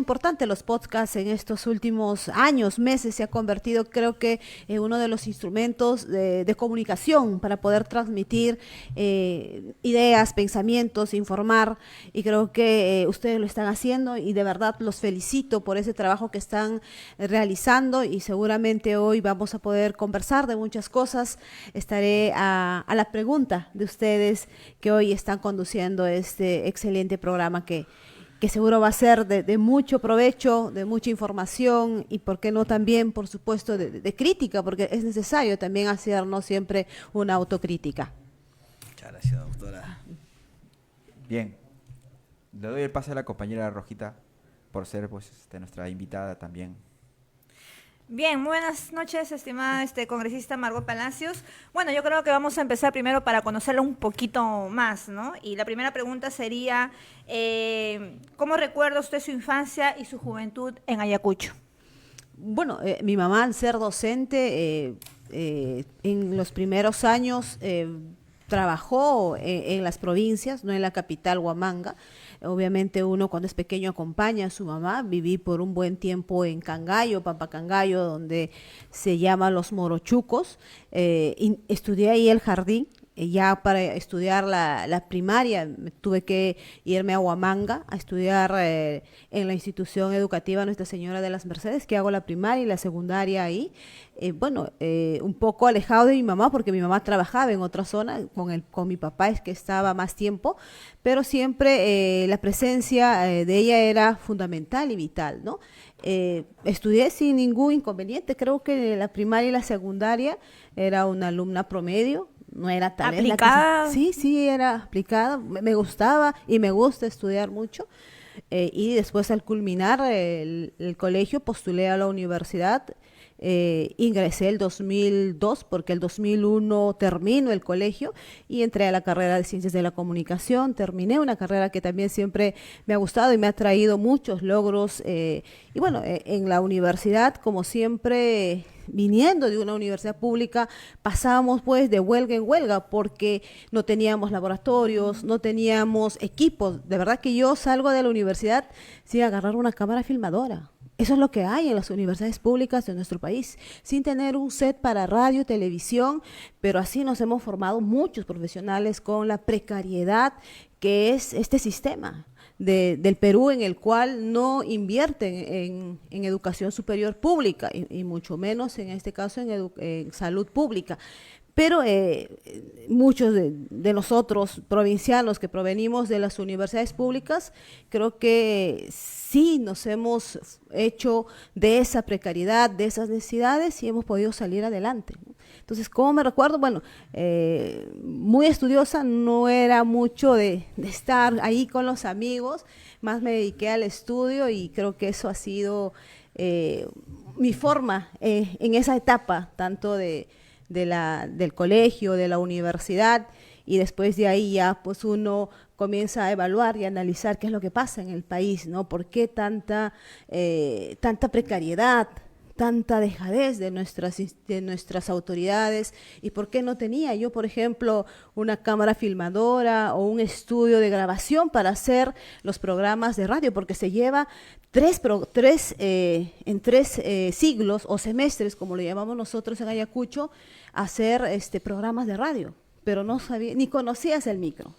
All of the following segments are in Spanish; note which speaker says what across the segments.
Speaker 1: Importante los podcasts en estos últimos años, meses, se ha convertido, creo que, en uno de los instrumentos de comunicación para poder transmitir ideas, pensamientos, informar, y creo que ustedes lo están haciendo y de verdad los felicito por ese trabajo que están realizando, y seguramente hoy vamos a poder conversar de muchas cosas. Estaré a la pregunta de ustedes que hoy están conduciendo este excelente programa que seguro va a ser de mucho provecho, de mucha información y, por qué no, también, por supuesto, de crítica, porque es necesario también hacernos siempre una autocrítica.
Speaker 2: Muchas gracias, doctora. Bien, le doy el pase a la compañera Rojita por ser pues nuestra invitada también.
Speaker 3: Bien, buenas noches, estimada congresista Margot Palacios. Bueno, yo creo que vamos a empezar primero para conocerla un poquito más, ¿no? Y la primera pregunta sería, ¿cómo recuerda usted su infancia y su juventud en Ayacucho?
Speaker 1: Bueno, mi mamá, al ser docente, en los primeros años trabajó en las provincias, no en la capital, Huamanga. Obviamente uno cuando es pequeño acompaña a su mamá. Viví por un buen tiempo en Cangallo, Pampacangallo, donde se llama Los Morochucos. Y estudié ahí el jardín. Ya para estudiar la primaria tuve que irme a Huamanga a estudiar en la institución educativa Nuestra Señora de las Mercedes, que hago la primaria y la secundaria ahí. Un poco alejado de mi mamá, porque mi mamá trabajaba en otra zona, con mi papá es que estaba más tiempo, pero siempre la presencia de ella era fundamental y vital, ¿no? Estudié sin ningún inconveniente. Creo que la primaria y la secundaria era una alumna promedio. No era tal vez la que
Speaker 3: ¿Aplicada?
Speaker 1: sí, sí, era aplicada. Me gustaba y me gusta estudiar mucho. Y después, al culminar el colegio, postulé a la universidad. Ingresé el 2002, porque el 2001 termino el colegio y entré a la carrera de Ciencias de la Comunicación. Terminé una carrera que también siempre me ha gustado y me ha traído muchos logros. Y bueno, en la universidad, como siempre, viniendo de una universidad pública, pasábamos pues de huelga en huelga, porque no teníamos laboratorios, no teníamos equipos. De verdad que yo salgo de la universidad sin agarrar una cámara filmadora. Eso es lo que hay en las universidades públicas de nuestro país, sin tener un set para radio, televisión, pero así nos hemos formado muchos profesionales con la precariedad que es este sistema del Perú, en el cual no invierten en educación superior pública, y mucho menos en este caso en salud pública. Pero muchos de nosotros, provincianos que provenimos de las universidades públicas, creo que sí nos hemos hecho de esa precariedad, de esas necesidades, y hemos podido salir adelante, ¿no? Entonces, ¿cómo me recuerdo? Bueno, muy estudiosa, no era mucho de estar ahí con los amigos, más me dediqué al estudio, y creo que eso ha sido mi forma en esa etapa, tanto del colegio, de la universidad, y después de ahí ya pues uno comienza a evaluar y a analizar qué es lo que pasa en el país, ¿no? ¿Por qué tanta precariedad, tanta dejadez de nuestras autoridades? ¿Y por qué no tenía yo, por ejemplo, una cámara filmadora o un estudio de grabación para hacer los programas de radio? Porque se lleva en tres siglos o semestres, como lo llamamos nosotros en Ayacucho, hacer programas de radio, pero no sabía, ni conocías el micro.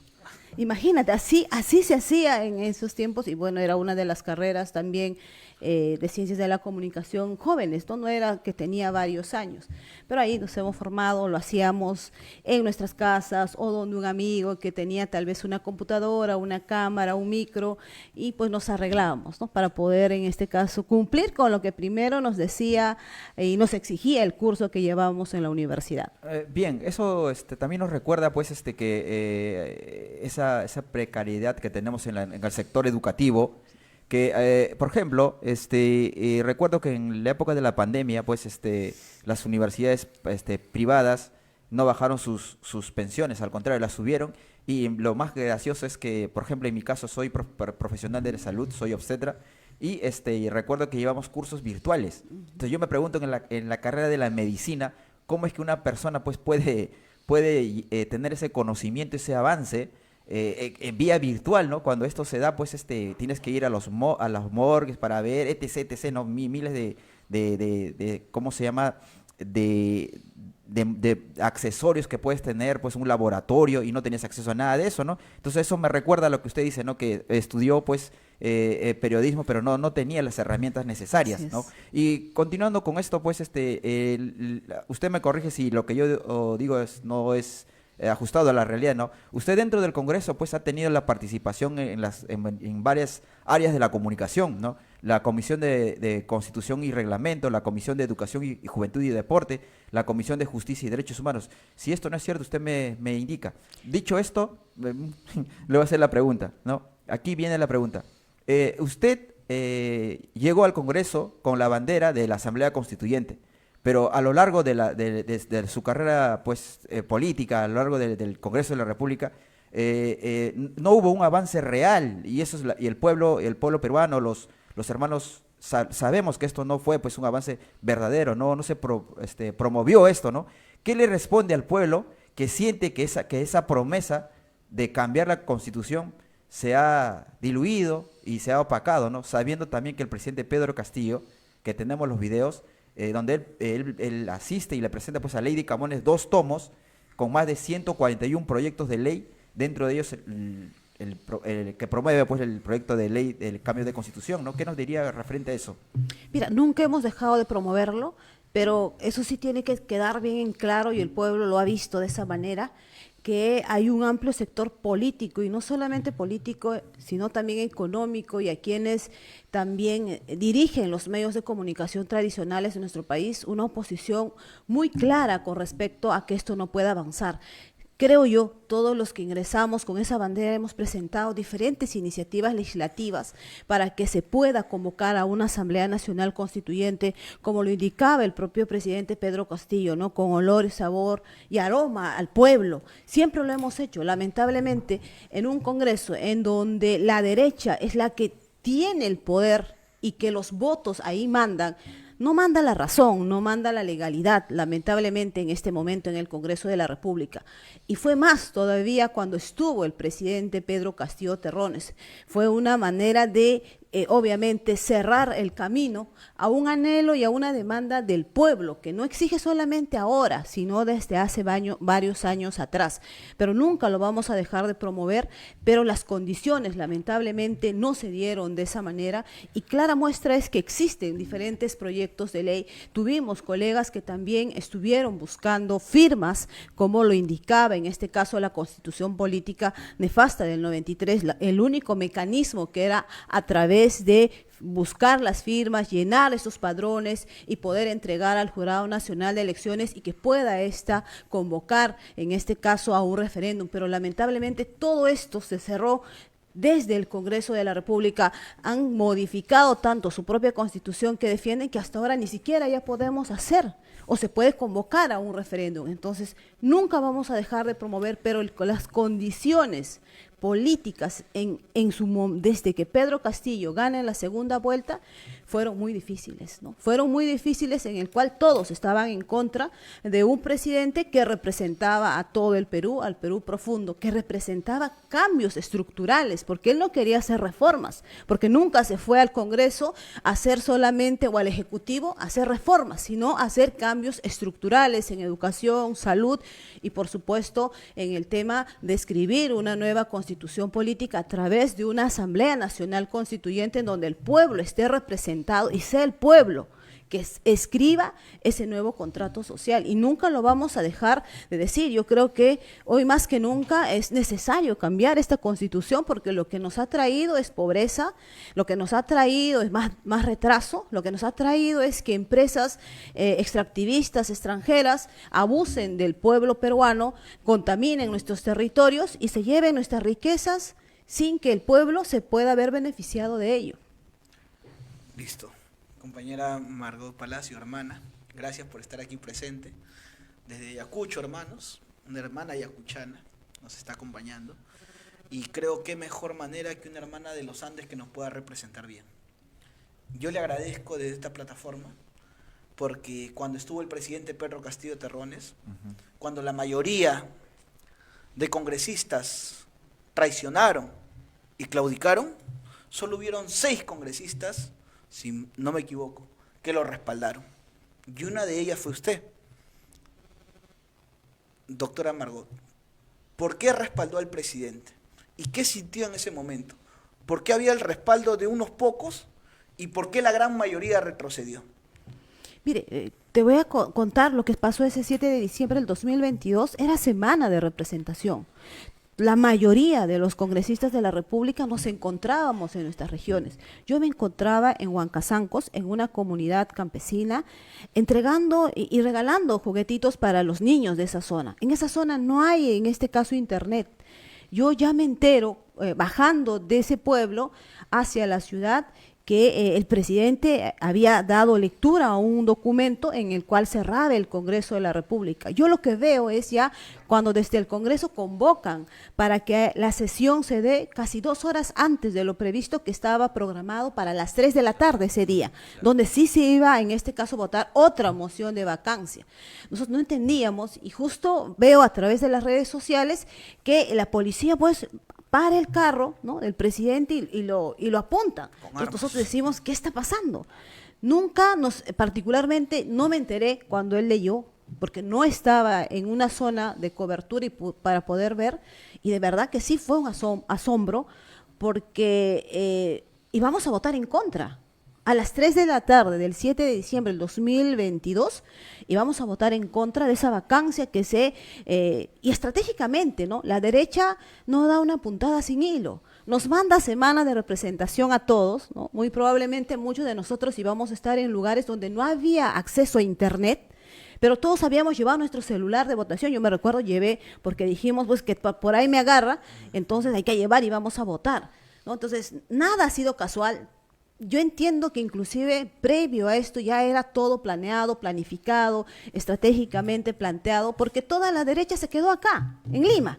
Speaker 1: Imagínate, así se hacía en esos tiempos. Y bueno, era una de las carreras también de Ciencias de la Comunicación jóvenes, ¿no? No era que tenía varios años, pero ahí nos hemos formado, lo hacíamos en nuestras casas o donde un amigo que tenía tal vez una computadora, una cámara, un micro, y pues nos arreglábamos, ¿no? Para poder, en este caso, cumplir con lo que primero nos decía y nos exigía el curso que llevábamos en la universidad.
Speaker 2: Bien, eso también nos recuerda pues que esa precariedad que tenemos en el sector educativo, que por ejemplo, recuerdo que en la época de la pandemia, pues las universidades privadas no bajaron sus pensiones, al contrario, las subieron. Y lo más gracioso es que, por ejemplo, en mi caso soy profesional de la salud, soy obstetra, y recuerdo que llevamos cursos virtuales. Entonces yo me pregunto en la carrera de la medicina, ¿cómo es que una persona pues puede tener ese conocimiento, ese avance en vía virtual, ¿no? Cuando esto se da, pues tienes que ir a a las morgues para ver, etc, ¿no? Miles de ¿cómo se llama? De accesorios que puedes tener, pues un laboratorio, y no tenías acceso a nada de eso, ¿no? Entonces eso me recuerda a lo que usted dice, ¿no? Que estudió, pues, periodismo, pero no tenía las herramientas necesarias, ¿no? Y continuando con esto, pues, usted me corrige si lo que yo digo no es ajustado a la realidad, ¿no? Usted dentro del Congreso, pues, ha tenido la participación en varias áreas de la comunicación, ¿no? La Comisión de Constitución y Reglamento, la Comisión de Educación y Juventud y Deporte, la Comisión de Justicia y Derechos Humanos. Si esto no es cierto, usted me indica. Dicho esto, le voy a hacer la pregunta, ¿no? Aquí viene la pregunta. Usted llegó al Congreso con la bandera de la Asamblea Constituyente, pero a lo largo de su carrera, pues, política, a lo largo del Congreso de la República, no hubo un avance real, y eso es y el pueblo peruano, los hermanos sabemos que esto no fue, pues, un avance verdadero, no se promovió esto, ¿no? ¿Qué le responde al pueblo que siente que esa promesa de cambiar la Constitución se ha diluido y se ha opacado, ¿no? Sabiendo también que el presidente Pedro Castillo, que tenemos los videos, donde él asiste y le presenta, pues, a Lady Camones 2 tomos con más de 141 proyectos de ley, dentro de ellos el que promueve, pues, el proyecto de ley del cambio de constitución, ¿no? ¿Qué nos diría referente a eso?
Speaker 1: Mira, nunca hemos dejado de promoverlo, pero eso sí tiene que quedar bien en claro, y el pueblo lo ha visto de esa manera, que hay un amplio sector político, y no solamente político, sino también económico, y a quienes también dirigen los medios de comunicación tradicionales de nuestro país, una oposición muy clara con respecto a que esto no pueda avanzar. Creo yo, todos los que ingresamos con esa bandera hemos presentado diferentes iniciativas legislativas para que se pueda convocar a una Asamblea Nacional Constituyente, como lo indicaba el propio presidente Pedro Castillo, ¿no? Con olor, sabor y aroma al pueblo. Siempre lo hemos hecho. Lamentablemente, en un Congreso en donde la derecha es la que tiene el poder y que los votos ahí mandan, no manda la razón, no manda la legalidad, lamentablemente, en este momento en el Congreso de la República. Y fue más todavía cuando estuvo el presidente Pedro Castillo Terrones. Fue una manera de, obviamente, cerrar el camino a un anhelo y a una demanda del pueblo, que no exige solamente ahora, sino desde hace varios años atrás. Pero nunca lo vamos a dejar de promover, pero las condiciones, lamentablemente, no se dieron de esa manera, y clara muestra es que existen diferentes proyectos de ley. Tuvimos colegas que también estuvieron buscando firmas, como lo indicaba en este caso la Constitución Política nefasta del 93, el único mecanismo que era a través de buscar las firmas, llenar esos padrones y poder entregar al Jurado Nacional de Elecciones, y que pueda convocar, en este caso, a un referéndum. Pero lamentablemente todo esto se cerró desde el Congreso de la República. Han modificado tanto su propia Constitución que defienden que hasta ahora ni siquiera ya podemos hacer o se puede convocar a un referéndum. Entonces, nunca vamos a dejar de promover, pero las condiciones políticas desde que Pedro Castillo gana en la segunda vuelta fueron muy difíciles, ¿no? Fueron muy difíciles, en el cual todos estaban en contra de un presidente que representaba a todo el Perú, al Perú profundo, que representaba cambios estructurales, porque él no quería hacer reformas, porque nunca se fue al Congreso a hacer solamente, o al Ejecutivo, a hacer reformas, sino a hacer cambios estructurales en educación, salud y, por supuesto, en el tema de escribir una nueva constitución política a través de una Asamblea Nacional Constituyente en donde el pueblo esté representado y sea el pueblo que escriba ese nuevo contrato social, y nunca lo vamos a dejar de decir. Yo creo que hoy más que nunca es necesario cambiar esta Constitución, porque lo que nos ha traído es pobreza, lo que nos ha traído es más retraso, lo que nos ha traído es que empresas extractivistas extranjeras abusen del pueblo peruano, contaminen nuestros territorios y se lleven nuestras riquezas sin que el pueblo se pueda ver beneficiado de ello.
Speaker 4: Listo. Compañera Margot Palacio, hermana, gracias por estar aquí presente. Desde Ayacucho, hermanos, una hermana ayacuchana nos está acompañando. Y creo que mejor manera que una hermana de los Andes que nos pueda representar bien. Yo le agradezco desde esta plataforma, porque cuando estuvo el presidente Pedro Castillo Terrones, cuando la mayoría de congresistas traicionaron y claudicaron, solo hubieron 6 congresistas, si no me equivoco, que lo respaldaron. Y una de ellas fue usted, doctora Margot. ¿Por qué respaldó al presidente? ¿Y qué sintió en ese momento? ¿Por qué había el respaldo de unos pocos y por qué la gran mayoría retrocedió?
Speaker 1: Mire, te voy a contar lo que pasó ese 7 de diciembre del 2022. Era semana de representación. La mayoría de los congresistas de la República nos encontrábamos en nuestras regiones. Yo me encontraba en Huancazancos, en una comunidad campesina, entregando y regalando juguetitos para los niños de esa zona. En esa zona no hay, en este caso, internet. Yo ya me entero, bajando de ese pueblo hacia la ciudad, que el presidente había dado lectura a un documento en el cual cerraba el Congreso de la República. Yo lo que veo es ya cuando desde el Congreso convocan para que la sesión se dé casi 2 horas antes de lo previsto, que estaba programado para las 3 de la tarde ese día, donde sí se iba, en este caso, a votar otra moción de vacancia. Nosotros no entendíamos, y justo veo a través de las redes sociales que la policía pues para el carro, ¿no?, del presidente y lo apunta. Entonces nosotros decimos, ¿qué está pasando? Nunca particularmente no me enteré cuando él leyó, porque no estaba en una zona de cobertura para poder ver, y de verdad que sí fue un asombro, porque íbamos a votar en contra. A las 3 de la tarde del 7 de diciembre del 2022 íbamos a votar en contra de esa vacancia que y estratégicamente, ¿no?, la derecha no da una puntada sin hilo. Nos manda semana de representación a todos, ¿no? Muy probablemente muchos de nosotros íbamos a estar en lugares donde no había acceso a internet, pero todos habíamos llevado nuestro celular de votación. Yo me recuerdo, llevé, porque dijimos pues que por ahí me agarra, entonces hay que llevar y vamos a votar, ¿no? Entonces, nada ha sido casual. Yo entiendo que inclusive previo a esto ya era todo planeado, planificado, estratégicamente planteado, porque toda la derecha se quedó acá, en Lima.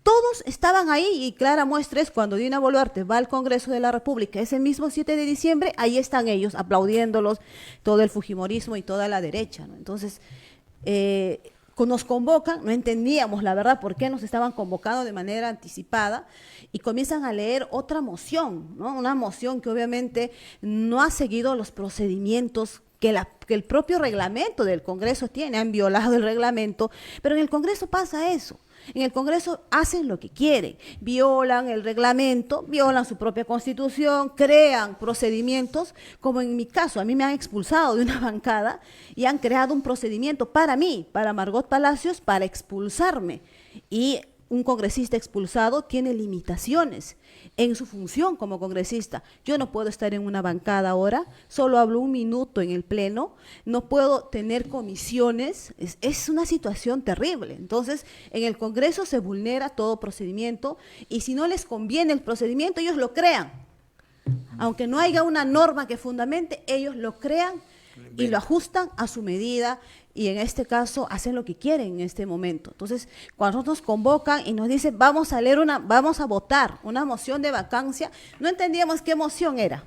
Speaker 1: Todos estaban ahí, y clara muestra es cuando Dina Boluarte va al Congreso de la República ese mismo 7 de diciembre, ahí están ellos aplaudiéndolos, todo el fujimorismo y toda la derecha, ¿no? Entonces, nos convocan, no entendíamos la verdad por qué nos estaban convocando de manera anticipada, y comienzan a leer otra moción, ¿no? Una moción que obviamente no ha seguido los procedimientos que el propio reglamento del Congreso tiene. Han violado el reglamento, pero en el Congreso pasa eso. En el Congreso hacen lo que quieren, violan el reglamento, violan su propia constitución, crean procedimientos, como en mi caso, a mí me han expulsado de una bancada y han creado un procedimiento para mí, para Margot Palacios, para expulsarme. Y un congresista expulsado tiene limitaciones en su función como congresista. Yo no puedo estar en una bancada ahora, solo hablo 1 minuto en el pleno, no puedo tener comisiones, es una situación terrible. Entonces, en el Congreso se vulnera todo procedimiento, y si no les conviene el procedimiento, ellos lo crean. Aunque no haya una norma que fundamente, ellos lo crean y lo ajustan a su medida, y en este caso hacen lo que quieren en este momento. Entonces, cuando nos convocan y nos dicen vamos a votar una moción de vacancia, no entendíamos qué moción era,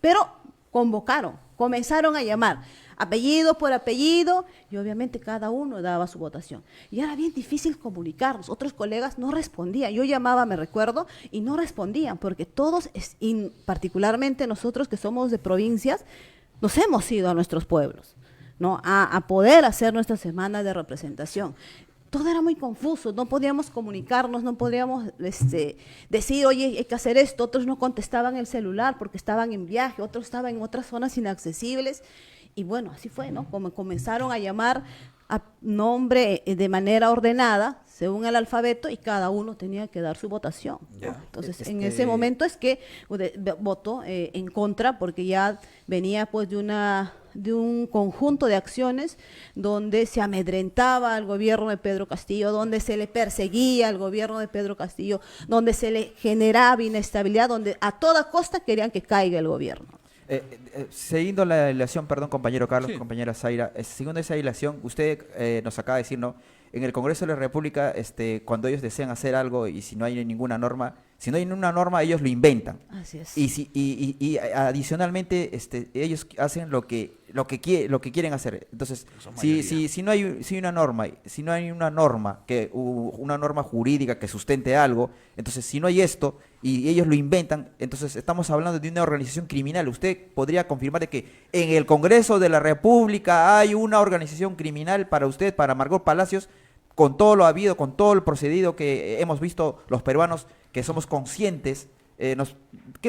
Speaker 1: pero convocaron, comenzaron a llamar apellido por apellido, y obviamente cada uno daba su votación. Y era bien difícil comunicarnos, otros colegas no respondían, yo llamaba, me recuerdo, y no respondían, porque todos, particularmente nosotros que somos de provincias, nos hemos ido a nuestros pueblos, ¿no?, a poder hacer nuestra semana de representación. Todo era muy confuso, no podíamos comunicarnos, no podíamos decir, oye, hay que hacer esto. Otros no contestaban el celular porque estaban en viaje, otros estaban en otras zonas inaccesibles, y bueno, así fue, ¿no? Como comenzaron a llamar a nombre de manera ordenada, según el alfabeto, y cada uno tenía que dar su votación, ¿no? Entonces, en ese momento es que votó en contra, porque ya venía pues de un conjunto de acciones donde se amedrentaba al gobierno de Pedro Castillo, donde se le perseguía al gobierno de Pedro Castillo, donde se le generaba inestabilidad, donde a toda costa querían que caiga el gobierno.
Speaker 2: Siguiendo la ilación, perdón, compañero Carlos,
Speaker 5: Sí.
Speaker 2: compañera Zaira, siguiendo esa ilación, usted nos acaba de decir, ¿no?, en el Congreso de la República, cuando ellos desean hacer algo y si no hay ninguna norma, Si no hay una norma, ellos lo inventan.
Speaker 1: Así es.
Speaker 2: Y adicionalmente, ellos hacen lo que quieren hacer. Entonces,
Speaker 4: Son
Speaker 2: si
Speaker 4: mayoría.
Speaker 2: no hay una norma una norma jurídica que sustente algo, entonces si no hay esto y ellos lo inventan, entonces estamos hablando de una organización criminal. Usted podría confirmar de que en el Congreso de la República hay una organización criminal para usted, para Margot Palacios, con todo lo habido, con todo el procedido que hemos visto los peruanos que somos conscientes. ¿Qué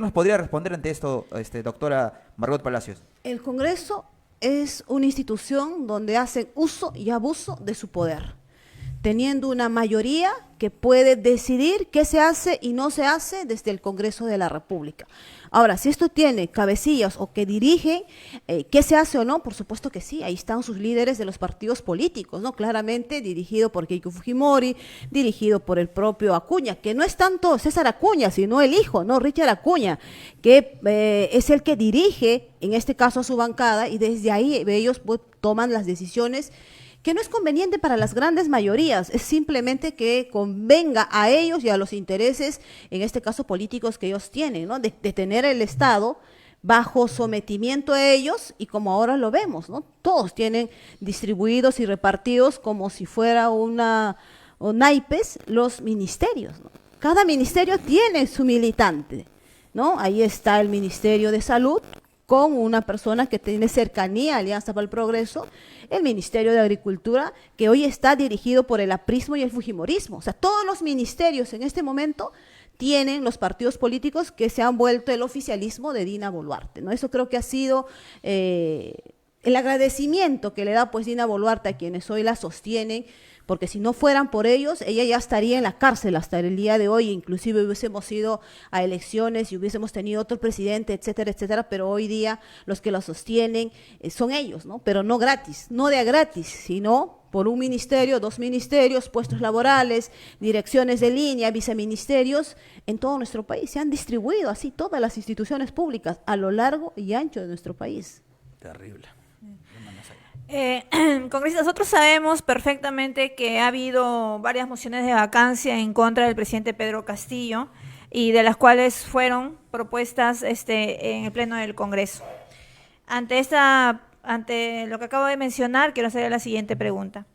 Speaker 2: nos podría responder ante esto, doctora Margot Palacios?
Speaker 1: El Congreso es una institución donde hacen uso y abuso de su poder, teniendo una mayoría que puede decidir qué se hace y no se hace desde el Congreso de la República. Ahora, si esto tiene cabecillas o que dirigen qué se hace o no, por supuesto que sí, ahí están sus líderes de los partidos políticos, ¿no? Claramente dirigido por Keiko Fujimori, dirigido por el propio Acuña, que no es tanto César Acuña, sino el hijo, ¿no? Richard Acuña, que es el que dirige, en este caso, a su bancada, y desde ahí ellos pues, toman las decisiones que no es conveniente para las grandes mayorías, es simplemente que convenga a ellos y a los intereses, en este caso políticos que ellos tienen, ¿no? De tener el Estado bajo sometimiento a ellos, y como ahora lo vemos, ¿no? Todos tienen distribuidos y repartidos como si fuera o naipes los ministerios, ¿no? Cada ministerio tiene su militante, ¿no? Ahí está el Ministerio de Salud, con una persona que tiene cercanía a Alianza para el Progreso, el Ministerio de Agricultura, que hoy está dirigido por el aprismo y el fujimorismo. O sea, todos los ministerios en este momento tienen los partidos políticos que se han vuelto el oficialismo de Dina Boluarte, ¿no? Eso creo que ha sido el agradecimiento que le da pues Dina Boluarte a quienes hoy la sostienen, porque si no fueran por ellos, ella ya estaría en la cárcel hasta el día de hoy, inclusive hubiésemos ido a elecciones y hubiésemos tenido otro presidente, etcétera, etcétera, pero hoy día los que la sostienen son ellos, ¿no? Pero no gratis, no de a gratis, sino por un ministerio, 2 ministerios, puestos laborales, direcciones de línea, viceministerios, en todo nuestro país. Se han distribuido así todas las instituciones públicas a lo largo y ancho de nuestro país.
Speaker 4: Terrible.
Speaker 3: Congresistas, nosotros sabemos perfectamente que ha habido varias mociones de vacancia en contra del presidente Pedro Castillo, y de las cuales fueron propuestas en el Pleno del Congreso. Ante lo que acabo de mencionar, quiero hacerle la siguiente pregunta.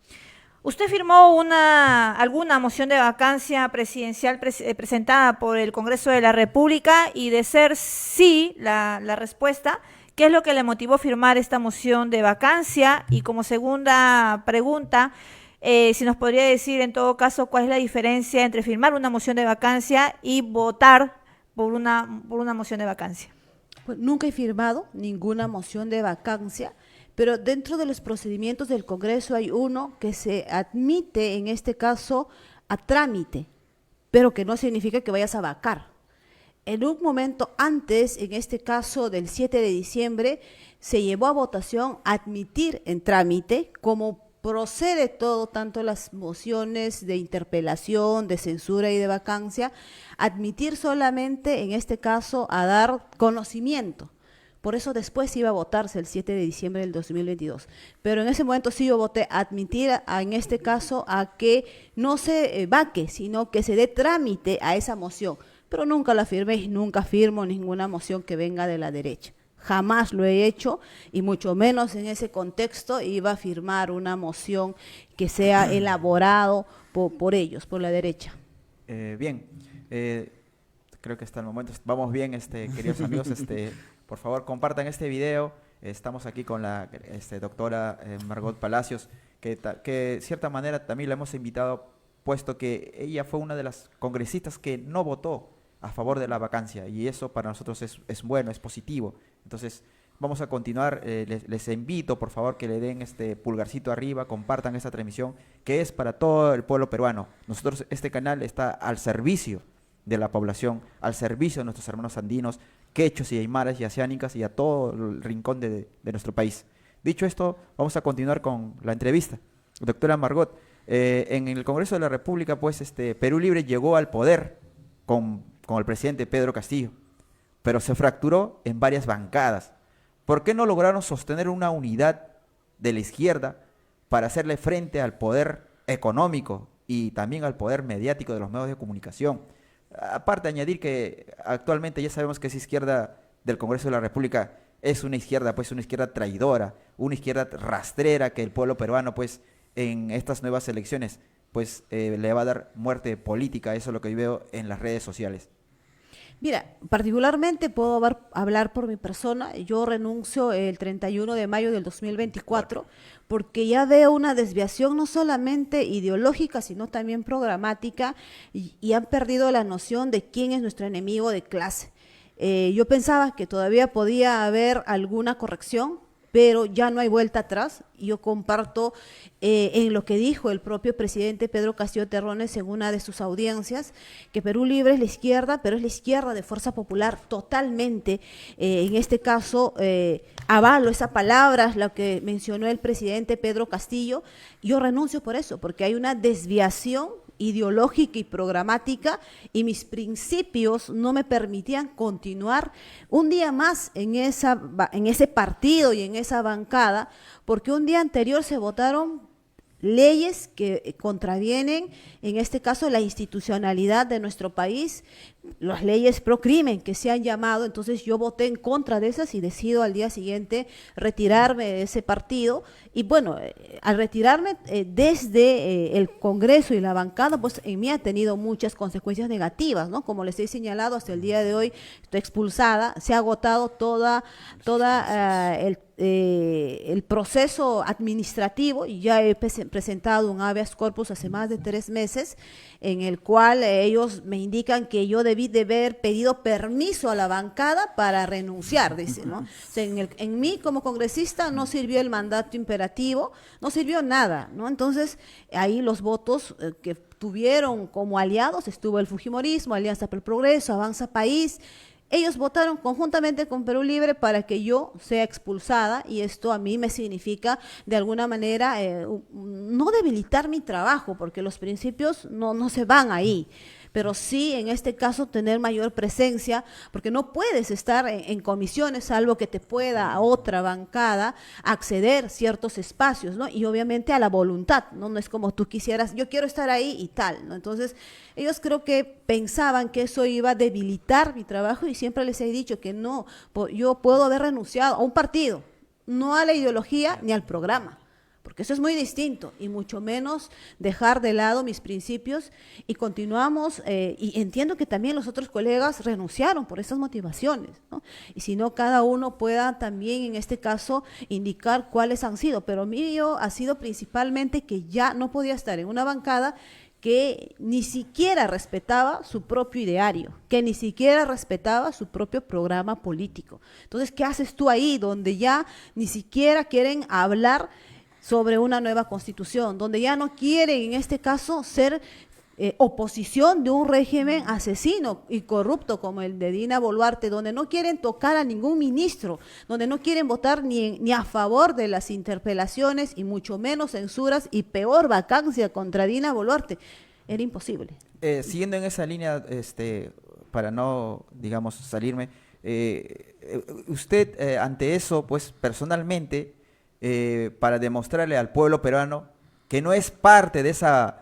Speaker 3: ¿Usted firmó alguna moción de vacancia presidencial presentada por el Congreso de la República? Y de ser sí la respuesta, ¿qué es lo que le motivó a firmar esta moción de vacancia? Y como segunda pregunta, si nos podría decir en todo caso cuál es la diferencia entre firmar una moción de vacancia y votar por una moción de vacancia.
Speaker 1: Pues nunca he firmado ninguna moción de vacancia, pero dentro de los procedimientos del Congreso hay uno que se admite, en este caso, a trámite, pero que no significa que vayas a vacar. En un momento antes, en este caso del 7 de diciembre, se llevó a votación admitir en trámite, como procede todo, tanto las mociones de interpelación, de censura y de vacancia, admitir solamente, en este caso, a dar conocimiento. Por eso después iba a votarse el 7 de diciembre del 2022. Pero en ese momento sí yo voté admitir, en este caso, a que no se vaque, sino que se dé trámite a esa moción. Pero nunca la firmé y nunca firmo ninguna moción que venga de la derecha. Jamás lo he hecho, y mucho menos en ese contexto iba a firmar una moción que sea elaborado por ellos, por la derecha.
Speaker 2: Bien, creo que hasta el momento vamos bien, queridos amigos. Por favor, compartan este video. Estamos aquí con la doctora Margot Palacios, que de cierta manera también la hemos invitado, puesto que ella fue una de las congresistas que no votó a favor de la vacancia, y eso para nosotros es bueno, es positivo. Entonces, vamos a continuar. Les invito, por favor, que le den este pulgarcito arriba, compartan esta transmisión, que es para todo el pueblo peruano. Nosotros, este canal está al servicio de la población, al servicio de nuestros hermanos andinos, quechos y aymaras y asiánicas, y a todo el rincón de nuestro país. Dicho esto, vamos a continuar con la entrevista. Doctora Margot, en el Congreso de la República, pues, Perú Libre llegó al poder con el presidente Pedro Castillo, pero se fracturó en varias bancadas. ¿Por qué no lograron sostener una unidad de la izquierda para hacerle frente al poder económico y también al poder mediático de los medios de comunicación? Aparte, añadir que actualmente ya sabemos que esa izquierda del Congreso de la República es una izquierda, pues una izquierda traidora, una izquierda rastrera que el pueblo peruano, pues en estas nuevas elecciones, pues le va a dar muerte política. Eso es lo que yo veo en las redes sociales.
Speaker 1: Mira, particularmente puedo hablar por mi persona. Yo renuncio el 31 de mayo del 2024 porque ya veo una desviación no solamente ideológica, sino también programática y han perdido la noción de quién es nuestro enemigo de clase. Yo pensaba que todavía podía haber alguna corrección, pero ya no hay vuelta atrás. Yo comparto en lo que dijo el propio presidente Pedro Castillo Terrones en una de sus audiencias, que Perú Libre es la izquierda, pero es la izquierda de Fuerza Popular totalmente. En este caso, avalo esa palabra, lo que mencionó el presidente Pedro Castillo. Yo renuncio por eso, porque hay una desviación ideológica y programática y mis principios no me permitían continuar un día más en ese partido y en esa bancada, porque un día anterior se votaron leyes que contravienen, en este caso, la institucionalidad de nuestro país, las leyes pro crimen que se han llamado. Entonces yo voté en contra de esas y decido al día siguiente retirarme de ese partido. Y bueno, al retirarme desde el Congreso y la bancada, pues en mí ha tenido muchas consecuencias negativas, ¿no? Como les he señalado, hasta el día de hoy estoy expulsada, se ha agotado toda el proceso administrativo y ya he presentado un habeas corpus hace más de 3 meses en el cual ellos me indican que yo debí de haber pedido permiso a la bancada para renunciar, dice, ¿no? O sea, en mí como congresista no sirvió el mandato imperativo, no sirvió nada, ¿no? Entonces, ahí los votos que tuvieron como aliados estuvo el Fujimorismo, Alianza para el Progreso, Avanza País. Ellos votaron conjuntamente con Perú Libre para que yo sea expulsada y esto a mí me significa de alguna manera no debilitar mi trabajo, porque los principios no se van ahí, pero sí en este caso tener mayor presencia, porque no puedes estar en comisiones salvo que te pueda a otra bancada acceder ciertos espacios, ¿no? Y obviamente a la voluntad, ¿no? No es como tú quisieras, yo quiero estar ahí y tal, ¿no? Entonces, ellos creo que pensaban que eso iba a debilitar mi trabajo y siempre les he dicho que no, yo puedo haber renunciado a un partido, no a la ideología ni al programa, porque eso es muy distinto y mucho menos dejar de lado mis principios y continuamos, y entiendo que también los otros colegas renunciaron por esas motivaciones, ¿no? Y si no, cada uno pueda también en este caso indicar cuáles han sido, pero mío ha sido principalmente que ya no podía estar en una bancada que ni siquiera respetaba su propio ideario, que ni siquiera respetaba su propio programa político. Entonces, ¿qué haces tú ahí donde ya ni siquiera quieren hablar sobre una nueva constitución, donde ya no quieren en este caso ser oposición de un régimen asesino y corrupto como el de Dina Boluarte, donde no quieren tocar a ningún ministro, donde no quieren votar ni a favor de las interpelaciones y mucho menos censuras y peor vacancia contra Dina Boluarte? Era imposible.
Speaker 2: Siguiendo en esa línea, para no, digamos, salirme, usted ante eso, pues personalmente, para demostrarle al pueblo peruano que no es parte de esa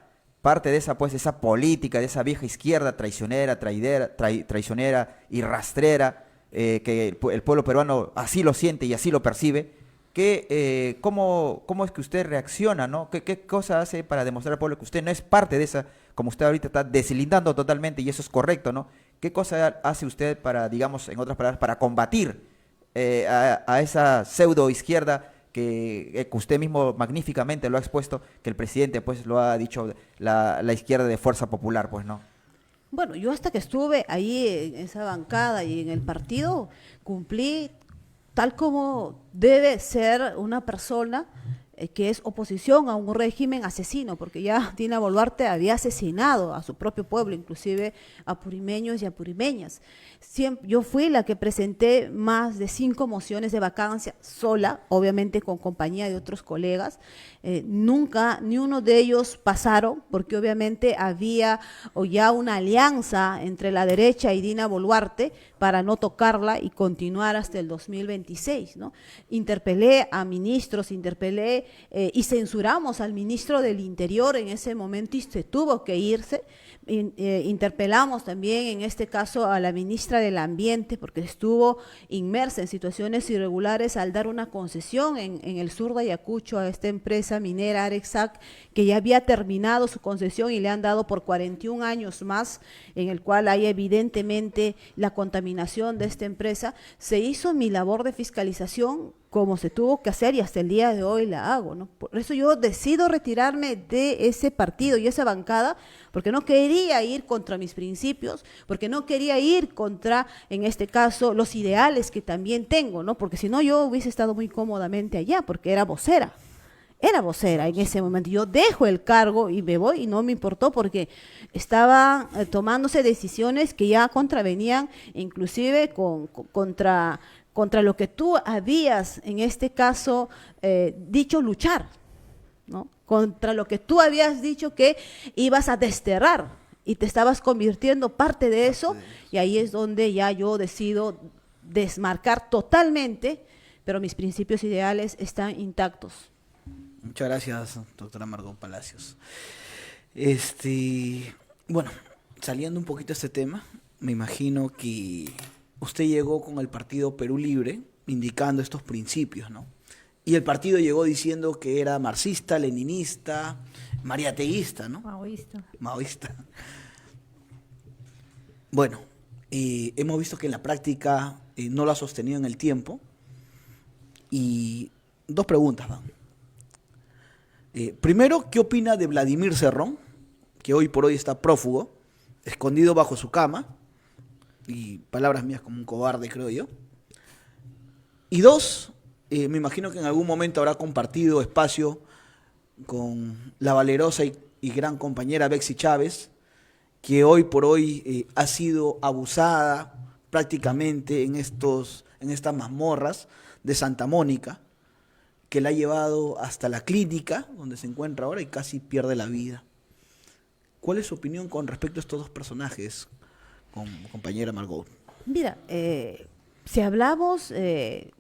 Speaker 2: pues esa política, de esa vieja izquierda traicionera, traicionera y rastrera, que el pueblo peruano así lo siente y así lo percibe, que cómo es que usted reacciona, ¿no? ¿Qué cosa hace para demostrar al pueblo que usted no es parte de esa, como usted ahorita está deslindando totalmente y eso es correcto, ¿no? ¿Qué cosa hace usted para, digamos, en otras palabras, para combatir a esa pseudo izquierda que usted mismo magníficamente lo ha expuesto, que el presidente pues lo ha dicho, la izquierda de Fuerza Popular, pues, ¿no?
Speaker 1: Bueno, yo hasta que estuve ahí en esa bancada y en el partido, cumplí tal como debe ser una persona que es oposición a un régimen asesino, porque ya Dina Boluarte había asesinado a su propio pueblo, inclusive a purimeños y a purimeñas. Yo fui la que presenté más de 5 mociones de vacancia sola, obviamente con compañía de otros colegas. Nunca, ni uno de ellos pasaron, porque obviamente había ya una alianza entre la derecha y Dina Boluarte para no tocarla y continuar hasta el 2026, ¿no? Interpelé a ministros, interpelé y censuramos al ministro del Interior en ese momento y se tuvo que irse. Interpelamos también en este caso a la ministra del Ambiente porque estuvo inmersa en situaciones irregulares al dar una concesión en el sur de Ayacucho a esta empresa minera Arexac, que ya había terminado su concesión y le han dado por 41 años más, en el cual hay evidentemente la contaminación de esta empresa. Se hizo mi labor de fiscalización como se tuvo que hacer y hasta el día de hoy la hago, ¿no? Por eso yo decido retirarme de ese partido y esa bancada, porque no quería ir contra mis principios, porque no quería ir contra, en este caso, los ideales que también tengo, ¿no? Porque si no yo hubiese estado muy cómodamente allá, porque era vocera en ese momento. Yo dejo el cargo y me voy y no me importó porque estaban tomándose decisiones que ya contravenían inclusive contra lo que tú habías, en este caso, dicho luchar, ¿no? Contra lo que tú habías dicho que ibas a desterrar y te estabas convirtiendo parte de eso, y ahí es donde ya yo decido desmarcar totalmente, pero mis principios ideales están intactos.
Speaker 4: Muchas gracias, doctora Margot Palacios. Bueno, saliendo un poquito de este tema, me imagino que usted llegó con el partido Perú Libre indicando estos principios, ¿no? Y el partido llegó diciendo que era marxista, leninista, mariateísta, ¿no? Maoísta. Bueno, hemos visto que en la práctica no lo ha sostenido en el tiempo. Y dos preguntas van. Primero, ¿qué opina de Vladimir Cerrón, que hoy por hoy está prófugo, escondido bajo su cama? Y palabras mías, como un cobarde, creo yo. Y dos, me imagino que en algún momento habrá compartido espacio con la valerosa y gran compañera Betsy Chávez, que hoy por hoy ha sido abusada prácticamente en estas mazmorras de Santa Mónica, que la ha llevado hasta la clínica donde se encuentra ahora y casi pierde la vida. ¿Cuál es su opinión con respecto a estos dos personajes, compañera Margot?
Speaker 1: Mira, si hablamos de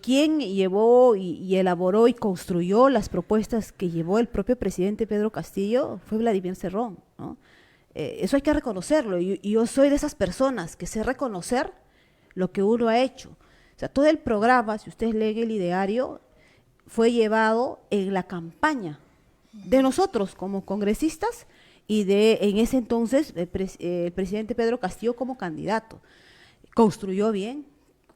Speaker 1: quién llevó y elaboró y construyó las propuestas que llevó el propio presidente Pedro Castillo, fue Vladimir Cerrón, ¿no? Eso hay que reconocerlo, y yo soy de esas personas que sé reconocer lo que uno ha hecho. O sea, todo el programa, si ustedes leen el ideario, fue llevado en la campaña de nosotros como congresistas y en ese entonces el presidente Pedro Castillo como candidato. Construyó bien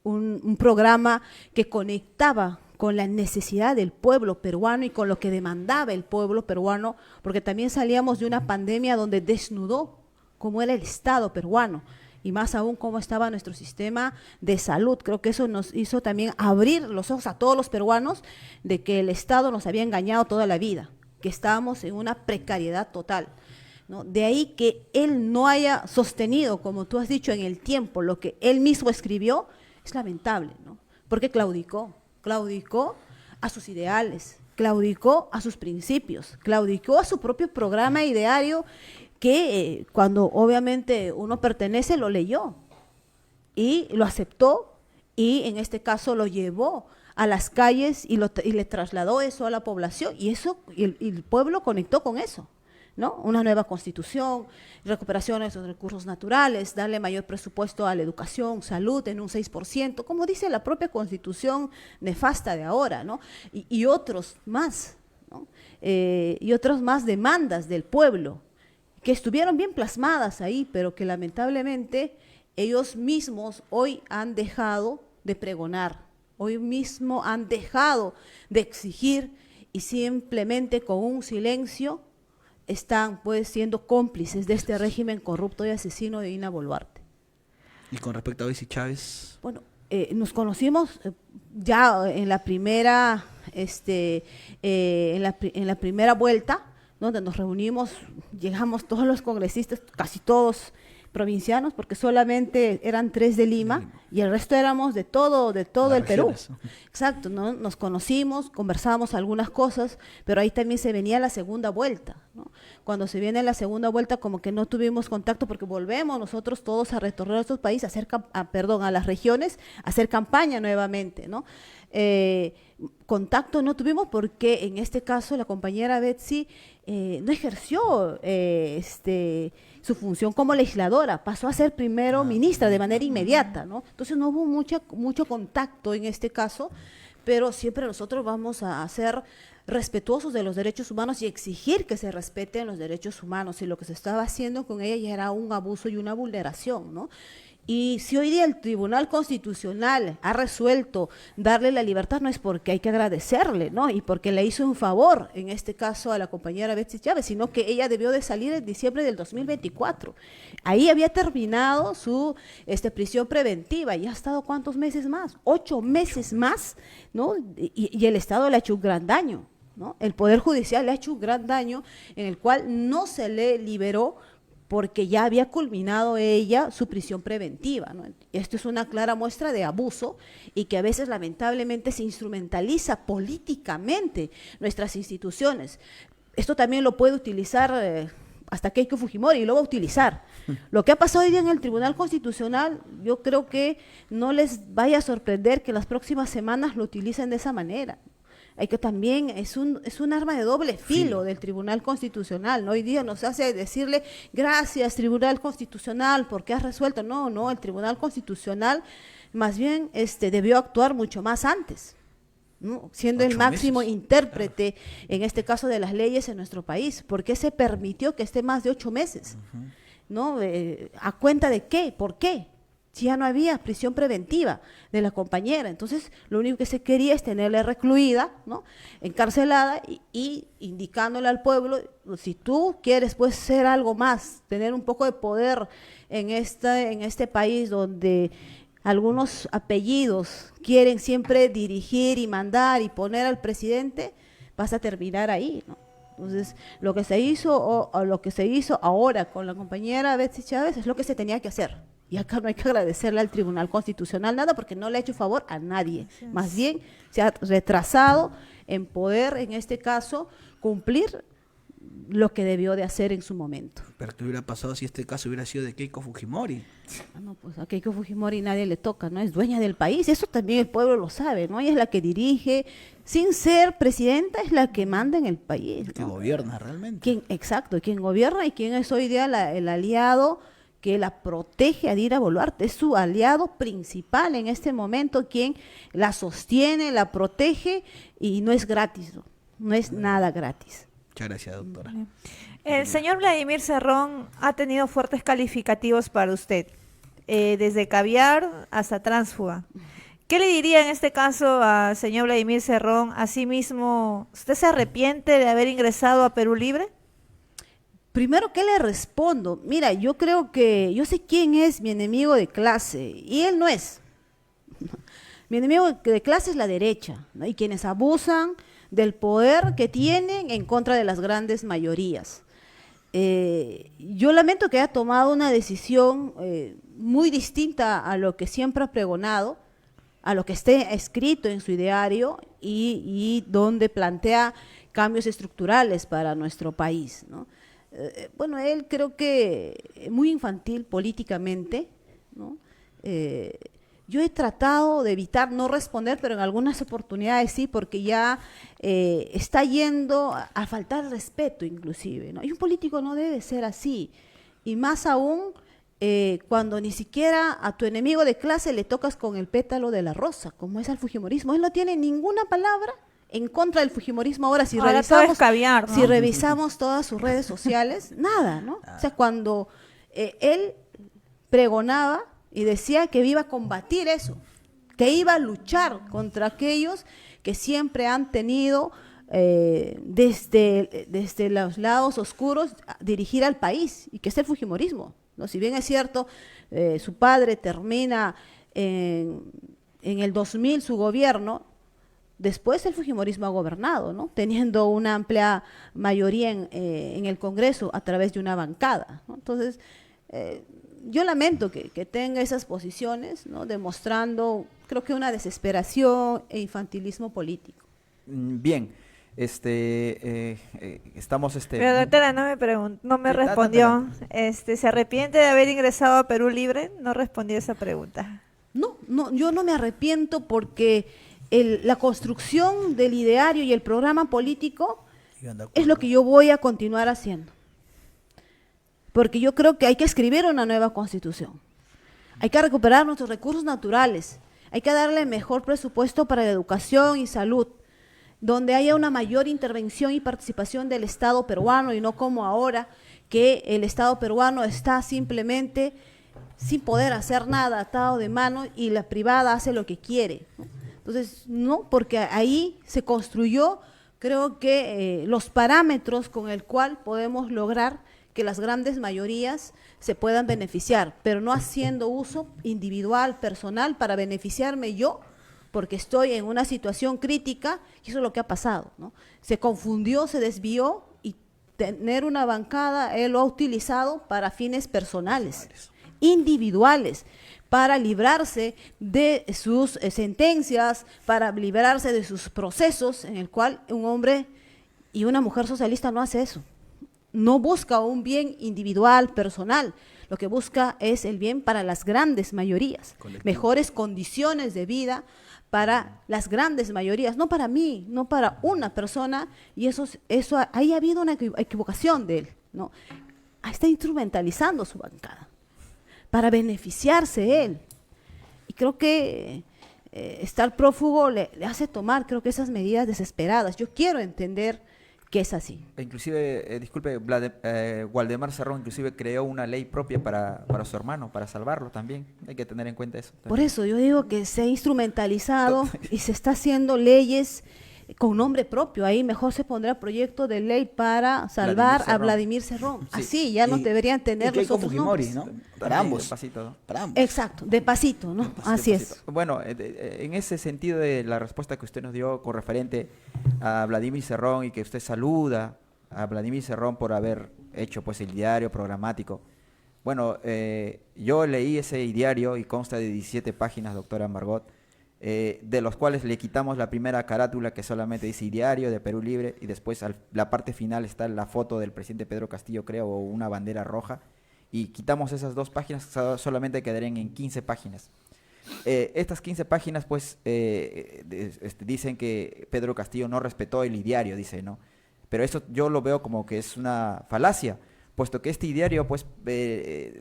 Speaker 1: un programa que conectaba con la necesidad del pueblo peruano y con lo que demandaba el pueblo peruano, porque también salíamos de una pandemia donde desnudó cómo era el Estado peruano y más aún cómo estaba nuestro sistema de salud. Creo que eso nos hizo también abrir los ojos a todos los peruanos de que el Estado nos había engañado toda la vida, que estábamos en una precariedad total, ¿no? De ahí que él no haya sostenido, como tú has dicho, en el tiempo lo que él mismo escribió, es lamentable, ¿no? Porque claudicó a sus ideales, claudicó a sus principios, claudicó a su propio programa ideario que cuando obviamente uno pertenece lo leyó y lo aceptó y en este caso lo llevó a las calles y le trasladó eso a la población y el pueblo conectó con eso, ¿no? Una nueva constitución, recuperación de esos recursos naturales, darle mayor presupuesto a la educación, salud en un 6%, como dice la propia constitución nefasta de ahora, ¿no? Y otros más, ¿no? Y otras más demandas del pueblo que estuvieron bien plasmadas ahí, pero que lamentablemente ellos mismos hoy han dejado de pregonar, hoy mismo han dejado de exigir y simplemente con un silencio están pues siendo cómplices de este régimen corrupto y asesino de Dina Boluarte.
Speaker 4: Y con respecto a Betsy Chávez.
Speaker 1: Bueno, nos conocimos ya en la primera, en la primera vuelta, donde nos reunimos, llegamos todos los congresistas, casi todos provincianos, porque solamente eran 3 de Lima y el resto éramos de todo el Perú. Exacto, ¿no? Nos conocimos, conversábamos algunas cosas, pero ahí también se venía la segunda vuelta, ¿no? Cuando se viene la segunda vuelta, como que no tuvimos contacto porque volvemos nosotros todos a retornar a estos países, a hacer, a las regiones, a hacer campaña nuevamente, ¿no? Contacto no tuvimos porque en este caso la compañera Betsy no ejerció su función como legisladora, pasó a ser primero ministra de manera inmediata, ¿no? Entonces no hubo mucho contacto en este caso, pero siempre nosotros vamos a ser respetuosos de los derechos humanos y exigir que se respeten los derechos humanos, y lo que se estaba haciendo con ella ya era un abuso y una vulneración, ¿no? Y si hoy día el Tribunal Constitucional ha resuelto darle la libertad, no es porque hay que agradecerle, ¿no? Y porque le hizo un favor, en este caso a la compañera Betsy Chávez, sino que ella debió de salir en diciembre del 2024. Ahí había terminado su prisión preventiva y ha estado ¿cuántos meses más? 8 meses más, ¿no? Y el Estado le ha hecho un gran daño, ¿no? El Poder Judicial le ha hecho un gran daño en el cual no se le liberó porque ya había culminado ella su prisión preventiva, ¿no? Esto es una clara muestra de abuso y que a veces lamentablemente se instrumentaliza políticamente nuestras instituciones. Esto también lo puede utilizar hasta Keiko Fujimori y lo va a utilizar. Lo que ha pasado hoy día en el Tribunal Constitucional, yo creo que no les vaya a sorprender que las próximas semanas lo utilicen de esa manera. Hay que también, es un arma de doble filo del Tribunal Constitucional, ¿no? Hoy día nos hace decirle, gracias Tribunal Constitucional, porque has resuelto. No, el Tribunal Constitucional más bien debió actuar mucho más antes, ¿no? Siendo el máximo intérprete, en este caso de las leyes en nuestro país. ¿Por qué se permitió que esté más de 8 meses? ¿No? ¿A cuenta de qué? ¿Por qué? Si ya no había prisión preventiva de la compañera. Entonces, lo único que se quería es tenerla recluida, ¿no? Encarcelada y indicándole al pueblo, si tú quieres pues ser algo más, tener un poco de poder en este país donde algunos apellidos quieren siempre dirigir y mandar y poner al presidente, vas a terminar ahí, ¿no? Entonces, lo que se hizo o lo que se hizo ahora con la compañera Betsy Chávez es lo que se tenía que hacer. Y acá no hay que agradecerle al Tribunal Constitucional nada porque no le ha hecho favor a nadie. Más bien se ha retrasado en poder, en este caso, cumplir lo que debió de hacer en su momento.
Speaker 4: Pero ¿qué hubiera pasado si este caso hubiera sido de Keiko Fujimori?
Speaker 1: No, pues a Keiko Fujimori nadie le toca, ¿no? Es dueña del país, eso también el pueblo lo sabe, ¿no? Ella es la que dirige, sin ser presidenta, es la que manda en el país, ¿no?
Speaker 4: Que gobierna realmente.
Speaker 1: Exacto, quien gobierna y quien es hoy día el aliado que la protege a Dina Boluarte, es su aliado principal en este momento, quien la sostiene, la protege, y no es gratis, no es nada gratis.
Speaker 4: Muchas gracias, doctora.
Speaker 3: El señor Vladimir Cerrón ha tenido fuertes calificativos para usted, desde caviar hasta tránsfuga. ¿Qué le diría en este caso al señor Vladimir Cerrón? Asimismo, ¿usted se arrepiente de haber ingresado a Perú Libre?
Speaker 1: Primero, ¿qué le respondo? Mira, yo creo que yo sé quién es mi enemigo de clase y él no es. Mi enemigo de clase es la derecha, ¿no? Y quienes abusan del poder que tienen en contra de las grandes mayorías. Yo lamento que haya tomado una decisión muy distinta a lo que siempre ha pregonado, a lo que esté escrito en su ideario y donde plantea cambios estructurales para nuestro país, ¿no? Bueno, él creo que muy infantil políticamente, ¿no? Yo he tratado de evitar no responder, pero en algunas oportunidades sí, porque ya está yendo a faltar respeto inclusive, ¿no? Y un político no debe ser así, y más aún cuando ni siquiera a tu enemigo de clase le tocas con el pétalo de la rosa, como es al fujimorismo. Él no tiene ninguna palabra en contra del fujimorismo. Ahora, si revisamos,
Speaker 3: caviar, ¿no?
Speaker 1: Si revisamos todas sus redes sociales, nada, ¿no? O sea, cuando él pregonaba y decía que iba a combatir eso, que iba a luchar contra aquellos que siempre han tenido desde los lados oscuros dirigir al país, y que es el fujimorismo, ¿no? Si bien es cierto, su padre termina en el 2000 su gobierno. Después el fujimorismo ha gobernado, ¿no? Teniendo una amplia mayoría en el Congreso a través de una bancada, ¿no? Entonces, yo lamento que tenga esas posiciones, ¿no? Demostrando, creo que una desesperación e infantilismo político.
Speaker 2: Bien, estamos
Speaker 3: Pero doctora, no me
Speaker 2: Sí,
Speaker 3: respondió. ¿Se arrepiente de haber ingresado a Perú Libre? No respondió esa pregunta.
Speaker 1: No, no, yo no me arrepiento porque la construcción del ideario y el programa político es lo que yo voy a continuar haciendo. Porque yo creo que hay que escribir una nueva constitución. Hay que recuperar nuestros recursos naturales. Hay que darle mejor presupuesto para la educación y salud, donde haya una mayor intervención y participación del Estado peruano y no como ahora, que el Estado peruano está simplemente sin poder hacer nada, atado de mano, y la privada hace lo que quiere, ¿no? Entonces, no, porque ahí se construyó, creo que los parámetros con el cual podemos lograr que las grandes mayorías se puedan beneficiar, pero no haciendo uso individual, personal, para beneficiarme yo, porque estoy en una situación crítica, y eso es lo que ha pasado, ¿no? Se confundió, se desvió, y tener una bancada, él lo ha utilizado para fines personales, individuales, para librarse de sus sentencias, para librarse de sus procesos, en el cual un hombre y una mujer socialista no hace eso. No busca un bien individual, personal, lo que busca es el bien para las grandes mayorías, mejores condiciones de vida para las grandes mayorías, no para mí, no para una persona, y eso ahí ha habido una equivocación de él, ¿no? Está instrumentalizando su bancada para beneficiarse él, y creo que estar prófugo le hace tomar, creo que esas medidas desesperadas. Yo quiero entender que es así.
Speaker 2: Inclusive, disculpe, Waldemar Cerrón inclusive creó una ley propia para su hermano, para salvarlo también. Hay que tener en cuenta eso.
Speaker 1: Por eso yo digo que se ha instrumentalizado y se está haciendo leyes con nombre propio. Ahí mejor se pondrá proyecto de ley para salvar a Vladimir Cerrón.
Speaker 2: Sí.
Speaker 1: Así ya no deberían tener los otros nombres.
Speaker 4: ¿no? Para ambos.
Speaker 2: Despacito, ¿no?
Speaker 4: Para ambos.
Speaker 1: Exacto, de pasito, ¿no? Así es.
Speaker 2: Bueno, en ese sentido de la respuesta que usted nos dio con referente a Vladimir Cerrón, y que usted saluda a Vladimir Cerrón por haber hecho pues el diario programático. Bueno, yo leí ese diario y consta de 17 páginas, doctora Margot, de los cuales le quitamos la primera carátula, que solamente dice diario de Perú Libre, y después la parte final está la foto del presidente Pedro Castillo, creo, o una bandera roja, y quitamos esas 2 páginas, solamente quedarían en 15 páginas. Estas 15 páginas pues dicen que Pedro Castillo no respetó el ideario, dice, ¿no? Pero eso yo lo veo como que es una falacia, puesto que este ideario pues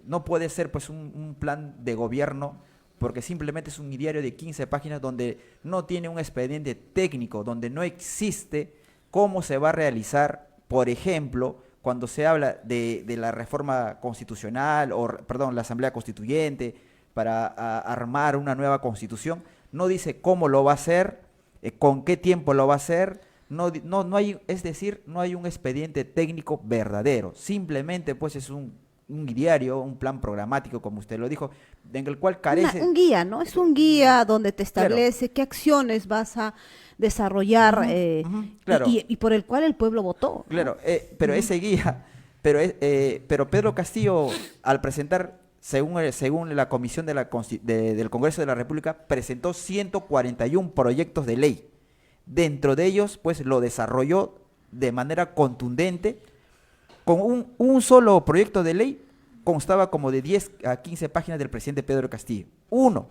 Speaker 2: no puede ser pues un plan de gobierno, porque simplemente es un ideario de 15 páginas donde no tiene un expediente técnico, donde no existe cómo se va a realizar, por ejemplo, cuando se habla de la reforma constitucional, perdón, la asamblea constituyente, para armar una nueva constitución, no dice cómo lo va a hacer, con qué tiempo lo va a hacer, no hay, es decir, no hay un expediente técnico verdadero, simplemente pues es un ideario, un plan programático, como usted lo dijo, en el cual carece...
Speaker 1: Un guía, ¿no? Es un guía donde te establece qué acciones vas a desarrollar
Speaker 2: claro.
Speaker 1: y por el cual el pueblo votó, ¿no?
Speaker 2: Claro, pero ese guía, pero Pedro Castillo, al presentar, según la comisión del Congreso de la República, presentó 141 proyectos de ley. Dentro de ellos, pues, lo desarrolló de manera contundente. Con un solo proyecto de ley constaba como de 10 a 15 páginas del presidente Pedro Castillo. Uno.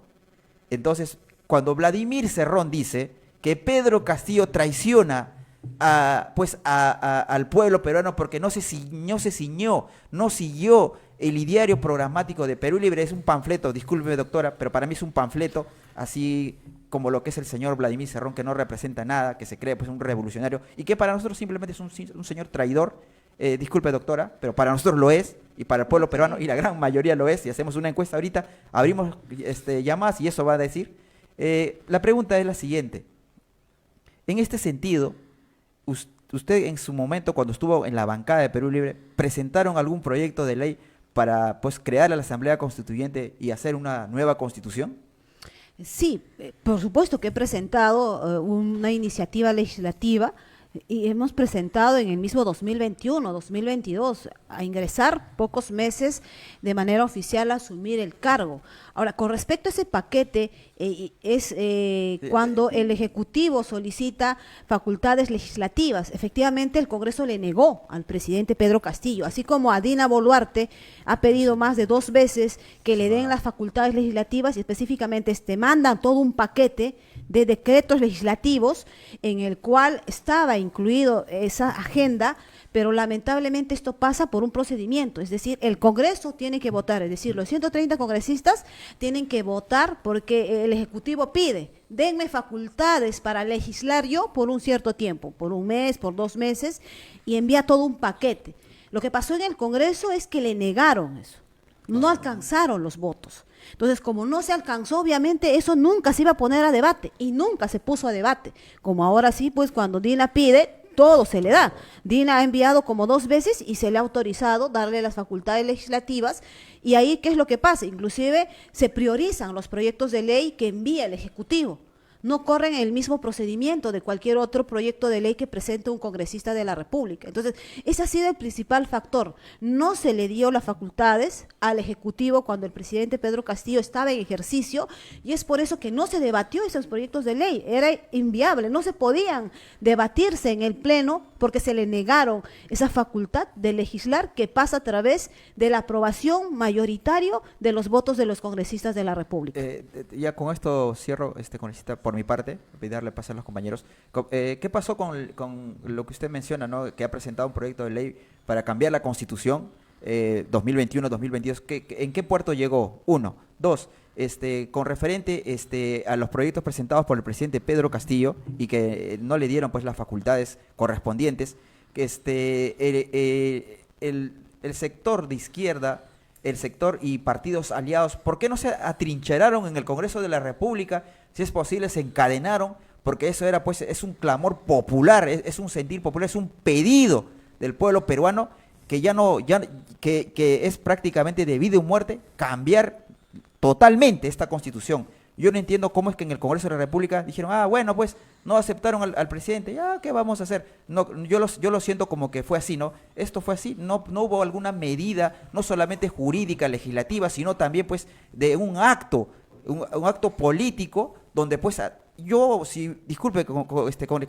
Speaker 2: Entonces, cuando Vladimir Cerrón dice que Pedro Castillo traiciona al pueblo peruano porque no siguió el ideario programático de Perú Libre, es un panfleto, discúlpeme doctora, pero para mí es un panfleto, así como lo que es el señor Vladimir Cerrón, que no representa nada, que se cree pues un revolucionario, y que para nosotros simplemente es un señor traidor. Disculpe doctora, pero para nosotros lo es, y para el pueblo peruano, y la gran mayoría lo es. Si hacemos una encuesta ahorita, abrimos llamadas y eso va a decir. La pregunta es la siguiente: en este sentido, usted en su momento, cuando estuvo en la bancada de Perú Libre, ¿presentaron algún proyecto de ley para pues crear a la Asamblea Constituyente y hacer una nueva constitución?
Speaker 1: Sí, por supuesto que he presentado una iniciativa legislativa y hemos presentado en el mismo 2021, 2022, a ingresar pocos meses de manera oficial a asumir el cargo. Ahora, con respecto a ese paquete, cuando el Ejecutivo solicita facultades legislativas. Efectivamente, el Congreso le negó al presidente Pedro Castillo, así como a Dina Boluarte ha pedido más de 2 veces que le den las facultades legislativas y específicamente mandan todo un paquete de decretos legislativos en el cual estaba incluido esa agenda, pero lamentablemente esto pasa por un procedimiento, es decir, el Congreso tiene que votar, es decir, los 130 congresistas tienen que votar porque el Ejecutivo pide, denme facultades para legislar yo por un cierto tiempo, por 1 mes, por 2 meses, y envía todo un paquete. Lo que pasó en el Congreso es que le negaron eso, no alcanzaron los votos. Entonces, como no se alcanzó, obviamente eso nunca se iba a poner a debate y nunca se puso a debate. Como ahora sí, pues cuando Dina pide, todo se le da. Dina ha enviado como 2 veces y se le ha autorizado darle las facultades legislativas y ahí, ¿qué es lo que pasa? Inclusive se priorizan los proyectos de ley que envía el Ejecutivo. No corren el mismo procedimiento de cualquier otro proyecto de ley que presente un congresista de la República. Entonces, ese ha sido el principal factor. No se le dio las facultades al Ejecutivo cuando el presidente Pedro Castillo estaba en ejercicio y es por eso que no se debatió esos proyectos de ley. Era inviable, no se podían debatirse en el Pleno porque se le negaron esa facultad de legislar que pasa a través de la aprobación mayoritaria de los votos de los congresistas de la República.
Speaker 2: Ya con esto cierro, congresista, por mi parte, darle paso a los compañeros. ¿Qué pasó con lo que usted menciona, ¿no? Que ha presentado un proyecto de ley para cambiar la Constitución 2021-2022? ¿En qué puerto llegó? 1. 2. Con referente a los proyectos presentados por el presidente Pedro Castillo y que no le dieron pues las facultades correspondientes, el sector de izquierda, el sector y partidos aliados, ¿por qué no se atrincheraron en el Congreso de la República? Si es posible, se encadenaron, porque eso era pues es un clamor popular, es un sentir popular, es un pedido del pueblo peruano que que es prácticamente de vida o muerte cambiar totalmente esta Constitución. Yo no entiendo cómo es que en el Congreso de la República dijeron, bueno, pues no aceptaron al presidente, ya, ¿qué vamos a hacer? No, yo lo siento como que fue así, ¿no? Esto fue así, no hubo alguna medida, no solamente jurídica, legislativa, sino también pues de un acto político, donde pues disculpe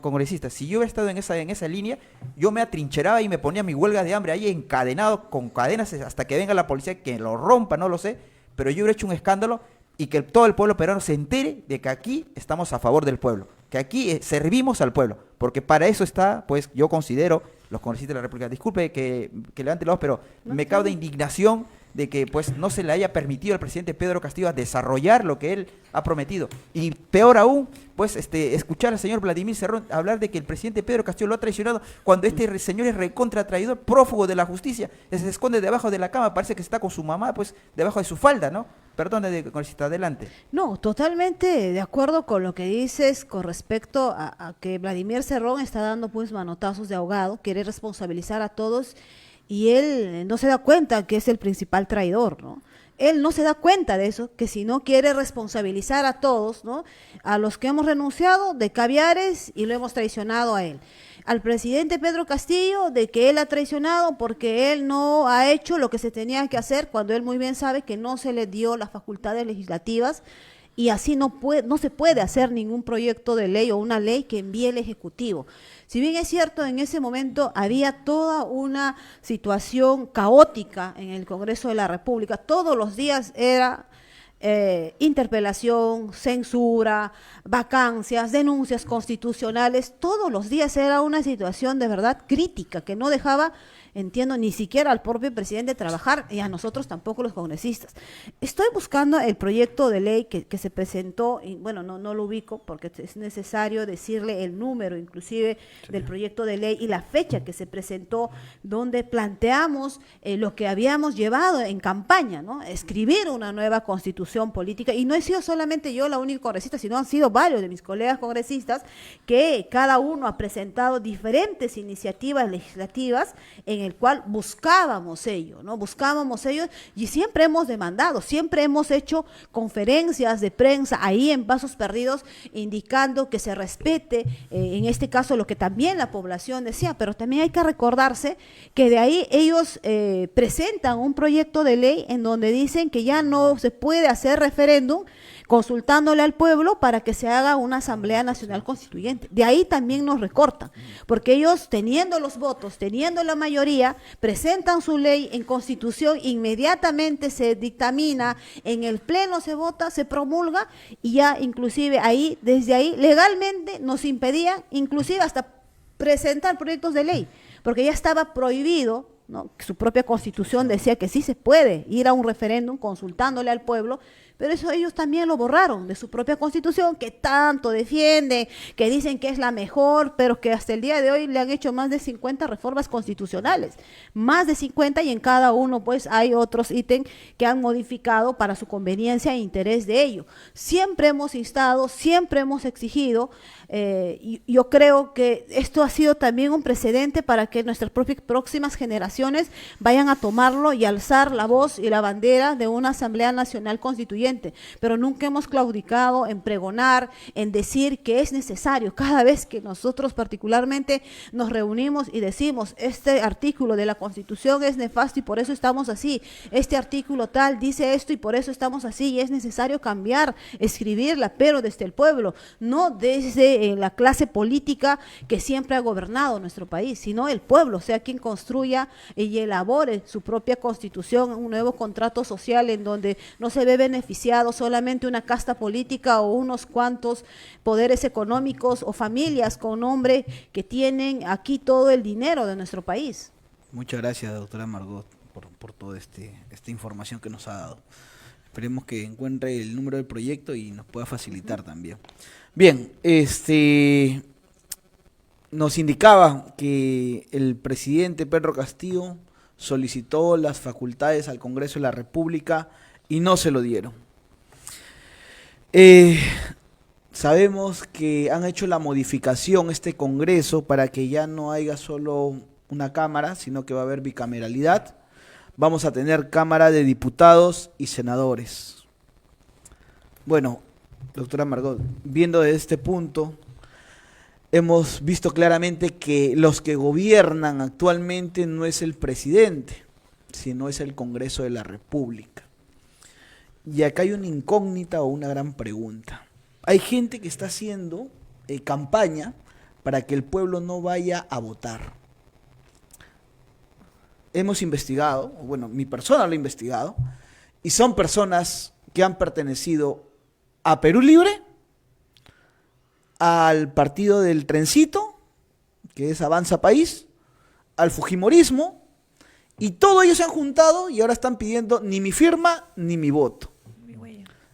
Speaker 2: congresista, si yo hubiera estado en esa línea, yo me atrincheraba y me ponía mi huelga de hambre ahí encadenado con cadenas hasta que venga la policía que lo rompa, no lo sé, pero yo hubiera hecho un escándalo y que todo el pueblo peruano se entere de que aquí estamos a favor del pueblo, que aquí servimos al pueblo, porque para eso está, pues yo considero, los congresistas de la República, disculpe que levante la voz, pero me causa indignación de que pues no se le haya permitido al presidente Pedro Castillo a desarrollar lo que él ha prometido. Y peor aún, pues escuchar al señor Vladimir Cerrón hablar de que el presidente Pedro Castillo lo ha traicionado cuando este señor es recontra traidor, prófugo de la justicia, se esconde debajo de la cama, parece que está con su mamá pues debajo de su falda, ¿no? Perdón, congresista, adelante.
Speaker 1: No, totalmente de acuerdo con lo que dices con respecto a que Vladimir Cerrón está dando pues manotazos de ahogado, quiere responsabilizar a todos y él no se da cuenta que es el principal traidor, ¿no? Él no se da cuenta de eso, que si no quiere responsabilizar a todos, ¿no? A los que hemos renunciado de caviares y lo hemos traicionado a él. Al presidente Pedro Castillo de que él ha traicionado porque él no ha hecho lo que se tenía que hacer cuando él muy bien sabe que no se le dio las facultades legislativas y así no se puede hacer ningún proyecto de ley o una ley que envíe el Ejecutivo. Si bien es cierto, en ese momento había toda una situación caótica en el Congreso de la República, todos los días era interpelación, censura, vacancias, denuncias constitucionales, todos los días era una situación de verdad crítica que no dejaba, entiendo, ni siquiera al propio presidente trabajar y a nosotros tampoco los congresistas. Estoy buscando el proyecto de ley que se presentó, y bueno, no lo ubico porque es necesario decirle el número inclusive del proyecto de ley y la fecha que se presentó, donde planteamos lo que habíamos llevado en campaña, ¿no? Escribir una nueva constitución formación política, y no he sido solamente yo la única congresista, sino han sido varios de mis colegas congresistas que cada uno ha presentado diferentes iniciativas legislativas en el cual buscábamos ello, ¿no? Buscábamos ello y siempre hemos demandado, siempre hemos hecho conferencias de prensa ahí en Pasos Perdidos indicando que se respete, en este caso lo que también la población decía, pero también hay que recordarse que de ahí ellos presentan un proyecto de ley en donde dicen que ya no se puede hacer referéndum consultándole al pueblo para que se haga una Asamblea Nacional Constituyente. De ahí también nos recortan, porque ellos teniendo los votos, teniendo la mayoría, presentan su ley en Constitución, inmediatamente se dictamina, en el Pleno se vota, se promulga y ya inclusive ahí, desde ahí, legalmente nos impedían inclusive hasta presentar proyectos de ley, porque ya estaba prohibido, ¿no? Su propia Constitución decía que sí se puede ir a un referéndum consultándole al pueblo, pero eso ellos también lo borraron de su propia Constitución, que tanto defienden, que dicen que es la mejor, pero que hasta el día de hoy le han hecho más de 50 reformas constitucionales, más de 50, y en cada uno pues hay otros ítems que han modificado para su conveniencia e interés de ello. Siempre hemos instado, siempre hemos exigido, y yo creo que esto ha sido también un precedente para que nuestras próximas generaciones vayan a tomarlo y alzar la voz y la bandera de una Asamblea Nacional Constituyente, pero nunca hemos claudicado en pregonar, en decir que es necesario. Cada vez que nosotros particularmente nos reunimos y decimos este artículo de la Constitución es nefasto y por eso estamos así, este artículo tal dice esto y por eso estamos así, y es necesario cambiar, escribirla, pero desde el pueblo, no desde la clase política que siempre ha gobernado nuestro país, sino el pueblo, sea quien construya y elabore su propia Constitución, un nuevo contrato social en donde no se ve beneficiado solamente una casta política o unos cuantos poderes económicos o familias con nombre que tienen aquí todo el dinero de nuestro país.
Speaker 4: Muchas gracias, doctora Margot, por toda esta información que nos ha dado. Esperemos que encuentre el número del proyecto y nos pueda facilitar también. Bien, nos indicaba que el presidente Pedro Castillo solicitó las facultades al Congreso de la República y no se lo dieron. Sabemos que han hecho la modificación este Congreso para que ya no haya solo una Cámara, sino que va a haber bicameralidad. Vamos a tener Cámara de Diputados y Senadores. Bueno, doctora Margot, viendo desde este punto, hemos visto claramente que los que gobiernan actualmente no es el presidente, sino es el Congreso de la República. Y acá hay una incógnita o una gran pregunta. Hay gente que está haciendo campaña para que el pueblo no vaya a votar. Hemos investigado, bueno, mi persona lo ha investigado, y son personas que han pertenecido a Perú Libre, al partido del Trencito, que es Avanza País, al Fujimorismo, y todos ellos se han juntado y ahora están pidiendo ni mi firma ni mi voto.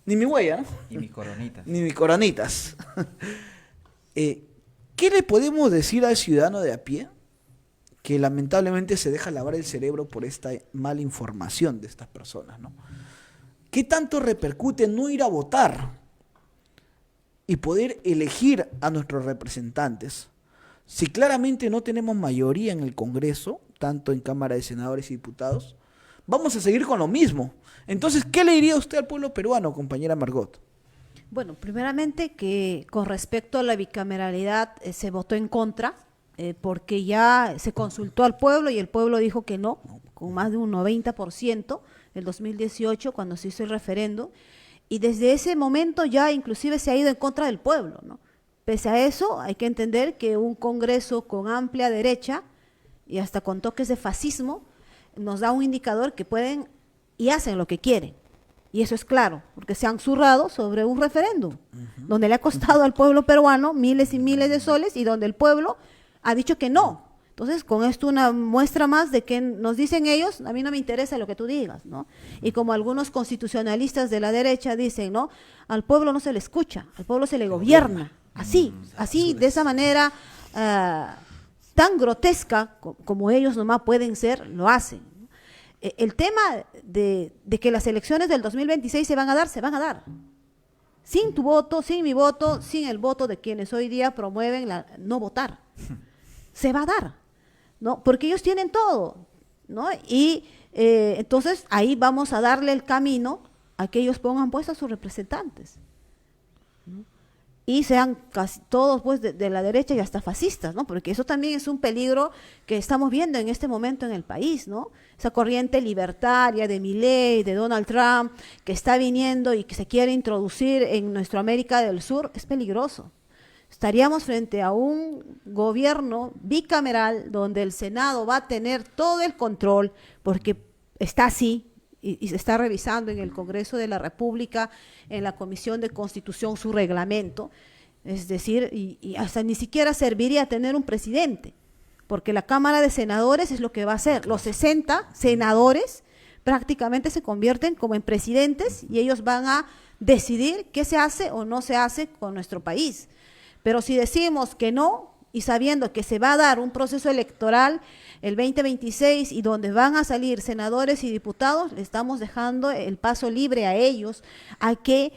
Speaker 4: Ni mi huella, ¿no?
Speaker 2: Y mis coronitas.
Speaker 4: Ni mis coronitas. ¿Qué le podemos decir al ciudadano de a pie que lamentablemente se deja lavar el cerebro por esta mala información de estas personas, ¿no? ¿Qué tanto repercute no ir a votar y poder elegir a nuestros representantes si claramente no tenemos mayoría en el Congreso, tanto en Cámara de Senadores y Diputados? Vamos a seguir con lo mismo. Entonces, ¿qué le diría usted al pueblo peruano, compañera Margot?
Speaker 1: Bueno, primeramente que con respecto a la bicameralidad se votó en contra, porque ya se consultó al pueblo y el pueblo dijo que no, con más de un 90% el 2018 cuando se hizo el referéndum, y desde ese momento ya inclusive se ha ido en contra del pueblo, ¿no? Pese a eso, hay que entender que un Congreso con amplia derecha y hasta con toques de fascismo nos da un indicador que pueden y hacen lo que quieren. Y eso es claro, porque se han zurrado sobre un referéndum, donde le ha costado al pueblo peruano miles y miles de soles y donde el pueblo ha dicho que no. Entonces, con esto una muestra más de que nos dicen ellos, a mí no me interesa lo que tú digas, ¿no? Y como algunos constitucionalistas de la derecha dicen, ¿no? Al pueblo no se le escucha, al pueblo se le gobierna. Así, de esa manera tan grotesca como ellos nomás pueden ser, lo hacen. el tema de que las elecciones del 2026 se van a dar. Sin tu voto, sin mi voto, sin el voto de quienes hoy día promueven no votar. Se va a dar, ¿no? Porque ellos tienen todo, ¿no? Y entonces ahí vamos a darle el camino a que ellos pongan pues a sus representantes, ¿no? Y sean casi todos pues de la derecha y hasta fascistas, ¿no? Porque eso también es un peligro que estamos viendo en este momento en el país, ¿no? Esa corriente libertaria de Milei, de Donald Trump, que está viniendo y que se quiere introducir en nuestra América del Sur, es peligroso. Estaríamos frente a un gobierno bicameral donde el Senado va a tener todo el control, porque está así, y se está revisando en el Congreso de la República, en la Comisión de Constitución, su reglamento, es decir, y hasta ni siquiera serviría tener un presidente, porque la Cámara de Senadores es lo que va a hacer. Los 60 senadores prácticamente se convierten como en presidentes y ellos van a decidir qué se hace o no se hace con nuestro país. Pero si decimos que no, y sabiendo que se va a dar un proceso electoral el 2026 y donde van a salir senadores y diputados, le estamos dejando el paso libre a ellos, a que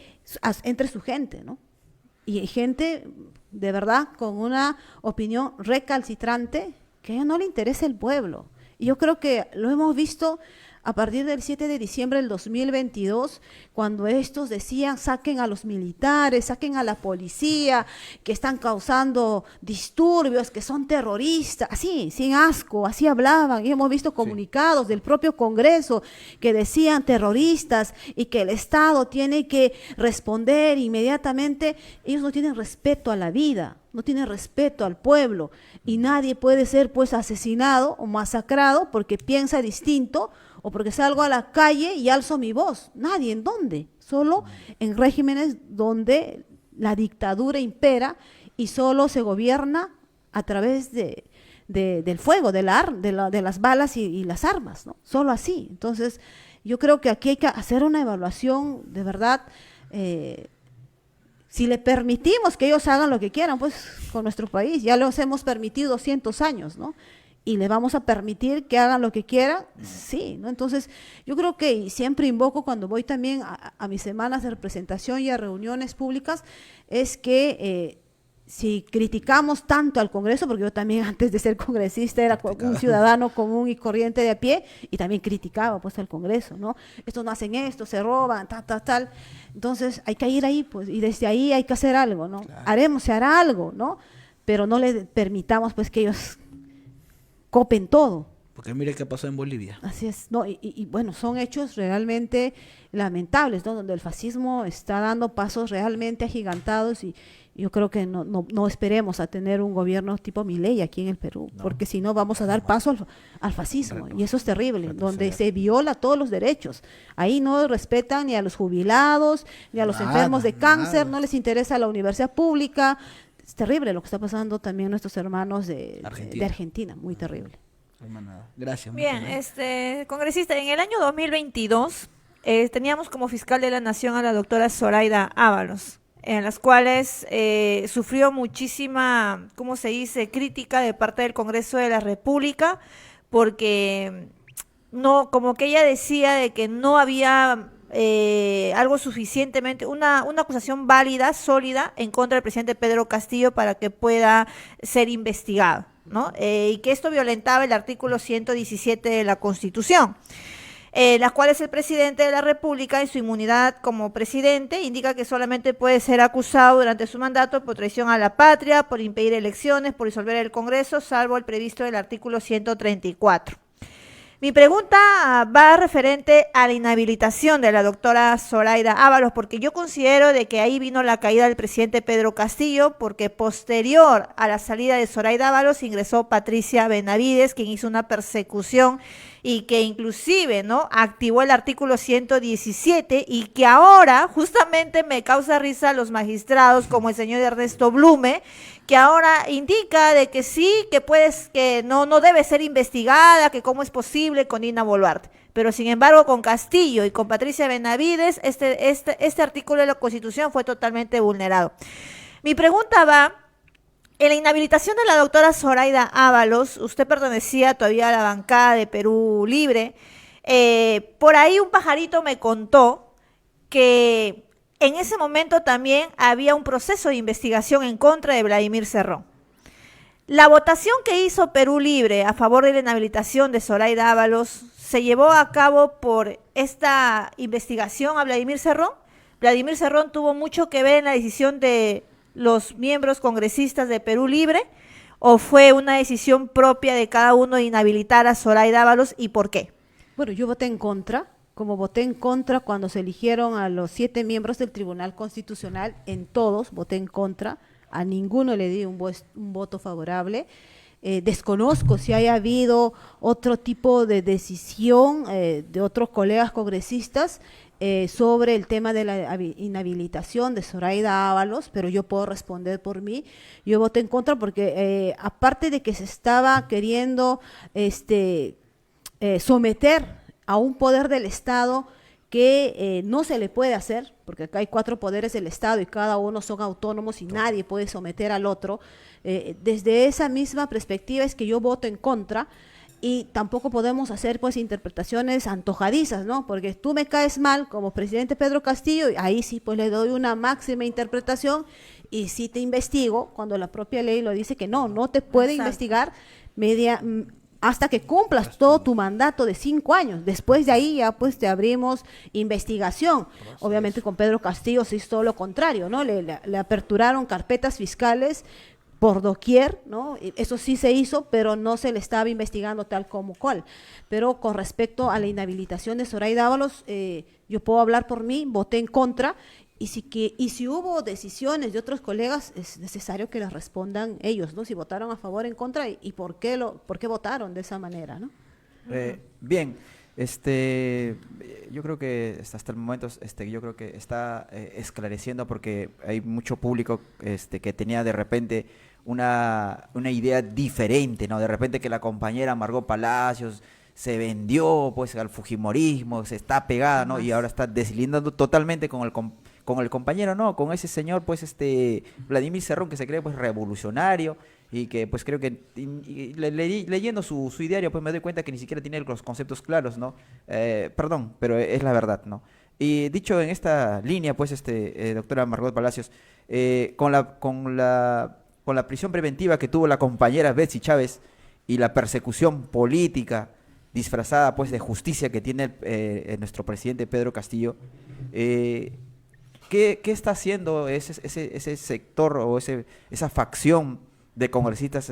Speaker 1: entre su gente, ¿no? Y gente de verdad con una opinión recalcitrante que a ellos no le interesa el pueblo. Y yo creo que lo hemos visto a partir del 7 de diciembre del 2022, cuando estos decían saquen a los militares, saquen a la policía, que están causando disturbios, que son terroristas, así, sin asco, así hablaban. Y hemos visto comunicados del propio Congreso que decían terroristas y que el Estado tiene que responder inmediatamente. Ellos no tienen respeto a la vida, no tienen respeto al pueblo, y nadie puede ser pues asesinado o masacrado porque piensa distinto o porque salgo a la calle y alzo mi voz. Nadie. ¿En dónde? Solo en regímenes donde la dictadura impera y solo se gobierna a través del fuego, de las balas y las armas, ¿no? Solo así. Entonces, yo creo que aquí hay que hacer una evaluación de verdad. Si le permitimos que ellos hagan lo que quieran, pues con nuestro país, ya los hemos permitido 200 años, ¿no? Y le vamos a permitir que hagan lo que quieran, sí, ¿no? Entonces, yo creo que, y siempre invoco cuando voy también a mis semanas de representación y a reuniones públicas, es que si criticamos tanto al Congreso, porque yo también antes de ser congresista era un ciudadano común y corriente de a pie, y también criticaba pues al Congreso, ¿no? Estos no hacen esto, se roban, tal. Entonces hay que ir ahí, pues, y desde ahí hay que hacer algo, ¿no? Claro. Se hará algo, ¿no? Pero no le permitamos pues que ellos copen todo.
Speaker 4: Porque mire qué pasó en Bolivia.
Speaker 1: Así es, no, y bueno, son hechos realmente lamentables, ¿no? Donde el fascismo está dando pasos realmente agigantados, y yo creo que no esperemos a tener un gobierno tipo Milei aquí en el Perú, porque si no vamos a dar paso al fascismo, y eso es terrible, donde se viola todos los derechos. Ahí no respetan ni a los jubilados, ni a los enfermos de cáncer, no les interesa la universidad pública. Es terrible lo que está pasando también nuestros hermanos de Argentina, muy terrible.
Speaker 4: Gracias.
Speaker 3: Bien, congresista, en el año 2022 teníamos como fiscal de la Nación a la doctora Zoraida Ábalos, en las cuales sufrió muchísima, ¿cómo se dice?, crítica de parte del Congreso de la República, porque no, como que ella decía de que no había algo suficientemente, una acusación válida, sólida, en contra del presidente Pedro Castillo para que pueda ser investigado, ¿no? Y que esto violentaba el artículo 117 de la Constitución. Las cuales el presidente de la República, en su inmunidad como presidente, indica que solamente puede ser acusado durante su mandato por traición a la patria, por impedir elecciones, por disolver el Congreso, salvo el previsto del artículo 134. Mi pregunta va referente a la inhabilitación de la doctora Zoraida Ábalos, porque yo considero de que ahí vino la caída del presidente Pedro Castillo, porque posterior a la salida de Zoraida Ábalos ingresó Patricia Benavides, quien hizo una persecución y que inclusive, ¿no?, activó el artículo 117, y que ahora justamente me causa risa los magistrados como el señor Ernesto Blume, que ahora indica de que sí, que no debe ser investigada, que cómo es posible con Dina Boluarte. Pero sin embargo, con Castillo y con Patricia Benavides, este artículo de la Constitución fue totalmente vulnerado. Mi pregunta va: en la inhabilitación de la doctora Zoraida Ábalos, usted pertenecía todavía a la bancada de Perú Libre. Por ahí un pajarito me contó que en ese momento también había un proceso de investigación en contra de Vladimir Cerrón. La votación que hizo Perú Libre a favor de la inhabilitación de Zoraida Ábalos se llevó a cabo por esta investigación a Vladimir Cerrón. Vladimir Cerrón tuvo mucho que ver en la decisión de los miembros congresistas de Perú Libre, o fue una decisión propia de cada uno de inhabilitar a Zoraida Ábalos, y por qué.
Speaker 1: Bueno, yo voté en contra, como voté en contra cuando se eligieron a los 7 miembros del Tribunal Constitucional, en todos voté en contra, a ninguno le di un voto favorable. Desconozco si haya habido otro tipo de decisión de otros colegas congresistas sobre el tema de la inhabilitación de Zoraida Ábalos, pero yo puedo responder por mí. Yo voté en contra porque aparte de que se estaba queriendo someter a un poder del Estado que no se le puede hacer, porque acá hay 4 poderes del Estado y cada uno son autónomos y nadie puede someter al otro. Desde esa misma perspectiva es que yo voto en contra, y tampoco podemos hacer pues interpretaciones antojadizas, ¿no? Porque tú me caes mal como presidente Pedro Castillo, y ahí sí pues le doy una máxima interpretación y sí te investigo, cuando la propia ley lo dice que no te puede investigar hasta que cumplas todo tu mandato de 5 años. Después de ahí ya pues te abrimos investigación. Obviamente con Pedro Castillo se hizo todo lo contrario, ¿no? Le aperturaron carpetas fiscales por doquier, ¿no? Eso sí se hizo, pero no se le estaba investigando tal como cual. Pero con respecto a la inhabilitación de Zoraida Ábalos, yo puedo hablar por mí, voté en contra, y si hubo decisiones de otros colegas, es necesario que las respondan ellos, ¿no? Si votaron a favor, en contra, y por qué votaron de esa manera, ¿no?
Speaker 2: Bien, yo creo que hasta el momento, yo creo que está esclareciendo, porque hay mucho público que tenía de repente una idea diferente, ¿no? De repente que la compañera Margot Palacios se vendió pues al fujimorismo, se está pegada, ¿no? Y ahora está deslindando totalmente con el compañero, ¿no? Con ese señor, pues, Vladimir Cerrón, que se cree pues revolucionario, y que pues creo que leyendo su ideario pues me doy cuenta que ni siquiera tiene los conceptos claros, ¿no? Perdón, pero es la verdad, ¿no? Y dicho en esta línea, pues, doctora Margot Palacios, con la prisión preventiva que tuvo la compañera Betsy Chávez y la persecución política disfrazada pues de justicia que tiene nuestro presidente Pedro Castillo, ¿qué está haciendo ese sector o esa facción de congresistas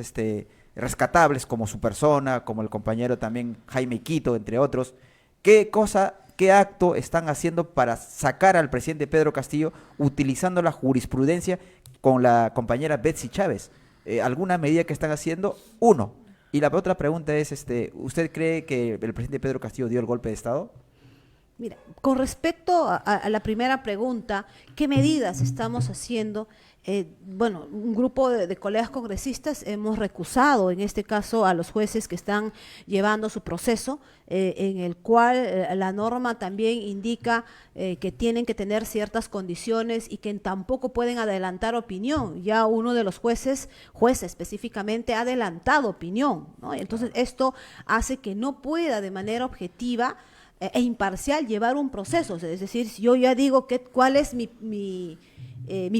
Speaker 2: rescatables como su persona, como el compañero también Jaime Quito, entre otros? ¿Qué acto están haciendo para sacar al presidente Pedro Castillo utilizando la jurisprudencia con la compañera Betsy Chávez? ¿Alguna medida que están haciendo? Uno. Y la otra pregunta es, ¿usted cree que el presidente Pedro Castillo dio el golpe de Estado?
Speaker 1: Mira, con respecto a la primera pregunta, ¿qué medidas estamos haciendo? Bueno, un grupo de colegas congresistas hemos recusado, en este caso, a los jueces que están llevando su proceso, en el cual la norma también indica que tienen que tener ciertas condiciones y que tampoco pueden adelantar opinión. Ya uno de los jueces específicamente, ha adelantado opinión, ¿no? Entonces, esto hace que no pueda de manera objetiva e imparcial llevar un proceso. Es decir, si yo ya digo cuál es mi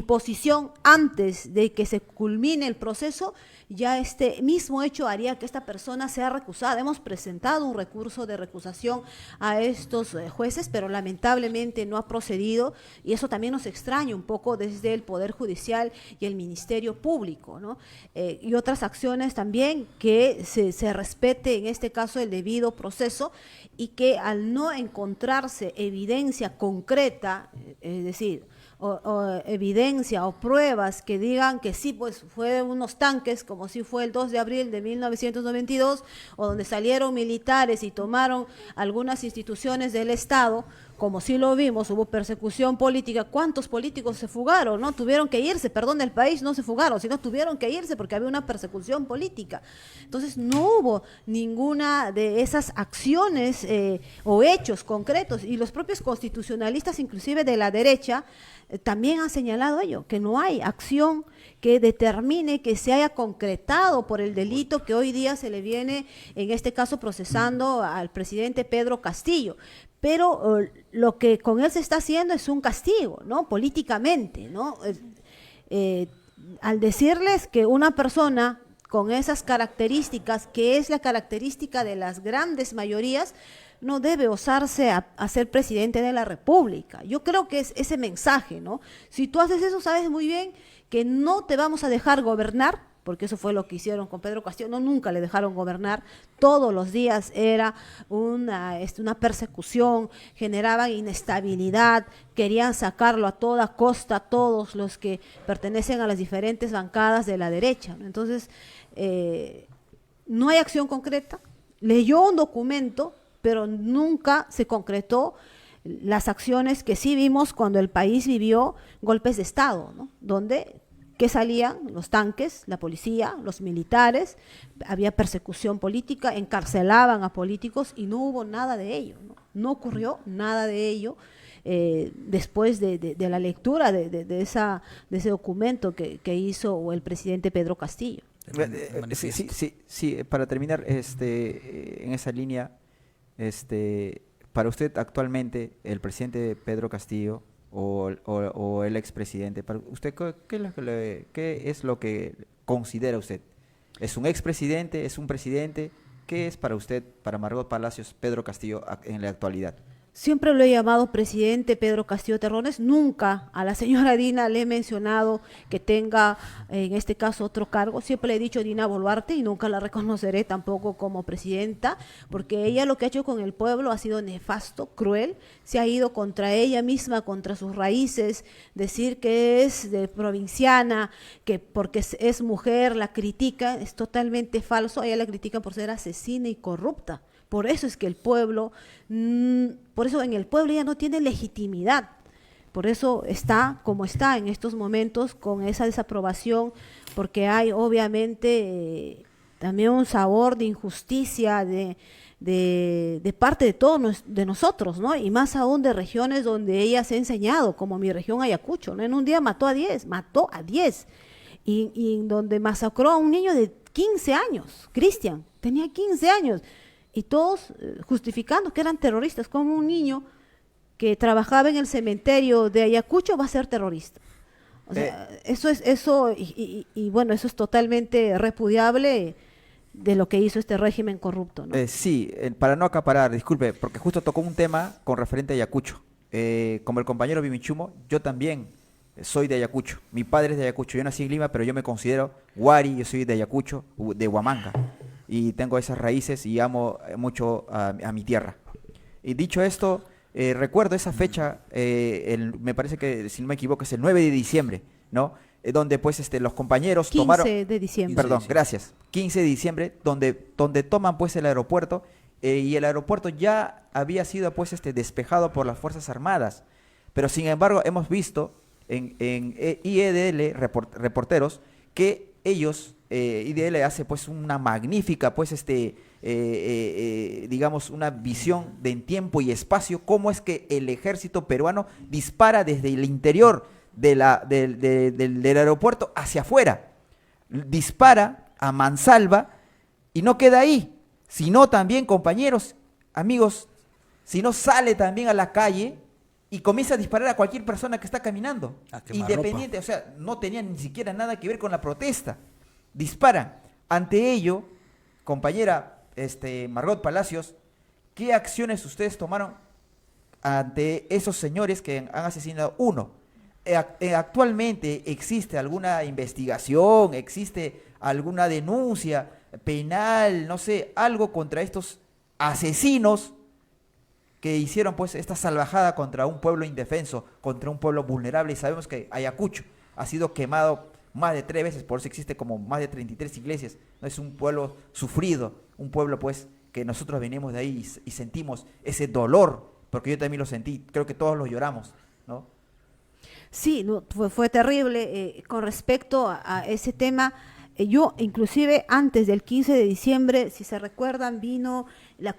Speaker 1: posición antes de que se culmine el proceso, ya este mismo hecho haría que esta persona sea recusada. Hemos presentado un recurso de recusación a estos jueces, pero lamentablemente no ha procedido, y eso también nos extraña un poco desde el Poder Judicial y el Ministerio Público, ¿no? Y otras acciones también, que se respete en este caso el debido proceso, y que al no encontrarse evidencia concreta, es decir, o evidencia o pruebas que digan que sí, pues fue unos tanques, como si fue el 2 de abril de 1992, o donde salieron militares y tomaron algunas instituciones del Estado, como sí lo vimos, hubo persecución política. ¿Cuántos políticos se fugaron? ¿No? Tuvieron que irse, perdón, del país, no se fugaron, sino tuvieron que irse porque había una persecución política. Entonces no hubo ninguna de esas acciones o hechos concretos, y los propios constitucionalistas, inclusive de la derecha, también han señalado ello, que no hay acción que determine que se haya concretado por el delito que hoy día se le viene, en este caso, procesando al presidente Pedro Castillo. Pero lo que con él se está haciendo es un castigo, ¿no? Políticamente, ¿no? Al decirles que una persona con esas características, que es la característica de las grandes mayorías, no debe osarse a ser presidente de la República. Yo creo que es ese mensaje, ¿no? Si tú haces eso, sabes muy bien que no te vamos a dejar gobernar, porque eso fue lo que hicieron con Pedro Castillo. No, nunca le dejaron gobernar, todos los días era una persecución, generaban inestabilidad, querían sacarlo a toda costa, todos los que pertenecen a las diferentes bancadas de la derecha, ¿no? Entonces, no hay acción concreta. Leyó un documento, pero nunca se concretó las acciones que sí vimos cuando el país vivió golpes de Estado, ¿no? Donde que salían los tanques, la policía, los militares, había persecución política, encarcelaban a políticos y no hubo nada de ello, ¿no? No ocurrió nada de ello después de la lectura de ese documento que hizo el presidente Pedro Castillo.
Speaker 2: Sí, para terminar, en esa línea, para usted actualmente, el presidente Pedro Castillo o el expresidente, para usted, ¿qué es lo que considera usted? ¿Es un expresidente? ¿Es un presidente? ¿Qué es para usted, para Margot Palacios, Pedro Castillo en la actualidad?
Speaker 1: Siempre lo he llamado presidente Pedro Castillo Terrones, nunca a la señora Dina le he mencionado que tenga en este caso otro cargo, siempre le he dicho Dina Boluarte y nunca la reconoceré tampoco como presidenta, porque ella lo que ha hecho con el pueblo ha sido nefasto, cruel, se ha ido contra ella misma, contra sus raíces, decir que es de provinciana, que porque es mujer la critica, es totalmente falso, a ella la critican por ser asesina y corrupta. Por eso es que el pueblo, por eso en el pueblo ella no tiene legitimidad, por eso está como está en estos momentos con esa desaprobación, porque hay obviamente también un sabor de injusticia de parte de todos de nosotros, ¿no? Y más aún de regiones donde ella se ha enseñado, como mi región Ayacucho, ¿no? En un día mató a 10, y donde masacró a un niño de 15 años, Cristian, tenía 15 años, y todos justificando que eran terroristas, como un niño que trabajaba en el cementerio de Ayacucho va a ser terrorista. O sea, bueno, eso es totalmente repudiable de lo que hizo este régimen corrupto, ¿no?
Speaker 2: Sí, para no acaparar, disculpe, porque justo tocó un tema con referente a Ayacucho. Como el compañero Bimichumo, yo también soy de Ayacucho. Mi padre es de Ayacucho. Yo nací en Lima, pero yo me considero Huari, yo soy de Ayacucho, de Huamanga. Y tengo esas raíces y amo mucho a mi tierra. Y dicho esto, recuerdo esa fecha, me parece que, si no me equivoco, es el 9 de diciembre, ¿no? Donde pues los compañeros
Speaker 1: 15
Speaker 2: tomaron...
Speaker 1: de diciembre.
Speaker 2: Perdón, gracias. 15 de diciembre, donde toman pues el aeropuerto, y el aeropuerto ya había sido pues despejado por las Fuerzas Armadas. Pero sin embargo hemos visto en IEDL reporteros que ellos... IDL hace pues una magnífica pues digamos una visión de en tiempo y espacio, cómo es que el ejército peruano dispara desde el interior del aeropuerto hacia afuera, dispara a mansalva y no queda ahí, sino también, compañeros, amigos, sino sale también a la calle y comienza a disparar a cualquier persona que está caminando, independiente, o sea, no tenía ni siquiera nada que ver con la protesta. Disparan. Ante ello, compañera Margot Palacios, ¿qué acciones ustedes tomaron ante esos señores que han asesinado? Uno, ¿actualmente existe alguna investigación, existe alguna denuncia penal, no sé, algo contra estos asesinos que hicieron pues esta salvajada contra un pueblo indefenso, contra un pueblo vulnerable? Y sabemos que Ayacucho ha sido quemado más de 3 veces, por eso existe como más de 33 iglesias. No es un pueblo sufrido, un pueblo pues que nosotros venimos de ahí y sentimos ese dolor porque yo también lo sentí, creo que todos lo lloramos, ¿no?
Speaker 1: Sí, no, fue terrible. Con respecto a ese tema, yo inclusive antes del 15 de diciembre, si se recuerdan, vino la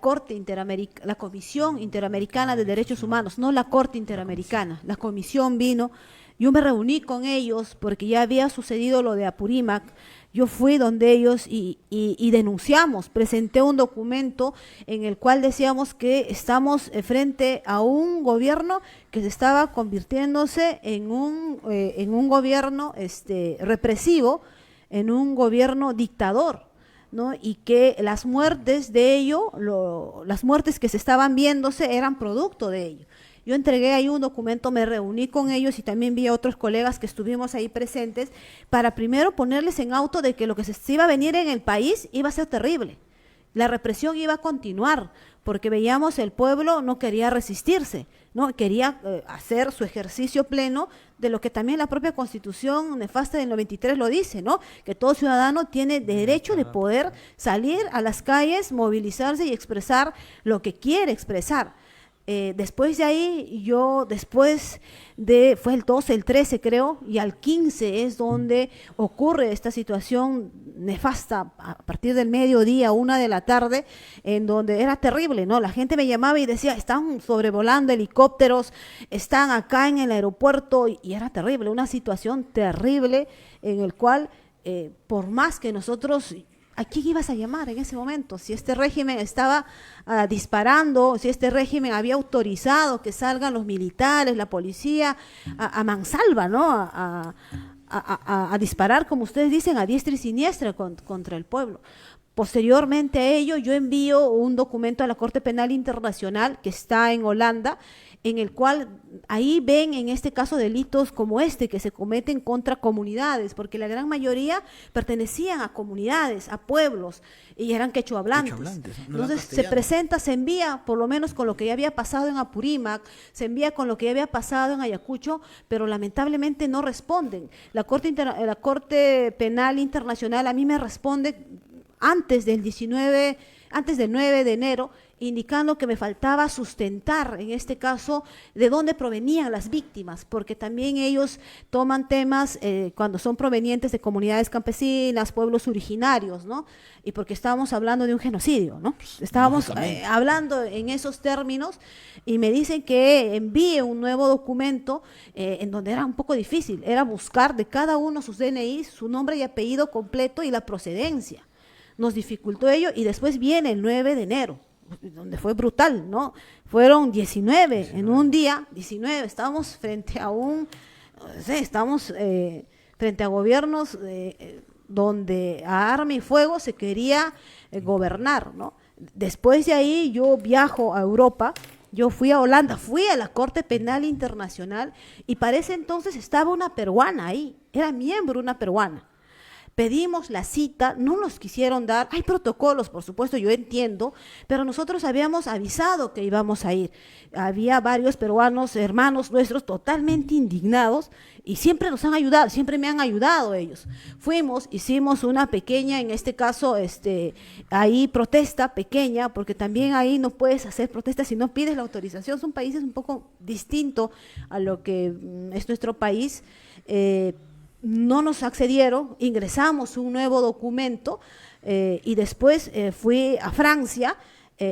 Speaker 1: la Comisión Interamericana de Derechos Humanos, no la Corte Interamericana, la comisión vino. Yo me reuní con ellos porque ya había sucedido lo de Apurímac. Yo fui donde ellos y denunciamos, presenté un documento en el cual decíamos que estamos frente a un gobierno que se estaba convirtiéndose en un gobierno represivo, en un gobierno dictador, ¿no? Y que las muertes de ello, las muertes que se estaban viéndose eran producto de ello. Yo entregué ahí un documento, me reuní con ellos y también vi a otros colegas que estuvimos ahí presentes para primero ponerles en auto de que lo que se iba a venir en el país iba a ser terrible. La represión iba a continuar porque veíamos el pueblo no quería resistirse, no quería hacer su ejercicio pleno de lo que también la propia Constitución nefasta del 93 lo dice, ¿no? Que todo ciudadano tiene derecho de poder salir a las calles, movilizarse y expresar lo que quiere expresar. Después de ahí, fue el 12, el 13 creo, y al 15 es donde ocurre esta situación nefasta a partir del mediodía, 1 de la tarde, en donde era terrible, ¿no? La gente me llamaba y decía, están sobrevolando helicópteros, están acá en el aeropuerto, y era terrible, una situación terrible en el cual, por más que nosotros... ¿A quién ibas a llamar en ese momento? Si este régimen estaba disparando, si este régimen había autorizado que salgan los militares, la policía, a mansalva, ¿no? A disparar, como ustedes dicen, a diestra y siniestra contra el pueblo. Posteriormente a ello, yo envío un documento a la Corte Penal Internacional que está en Holanda, en el cual ahí ven en este caso delitos como este que se cometen contra comunidades, porque la gran mayoría pertenecían a comunidades, a pueblos, y eran quechohablantes. Entonces se presenta, se envía, por lo menos con lo que ya había pasado en Apurímac, se envía con lo que ya había pasado en Ayacucho, pero lamentablemente no responden. La Corte Penal Internacional a mí me responde antes del 9 de enero, indicando que me faltaba sustentar, en este caso, de dónde provenían las víctimas, porque también ellos toman temas cuando son provenientes de comunidades campesinas, pueblos originarios, ¿no? Y porque estábamos hablando de un genocidio, ¿no? Estábamos hablando en esos términos y me dicen que envíe un nuevo documento en donde era un poco difícil, era buscar de cada uno sus DNI, su nombre y apellido completo y la procedencia. Nos dificultó ello y después viene el 9 de enero, donde fue brutal, ¿no? Fueron 19 en un día, 19, estábamos frente a frente a gobiernos donde a arma y fuego se quería gobernar, ¿no? Después de ahí yo viajo a Europa, yo fui a Holanda, fui a la Corte Penal Internacional y para ese entonces estaba una peruana ahí, era miembro una peruana. Pedimos la cita, no nos quisieron dar, hay protocolos, por supuesto, yo entiendo, pero nosotros habíamos avisado que íbamos a ir. Había varios peruanos, hermanos nuestros, totalmente indignados y siempre nos han ayudado, siempre me han ayudado ellos. Fuimos, hicimos una pequeña, en este caso, ahí protesta pequeña, porque también ahí no puedes hacer protestas si no pides la autorización. Son países un poco distintos a lo que es nuestro país. No nos accedieron, ingresamos un nuevo documento y después fui a Francia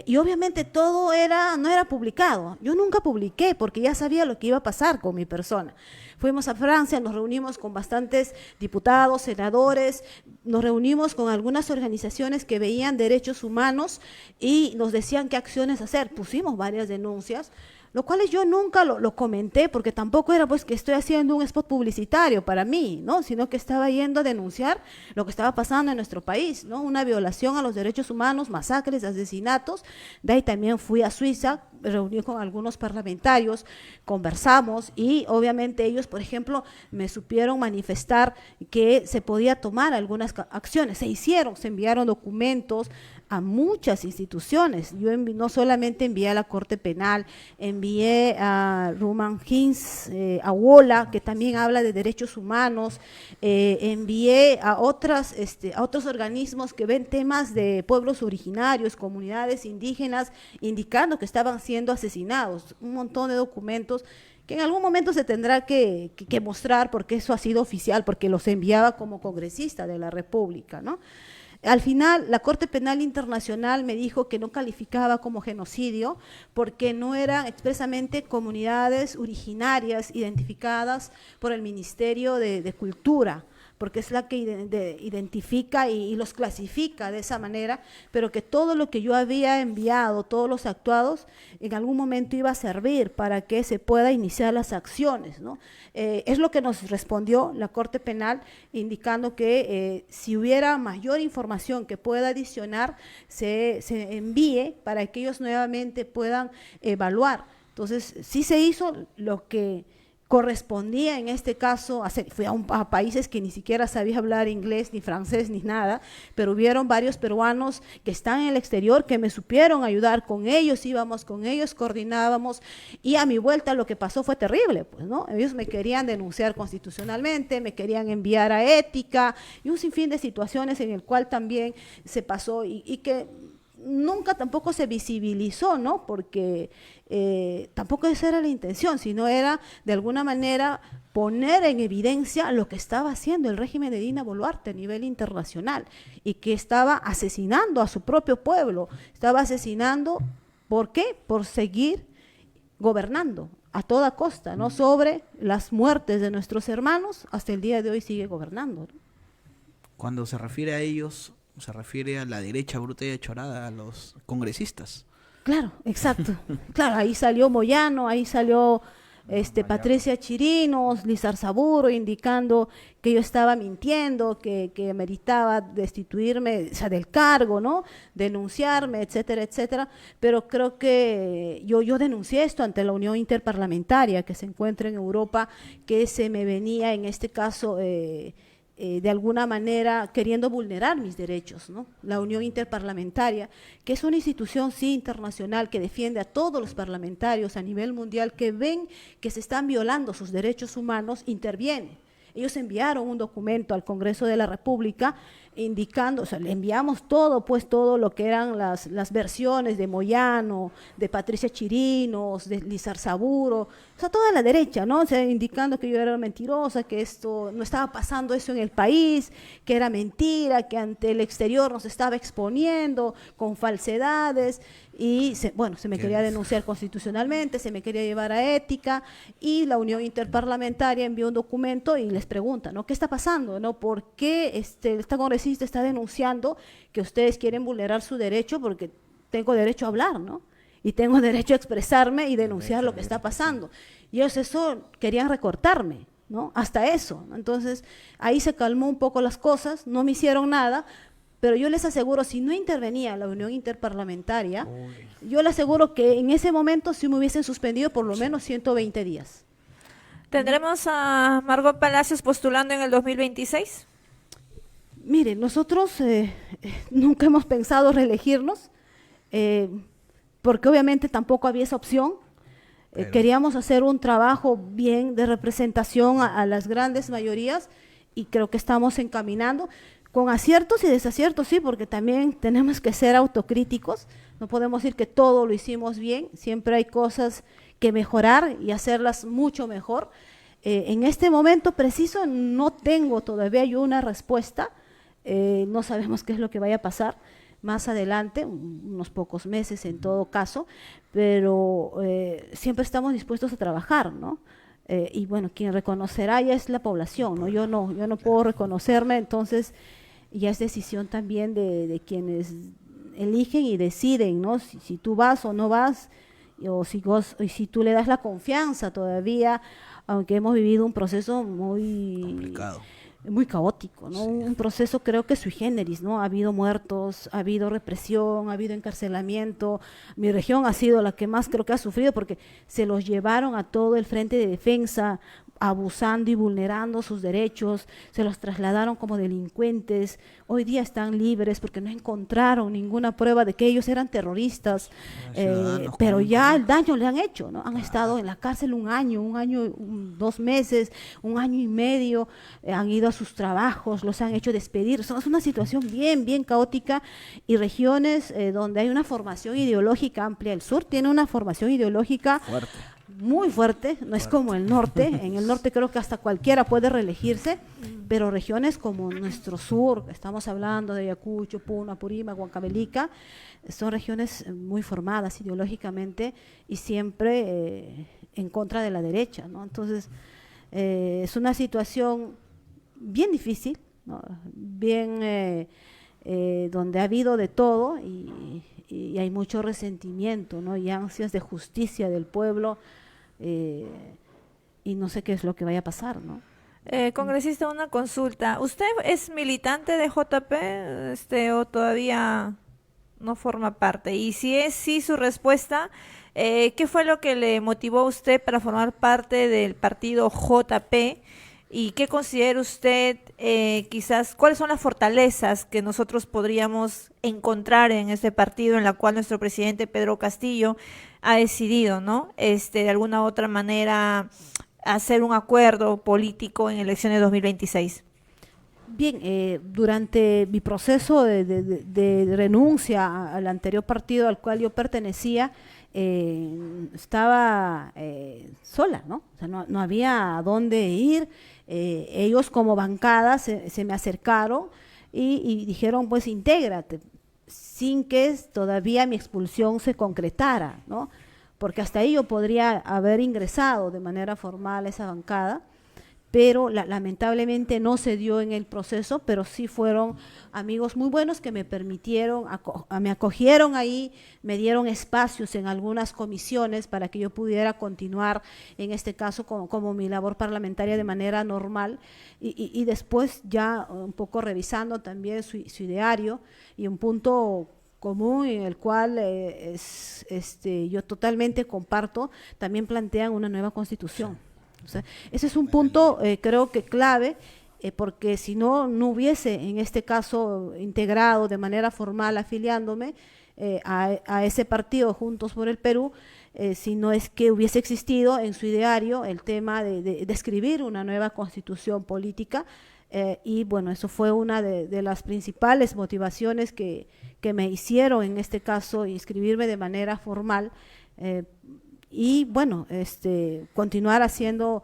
Speaker 1: y obviamente todo no era publicado. Yo nunca publiqué porque ya sabía lo que iba a pasar con mi persona. Fuimos a Francia, nos reunimos con bastantes diputados, senadores, nos reunimos con algunas organizaciones que veían derechos humanos y nos decían qué acciones hacer. Pusimos varias denuncias, lo cual yo nunca lo comenté porque tampoco era pues que estoy haciendo un spot publicitario para mí, ¿no? Sino que estaba yendo a denunciar lo que estaba pasando en nuestro país, ¿no? Una violación a los derechos humanos, masacres, asesinatos. De ahí también fui a Suiza, reuní con algunos parlamentarios, conversamos y obviamente ellos, por ejemplo, me supieron manifestar que se podía tomar algunas acciones. Se hicieron, se enviaron documentos a muchas instituciones. Yo no solamente envié a la Corte Penal, envié a Ruman Hins, a WOLA, que también habla de derechos humanos, envié a otros organismos que ven temas de pueblos originarios, comunidades indígenas, indicando que estaban siendo siendo asesinados, un montón de documentos que en algún momento se tendrá que mostrar, porque eso ha sido oficial, porque los enviaba como congresista de la República, ¿no? Al final, la Corte Penal Internacional me dijo que no calificaba como genocidio porque no eran expresamente comunidades originarias identificadas por el Ministerio de Cultura, porque es la que identifica y los clasifica de esa manera, pero que todo lo que yo había enviado, todos los actuados, en algún momento iba a servir para que se pueda iniciar las acciones, ¿no? Es lo que nos respondió la Corte Penal, indicando que si hubiera mayor información que pueda adicionar, se envíe para que ellos nuevamente puedan evaluar. Entonces, sí se hizo lo que correspondía en este caso, fui a países que ni siquiera sabía hablar inglés, ni francés, ni nada, pero hubieron varios peruanos que están en el exterior que me supieron ayudar, con ellos íbamos, con ellos coordinábamos, y a mi vuelta lo que pasó fue terrible, pues, ¿no? Ellos me querían denunciar constitucionalmente, me querían enviar a ética, y un sinfín de situaciones en el cual también se pasó, y que nunca tampoco se visibilizó, ¿no? Porque tampoco esa era la intención, sino era de alguna manera poner en evidencia lo que estaba haciendo el régimen de Dina Boluarte a nivel internacional y que estaba asesinando a su propio pueblo, estaba asesinando, ¿por qué? Por seguir gobernando a toda costa, ¿no? Sobre las muertes de nuestros hermanos, hasta el día de hoy sigue gobernando, ¿no?
Speaker 4: Cuando se refiere a ellos, se refiere a la derecha bruta y achorada, a los congresistas.
Speaker 1: Claro, exacto. Claro, ahí salió Moyano, ahí salió Patricia Chirinos, Lizarzaburo, indicando que yo estaba mintiendo, que meritaba destituirme, o sea, del cargo, ¿no? Denunciarme, etcétera, etcétera. Pero creo que yo denuncié esto ante la Unión Interparlamentaria que se encuentra en Europa, que se me venía en este caso de alguna manera queriendo vulnerar mis derechos, ¿no? La Unión Interparlamentaria, que es una institución sí internacional que defiende a todos los parlamentarios a nivel mundial que ven que se están violando sus derechos humanos, interviene. Ellos enviaron un documento al Congreso de la República indicando, o sea, le enviamos todo, pues todo lo que eran las versiones de Moyano, de Patricia Chirinos, de Lizarzaburo, o sea, toda la derecha, ¿no? O sea, indicando que yo era mentirosa, que esto no estaba pasando eso en el país, que era mentira, que ante el exterior nos estaba exponiendo con falsedades, y se me quería denunciar constitucionalmente, se me quería llevar a ética, y la Unión Interparlamentaria envió un documento y les pregunta, ¿no? ¿Qué está pasando? ¿No? ¿Por qué esta congresista está denunciando que ustedes quieren vulnerar su derecho? Porque tengo derecho a hablar, ¿no? Y tengo derecho a expresarme y denunciar lo que está pasando. Y ellos eso querían recortarme, ¿no? Hasta eso, ¿no? Entonces, ahí se calmó un poco las cosas, no me hicieron nada, pero yo les aseguro, si no intervenía la Unión Interparlamentaria, yo les aseguro que en ese momento sí me hubiesen suspendido por lo menos 120 días.
Speaker 3: ¿Tendremos a Margot Palacios postulando en el 2026?
Speaker 1: Mire, nosotros nunca hemos pensado reelegirnos, porque obviamente tampoco había esa opción. Queríamos hacer un trabajo bien de representación a las grandes mayorías y creo que estamos encaminando, con aciertos y desaciertos, sí, porque también tenemos que ser autocríticos, no podemos decir que todo lo hicimos bien, siempre hay cosas que mejorar y hacerlas mucho mejor. En este momento preciso no tengo todavía yo una respuesta, no sabemos qué es lo que vaya a pasar más adelante, unos pocos meses en todo caso, pero siempre estamos dispuestos a trabajar, ¿no? Y bueno, quien reconocerá ya es la población, ¿no? Yo no puedo reconocerme, entonces ya es decisión también de quienes eligen y deciden, ¿no? Si tú vas o no vas, o si tú le das la confianza todavía, aunque hemos vivido un proceso muy
Speaker 4: complicado,
Speaker 1: muy caótico, ¿no? Sí. Un proceso creo que sui generis, ¿no? Ha habido muertos, ha habido represión, ha habido encarcelamiento. Mi región ha sido la que más creo que ha sufrido porque se los llevaron a todo el frente de defensa, abusando y vulnerando sus derechos, se los trasladaron como delincuentes, hoy día están libres porque no encontraron ninguna prueba de que ellos eran terroristas, pero ya el daño le han hecho, ¿no? Han estado en la cárcel un año, 2 meses, 1 año y medio, han ido a sus trabajos, los han hecho despedir. Es una situación bien caótica, y regiones donde hay una formación ideológica amplia. El sur tiene una formación ideológica
Speaker 2: Fuerte.
Speaker 1: muy fuerte, no es como el norte. En el norte creo que hasta cualquiera puede reelegirse, pero regiones como nuestro sur, estamos hablando de Ayacucho, Puno, Apurímac, Huancavelica, son regiones muy formadas ideológicamente y siempre en contra de la derecha, ¿no? Entonces, es una situación bien difícil, ¿no? Bien donde ha habido de todo y hay mucho resentimiento, ¿no? Y ansias de justicia del pueblo, y no sé qué es lo que vaya a pasar, ¿no?
Speaker 3: Congresista, una consulta. ¿Usted es militante de JP o todavía no forma parte? Y si es sí su respuesta, ¿qué fue lo que le motivó a usted para formar parte del partido JP? ¿Y qué considera usted, quizás, cuáles son las fortalezas que nosotros podríamos encontrar en este partido en la cual nuestro presidente Pedro Castillo ha decidido, ¿no? De alguna u otra manera hacer un acuerdo político en elecciones de 2026?
Speaker 1: Bien, durante mi proceso de renuncia al anterior partido al cual yo pertenecía, estaba sola, ¿no? O sea, no había a dónde ir. Ellos como bancada se me acercaron y dijeron, pues intégrate, sin que todavía mi expulsión se concretara, ¿no? Porque hasta ahí yo podría haber ingresado de manera formal a esa bancada, pero lamentablemente no se dio en el proceso, pero sí fueron amigos muy buenos que me permitieron, me acogieron ahí, me dieron espacios en algunas comisiones para que yo pudiera continuar, en este caso, como mi labor parlamentaria de manera normal, y después ya un poco revisando también su ideario, y un punto común en el cual yo totalmente comparto, también plantean una nueva constitución. O sea, ese es un punto creo que clave, porque si no hubiese en este caso integrado de manera formal, afiliándome a ese partido Juntos por el Perú, si no es que hubiese existido en su ideario el tema de escribir una nueva constitución política, y bueno, eso fue una de las principales motivaciones que me hicieron en este caso inscribirme de manera formal, y bueno, continuar haciendo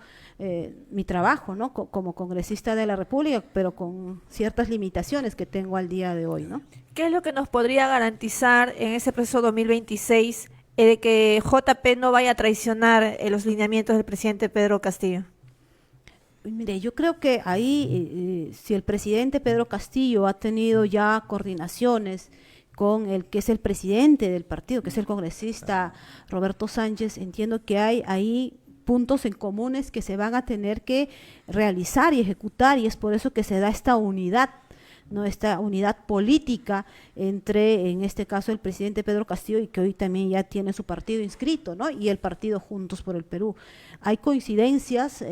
Speaker 1: mi trabajo, ¿no? Como congresista de la República, pero con ciertas limitaciones que tengo al día de hoy, ¿no?
Speaker 3: ¿Qué es lo que nos podría garantizar en ese proceso 2026 de que JP no vaya a traicionar los lineamientos del presidente Pedro Castillo?
Speaker 1: Mire, yo creo que ahí, si el presidente Pedro Castillo ha tenido ya coordinaciones con el que es el presidente del partido, que es el congresista Roberto Sánchez, entiendo que hay ahí puntos en comunes que se van a tener que realizar y ejecutar, y es por eso que se da esta unidad, ¿no? Esta unidad política entre, en este caso, el presidente Pedro Castillo, y que hoy también ya tiene su partido inscrito, ¿no? Y el partido Juntos por el Perú. Hay coincidencias,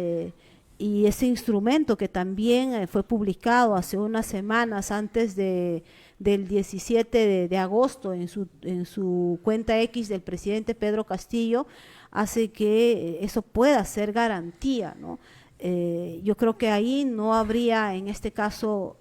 Speaker 1: y ese instrumento que también fue publicado hace unas semanas antes del 17 de agosto en su cuenta X del presidente Pedro Castillo, hace que eso pueda ser garantía, ¿no? Yo creo que ahí no habría en este caso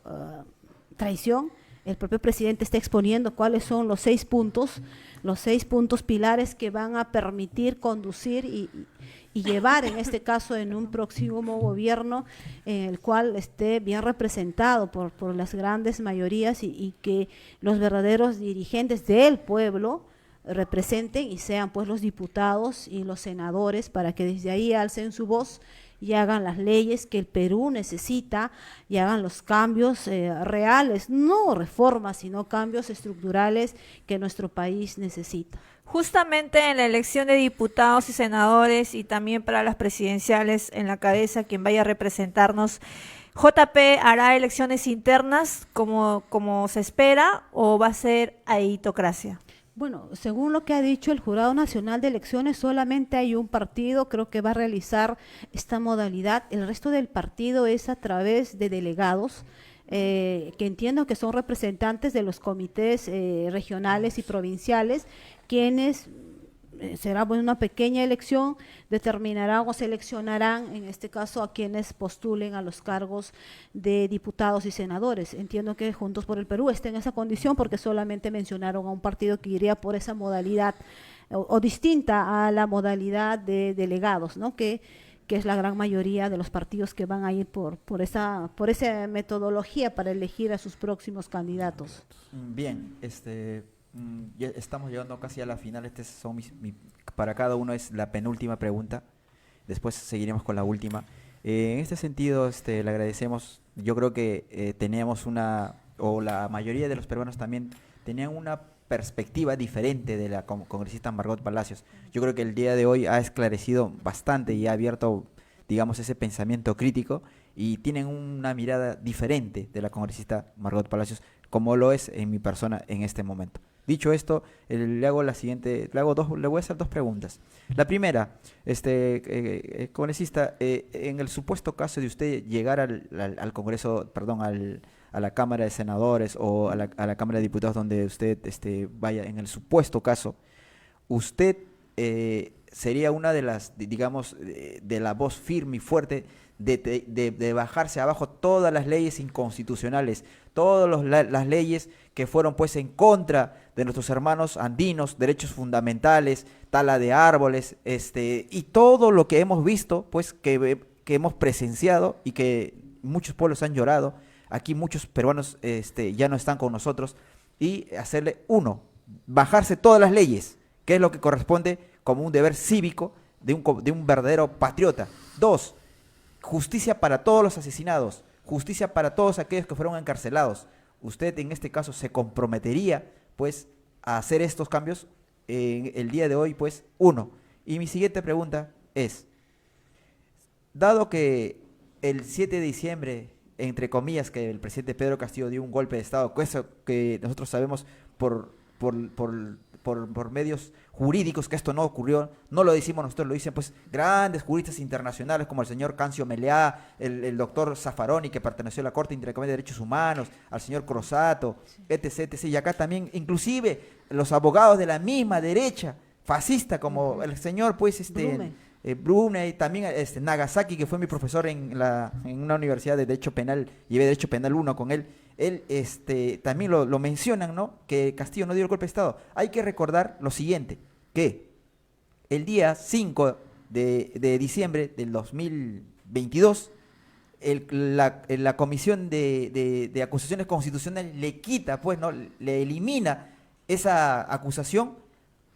Speaker 1: traición. El propio presidente está exponiendo cuáles son los 6 puntos pilares que van a permitir conducir y llevar en este caso en un próximo gobierno en el cual esté bien representado por las grandes mayorías, y que los verdaderos dirigentes del pueblo representen y sean pues los diputados y los senadores, para que desde ahí alcen su voz y hagan las leyes que el Perú necesita, y hagan los cambios reales, no reformas, sino cambios estructurales que nuestro país necesita.
Speaker 3: Justamente en la elección de diputados y senadores, y también para las presidenciales, en la cabeza quien vaya a representarnos, ¿JP hará elecciones internas como se espera, o va a ser ahitocracia?
Speaker 1: Bueno, según lo que ha dicho el Jurado Nacional de Elecciones, solamente hay un partido, creo que va a realizar esta modalidad. El resto del partido es a través de delegados, que entiendo que son representantes de los comités regionales y provinciales, quienes será bueno, una pequeña elección, determinarán o seleccionarán, en este caso, a quienes postulen a los cargos de diputados y senadores. Entiendo que Juntos por el Perú está en esa condición porque solamente mencionaron a un partido que iría por esa modalidad o distinta a la modalidad de delegados, ¿no? Que es la gran mayoría de los partidos que van a ir por esa metodología para elegir a sus próximos candidatos.
Speaker 2: Bien, ya estamos llegando casi a la final. Son para cada uno es la penúltima pregunta. Después seguiremos con la última. En este sentido, le agradecemos. Yo creo que teníamos o la mayoría de los peruanos también tenían una perspectiva diferente de la congresista Margot Palacios. Yo creo que el día de hoy ha esclarecido bastante y ha abierto, digamos, ese pensamiento crítico, y tienen una mirada diferente de la congresista Margot Palacios, como lo es en mi persona en este momento. Dicho esto, le voy a hacer dos preguntas. La primera, congresista, en el supuesto caso de usted llegar al Congreso, perdón, a la Cámara de Senadores o a la Cámara de Diputados, donde usted vaya, en el supuesto caso, usted sería una de las, digamos, de la voz firme y fuerte de bajarse abajo todas las leyes inconstitucionales, todas las leyes que fueron pues en contra de nuestros hermanos andinos, derechos fundamentales, tala de árboles, y todo lo que hemos visto, pues que hemos presenciado y que muchos pueblos han llorado. Aquí muchos peruanos ya no están con nosotros, y bajarse todas las leyes, que es lo que corresponde como un deber cívico de un verdadero patriota. 2, justicia para todos los asesinados, justicia para todos aquellos que fueron encarcelados. Usted en este caso se comprometería pues a hacer estos cambios el día de hoy, pues. 1. Y mi siguiente pregunta es, dado que el 7 de diciembre, entre comillas, que el presidente Pedro Castillo dio un golpe de Estado, cosa que nosotros sabemos por medios jurídicos que esto no ocurrió, no lo decimos nosotros, lo dicen pues grandes juristas internacionales como el señor Cancio Meleá, el doctor Zaffaroni, que perteneció a la Corte Interamericana de Derechos Humanos, al señor Crosato, etc. Y acá también, inclusive, los abogados de la misma derecha fascista, como el señor pues Brune, y también Nagasaki, que fue mi profesor en una universidad de Derecho Penal, llevé Derecho Penal 1 con él. Él también lo mencionan, ¿no? Que Castillo no dio el golpe de Estado. Hay que recordar lo siguiente, que el día 5 de diciembre del 2022, la Comisión de Acusaciones Constitucionales le quita, pues, ¿no? Le elimina esa acusación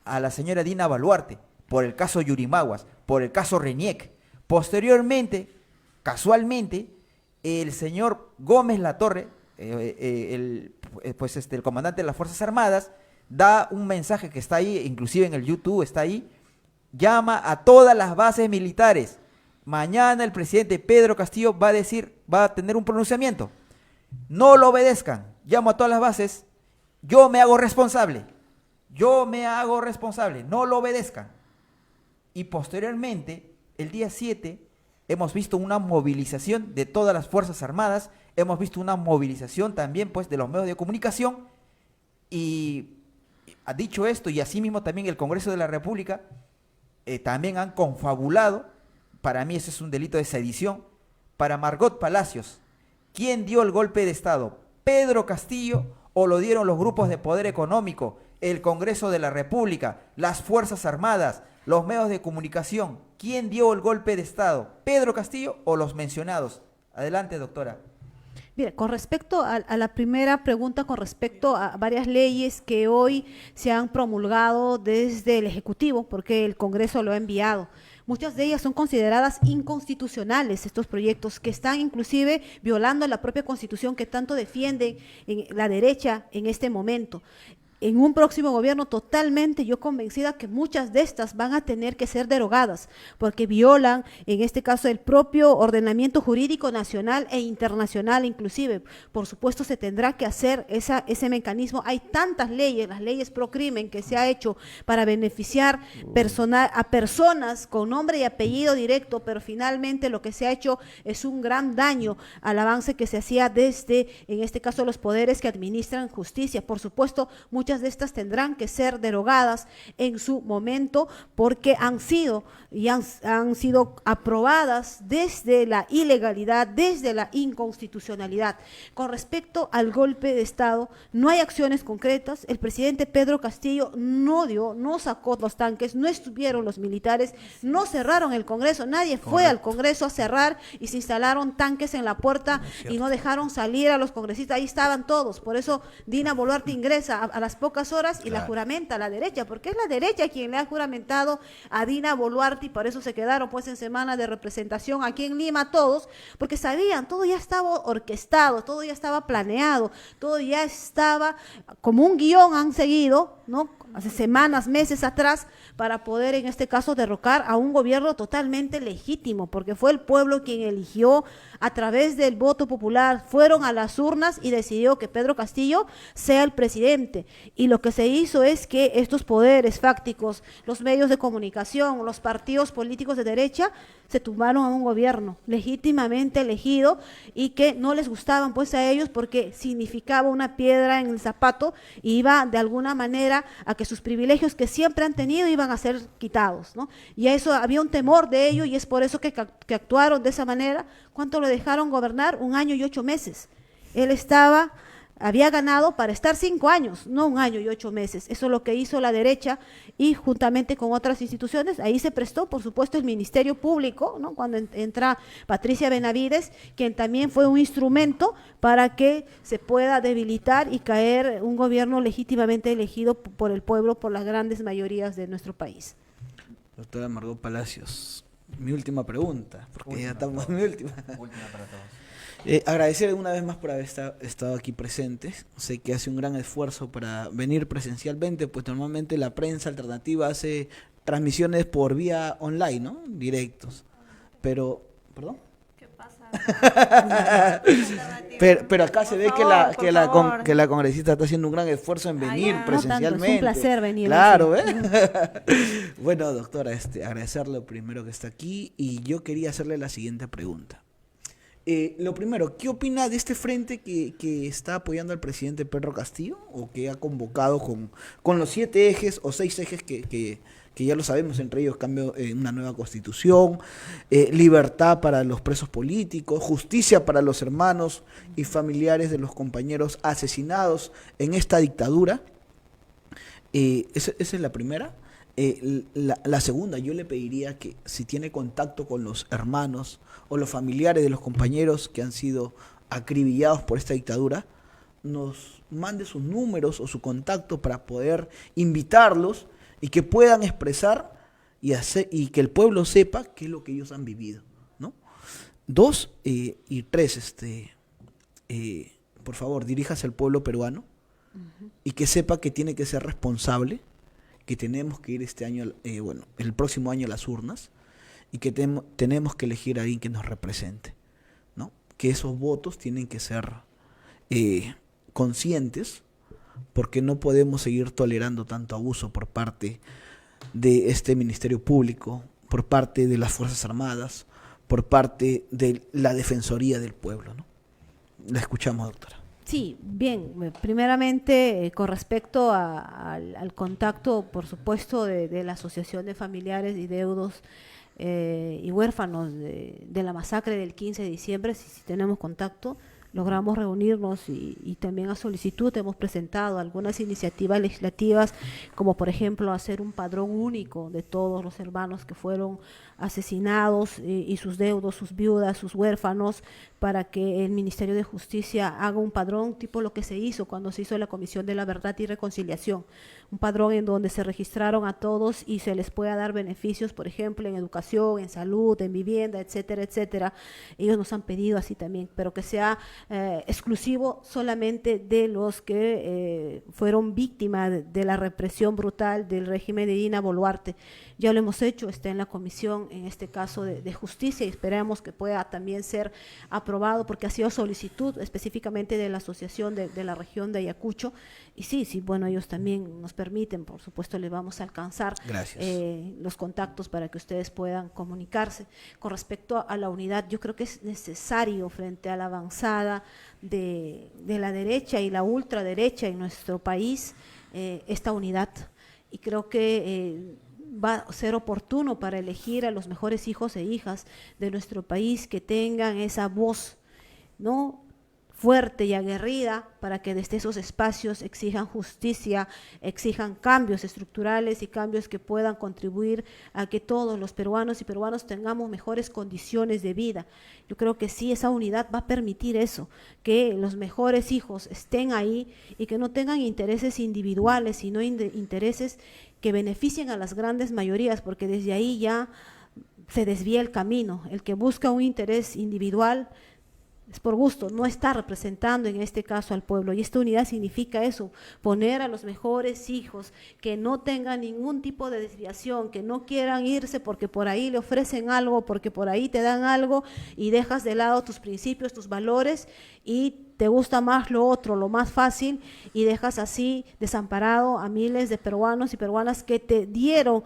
Speaker 2: a la señora Dina Boluarte por el caso Yurimaguas, por el caso Reñec. Posteriormente, casualmente, el señor Gómez Latorre, el comandante de las Fuerzas Armadas, da un mensaje que está ahí, inclusive en el YouTube está ahí, llama a todas las bases militares. Mañana el presidente Pedro Castillo va a tener un pronunciamiento. No lo obedezcan. Llamo a todas las bases. Yo me hago responsable. No lo obedezcan. Y posteriormente, el día 7, hemos visto una movilización de todas las Fuerzas Armadas, hemos visto una movilización también pues de los medios de comunicación, y ha dicho esto, y asimismo también el Congreso de la República también han confabulado. Para mí eso es un delito de sedición. Para Margot Palacios, ¿quién dio el golpe de Estado? ¿Pedro Castillo o lo dieron los grupos de poder económico, el Congreso de la República, las Fuerzas Armadas, los medios de comunicación? ¿Quién dio el golpe de Estado? ¿Pedro Castillo o los mencionados? Adelante, doctora.
Speaker 1: Mira, con respecto a la primera pregunta, con respecto a varias leyes que hoy se han promulgado desde el Ejecutivo, porque el Congreso lo ha enviado, muchas de ellas son consideradas inconstitucionales, estos proyectos que están inclusive violando la propia Constitución que tanto defiende la derecha en este momento. en un próximo gobierno totalmente, yo convencida que muchas de estas van a tener que ser derogadas, porque violan, en este caso, el propio ordenamiento jurídico nacional e internacional inclusive. Por supuesto, se tendrá que hacer ese mecanismo. Hay tantas leyes, las leyes pro crimen que se ha hecho para beneficiar a personas con nombre y apellido directo, pero finalmente lo que se ha hecho es un gran daño al avance que se hacía desde, en este caso, los poderes que administran justicia. Por supuesto, muchas de estas tendrán que ser derogadas en su momento porque han sido aprobadas desde la ilegalidad, desde la inconstitucionalidad. Con respecto al golpe de Estado, no hay acciones concretas. El presidente Pedro Castillo no sacó los tanques, no estuvieron los militares, no cerraron el Congreso, nadie fue al Congreso a cerrar y se instalaron tanques en la puerta y no dejaron salir a los congresistas, ahí estaban todos. Por eso Dina Boluarte ingresa a las pocas horas y la juramenta a la derecha, porque es la derecha quien le ha juramentado a Dina Boluarte, y por eso se quedaron pues en semana de representación aquí en Lima todos, porque sabían, todo ya estaba orquestado, todo ya estaba planeado, todo ya estaba como un guión, han seguido, ¿no? Hace semanas, meses atrás, para poder en este caso derrocar a un gobierno totalmente legítimo, porque fue el pueblo quien eligió a través del voto popular, fueron a las urnas y decidió que Pedro Castillo sea el presidente. Y lo que se hizo es que estos poderes fácticos, los medios de comunicación, los partidos políticos de derecha, se tumbaron a un gobierno legítimamente elegido y que no les gustaban pues a ellos porque significaba una piedra en el zapato y iba de alguna manera a que sus privilegios que siempre han tenido iban a ser quitados, ¿no? Y a eso había un temor de ello y es por eso que actuaron de esa manera. ¿Cuánto lo dejaron gobernar? 1 año y 8 meses. Él había ganado para estar 5 años, no 1 año y 8 meses. Eso es lo que hizo la derecha y juntamente con otras instituciones, ahí se prestó, por supuesto, el Ministerio Público, ¿no? Cuando entra Patricia Benavides, quien también fue un instrumento para que se pueda debilitar y caer un gobierno legítimamente elegido por el pueblo, por las grandes mayorías de nuestro país.
Speaker 4: Doctora Margot Palacios, mi última pregunta, porque ya estamos en mi última.
Speaker 2: Última para todos.
Speaker 4: Agradecer una vez más por haber estado aquí presentes. Sé que hace un gran esfuerzo para venir presencialmente, pues normalmente la prensa alternativa hace transmisiones por vía online, ¿no? Directos. Pero, ¿perdón?
Speaker 3: ¿Qué pasa?
Speaker 4: pero acá se ve que la congresista está haciendo un gran esfuerzo en venir presencialmente.
Speaker 1: No tanto, es un placer venir.
Speaker 4: Claro, ¿eh? Bueno, doctora, agradecerle primero que está aquí y yo quería hacerle la siguiente pregunta. Lo primero, ¿qué opina de este frente que está apoyando al presidente Pedro Castillo o que ha convocado con los 7 ejes o 6 ejes que ya lo sabemos, entre ellos cambio en una nueva constitución, libertad para los presos políticos, justicia para los hermanos y familiares de los compañeros asesinados en esta dictadura? Esa es la primera. La segunda, yo le pediría que si tiene contacto con los hermanos o los familiares de los compañeros que han sido acribillados por esta dictadura, nos mande sus números o su contacto para poder invitarlos y que puedan expresar y que el pueblo sepa qué es lo que ellos han vivido, ¿no? 2 y 3, por favor, diríjase al pueblo peruano y que sepa que tiene que ser responsable, que tenemos que ir este año, el próximo año a las urnas y que tenemos que elegir a alguien que nos represente, ¿no? Que esos votos tienen que ser conscientes, porque no podemos seguir tolerando tanto abuso por parte de este Ministerio Público, por parte de las Fuerzas Armadas, por parte de la Defensoría del Pueblo, ¿no? La escuchamos, doctora.
Speaker 1: Sí, bien, primeramente con respecto al contacto, por supuesto, de la Asociación de Familiares y Deudos y Huérfanos de la masacre del 15 de diciembre, si tenemos contacto, logramos reunirnos y también a solicitud hemos presentado algunas iniciativas legislativas, como por ejemplo hacer un padrón único de todos los hermanos que fueron asesinados y sus deudos, sus viudas, sus huérfanos, para que el Ministerio de Justicia haga un padrón tipo lo que se hizo cuando se hizo la Comisión de la Verdad y Reconciliación, un padrón en donde se registraron a todos y se les pueda dar beneficios, por ejemplo, en educación, en salud, en vivienda, etcétera, etcétera. Ellos nos han pedido así también, pero que sea exclusivo solamente de los que fueron víctimas de la represión brutal del régimen de Dina Boluarte. Ya lo hemos hecho, está en la comisión, en este caso de justicia, y esperamos que pueda también ser aprobado, porque ha sido solicitud específicamente de la asociación de la región de Ayacucho, y sí, bueno, ellos también nos permiten, por supuesto, les vamos a alcanzar los contactos para que ustedes puedan comunicarse. Con respecto a la unidad, yo creo que es necesario frente a la avanzada de la derecha y la ultraderecha en nuestro país, esta unidad, y creo que va a ser oportuno para elegir a los mejores hijos e hijas de nuestro país que tengan esa voz, ¿no?, fuerte y aguerrida, para que desde esos espacios exijan justicia, exijan cambios estructurales y cambios que puedan contribuir a que todos los peruanos y peruanas tengamos mejores condiciones de vida. Yo creo que sí, esa unidad va a permitir eso, que los mejores hijos estén ahí y que no tengan intereses individuales, sino intereses que beneficien a las grandes mayorías, porque desde ahí ya se desvía el camino. El que busca un interés individual es por gusto, no está representando en este caso al pueblo, y esta unidad significa eso, poner a los mejores hijos, que no tengan ningún tipo de desviación, que no quieran irse porque por ahí le ofrecen algo, porque por ahí te dan algo y dejas de lado tus principios, tus valores, y te gusta más lo otro, lo más fácil, y dejas así desamparado a miles de peruanos y peruanas que te dieron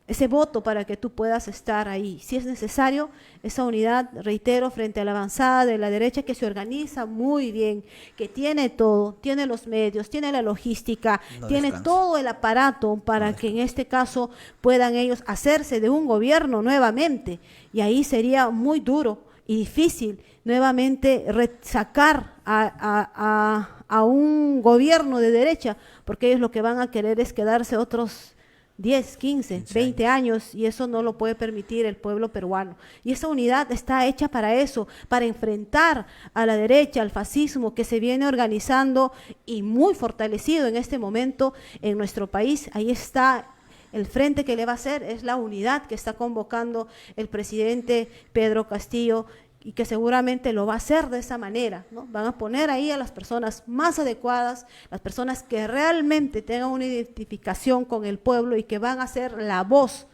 Speaker 1: ese voto para que tú puedas estar ahí. Si es necesario, esa unidad, reitero, frente a la avanzada de la derecha, que se organiza muy bien, que tiene todo, tiene los medios, tiene la logística, tiene todo el aparato para que en este caso puedan ellos hacerse de un gobierno nuevamente, y ahí sería muy duro y difícil nuevamente sacar a un gobierno de derecha, porque ellos lo que van a querer es quedarse otros 10, 15, 20 años, y eso no lo puede permitir el pueblo peruano. Y esa unidad está hecha para eso, para enfrentar a la derecha, al fascismo que se viene organizando y muy fortalecido en este momento en nuestro país. Ahí está el frente que le va a hacer, es la unidad que está convocando el presidente Pedro Castillo, y que seguramente lo va a hacer de esa manera, ¿no? Van a poner ahí a las personas más adecuadas, las personas que realmente tengan una identificación con el pueblo y que van a ser la voz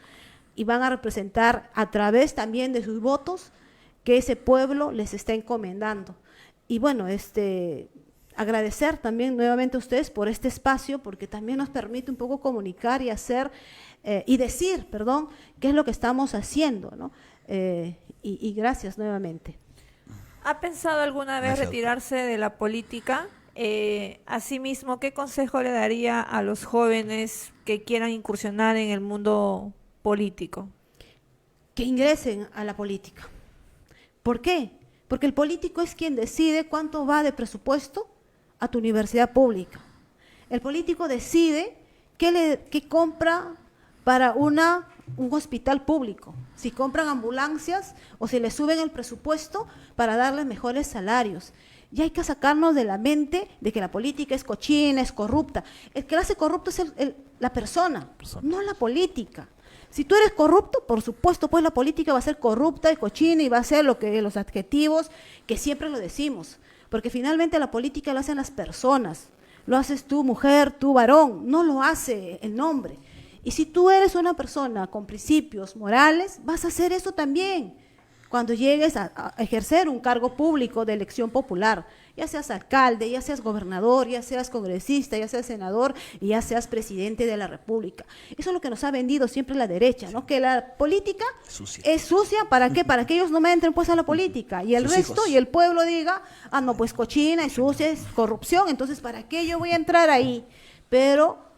Speaker 1: y van a representar a través también de sus votos que ese pueblo les está encomendando. Y bueno, agradecer también nuevamente a ustedes por este espacio, porque también nos permite un poco comunicar y hacer y decir, perdón, qué es lo que estamos haciendo, ¿no? Y gracias nuevamente.
Speaker 3: ¿Ha pensado alguna vez retirarse de la política? Asimismo, ¿qué consejo le daría a los jóvenes que quieran incursionar en el mundo político?
Speaker 1: Que ingresen a la política. ¿Por qué? Porque el político es quien decide cuánto va de presupuesto a tu universidad pública. El político decide qué compra para un hospital público, si compran ambulancias o si le suben el presupuesto para darles mejores salarios. Y hay que sacarnos de la mente de que la política es cochina, es corrupta. El que la hace corrupto es la persona, no la política. Si tú eres corrupto, por supuesto, pues la política va a ser corrupta y cochina y va a ser los adjetivos que siempre lo decimos. Porque finalmente la política lo hacen las personas. Lo haces tú, mujer, tú, varón, no lo hace el nombre. Y si tú eres una persona con principios morales, vas a hacer eso también cuando llegues a ejercer un cargo público de elección popular, ya seas alcalde, ya seas gobernador, ya seas congresista, ya seas senador y ya seas presidente de la República. Eso es lo que nos ha vendido siempre la derecha, ¿no? Que la política es sucia, ¿para qué? Para que ellos no me entren pues a la política y el resto y el pueblo diga, no, pues cochina, es sucia, es corrupción, entonces ¿para qué yo voy a entrar ahí? Pero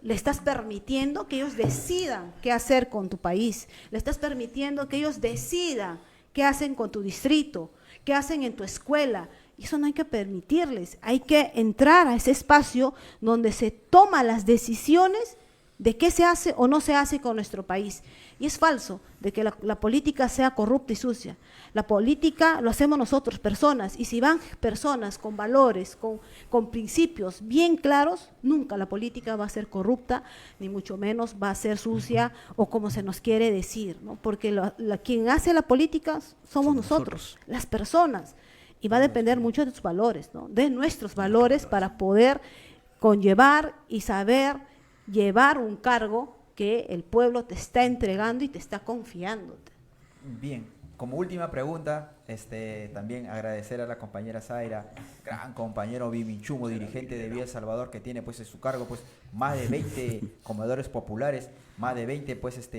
Speaker 1: le estás permitiendo que ellos decidan qué hacer con tu país, le estás permitiendo que ellos decidan qué hacen con tu distrito, qué hacen en tu escuela, y eso no hay que permitirles, hay que entrar a ese espacio donde se toman las decisiones de qué se hace o no se hace con nuestro país. Y es falso de que la política sea corrupta y sucia. La política lo hacemos nosotros, personas, y si van personas con valores, con principios bien claros, nunca la política va a ser corrupta, ni mucho menos va a ser sucia o como se nos quiere decir, ¿no? Porque quien hace la política somos nosotros, las personas. Y va a depender mucho de tus valores, ¿no? De nuestros valores para poder conllevar y saber llevar un cargo que el pueblo te está entregando y te está confiando.
Speaker 2: Bien, como última pregunta, también agradecer a la compañera Zaira, gran compañero Biminchumo, dirigente de Vía El Salvador, que tiene pues en su cargo pues más de 20 comedores populares, más de 20 pues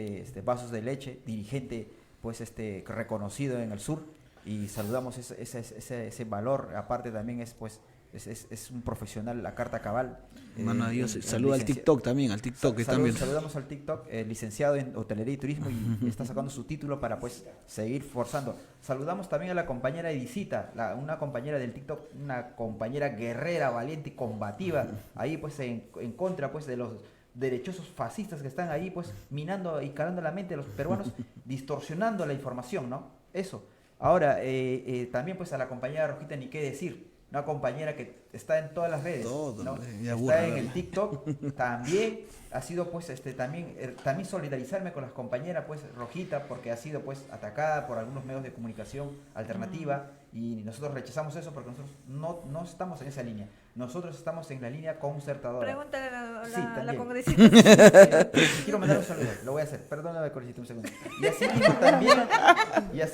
Speaker 2: vasos de leche, dirigente pues reconocido en el sur, y saludamos ese valor. Aparte también es pues es un profesional, la carta cabal.
Speaker 4: Mano a Dios, saluda al TikTok también, al TikTok que también.
Speaker 2: Saludamos al TikTok, licenciado en hotelería y turismo, y está sacando su título para pues seguir forzando. Saludamos también a la compañera Edicita, una compañera del TikTok, una compañera guerrera, valiente y combativa, ahí pues en contra pues de los derechosos fascistas que están ahí pues minando y calando la mente de los peruanos, distorsionando la información, ¿no? Eso. Ahora, también pues a la compañera Rojita ni qué decir, una compañera que está en todas las redes, ¿no? Está en el TikTok, también ha sido pues también solidarizarme con las compañeras pues Rojita, porque ha sido pues atacada por algunos medios de comunicación alternativa, y nosotros rechazamos eso porque nosotros no estamos en esa línea, nosotros estamos en la línea concertadora.
Speaker 3: Pregúntale a la
Speaker 2: Sí,
Speaker 3: congresista.
Speaker 2: quiero mandar un saludo, lo voy a hacer, perdóname congresista, un segundo. Y así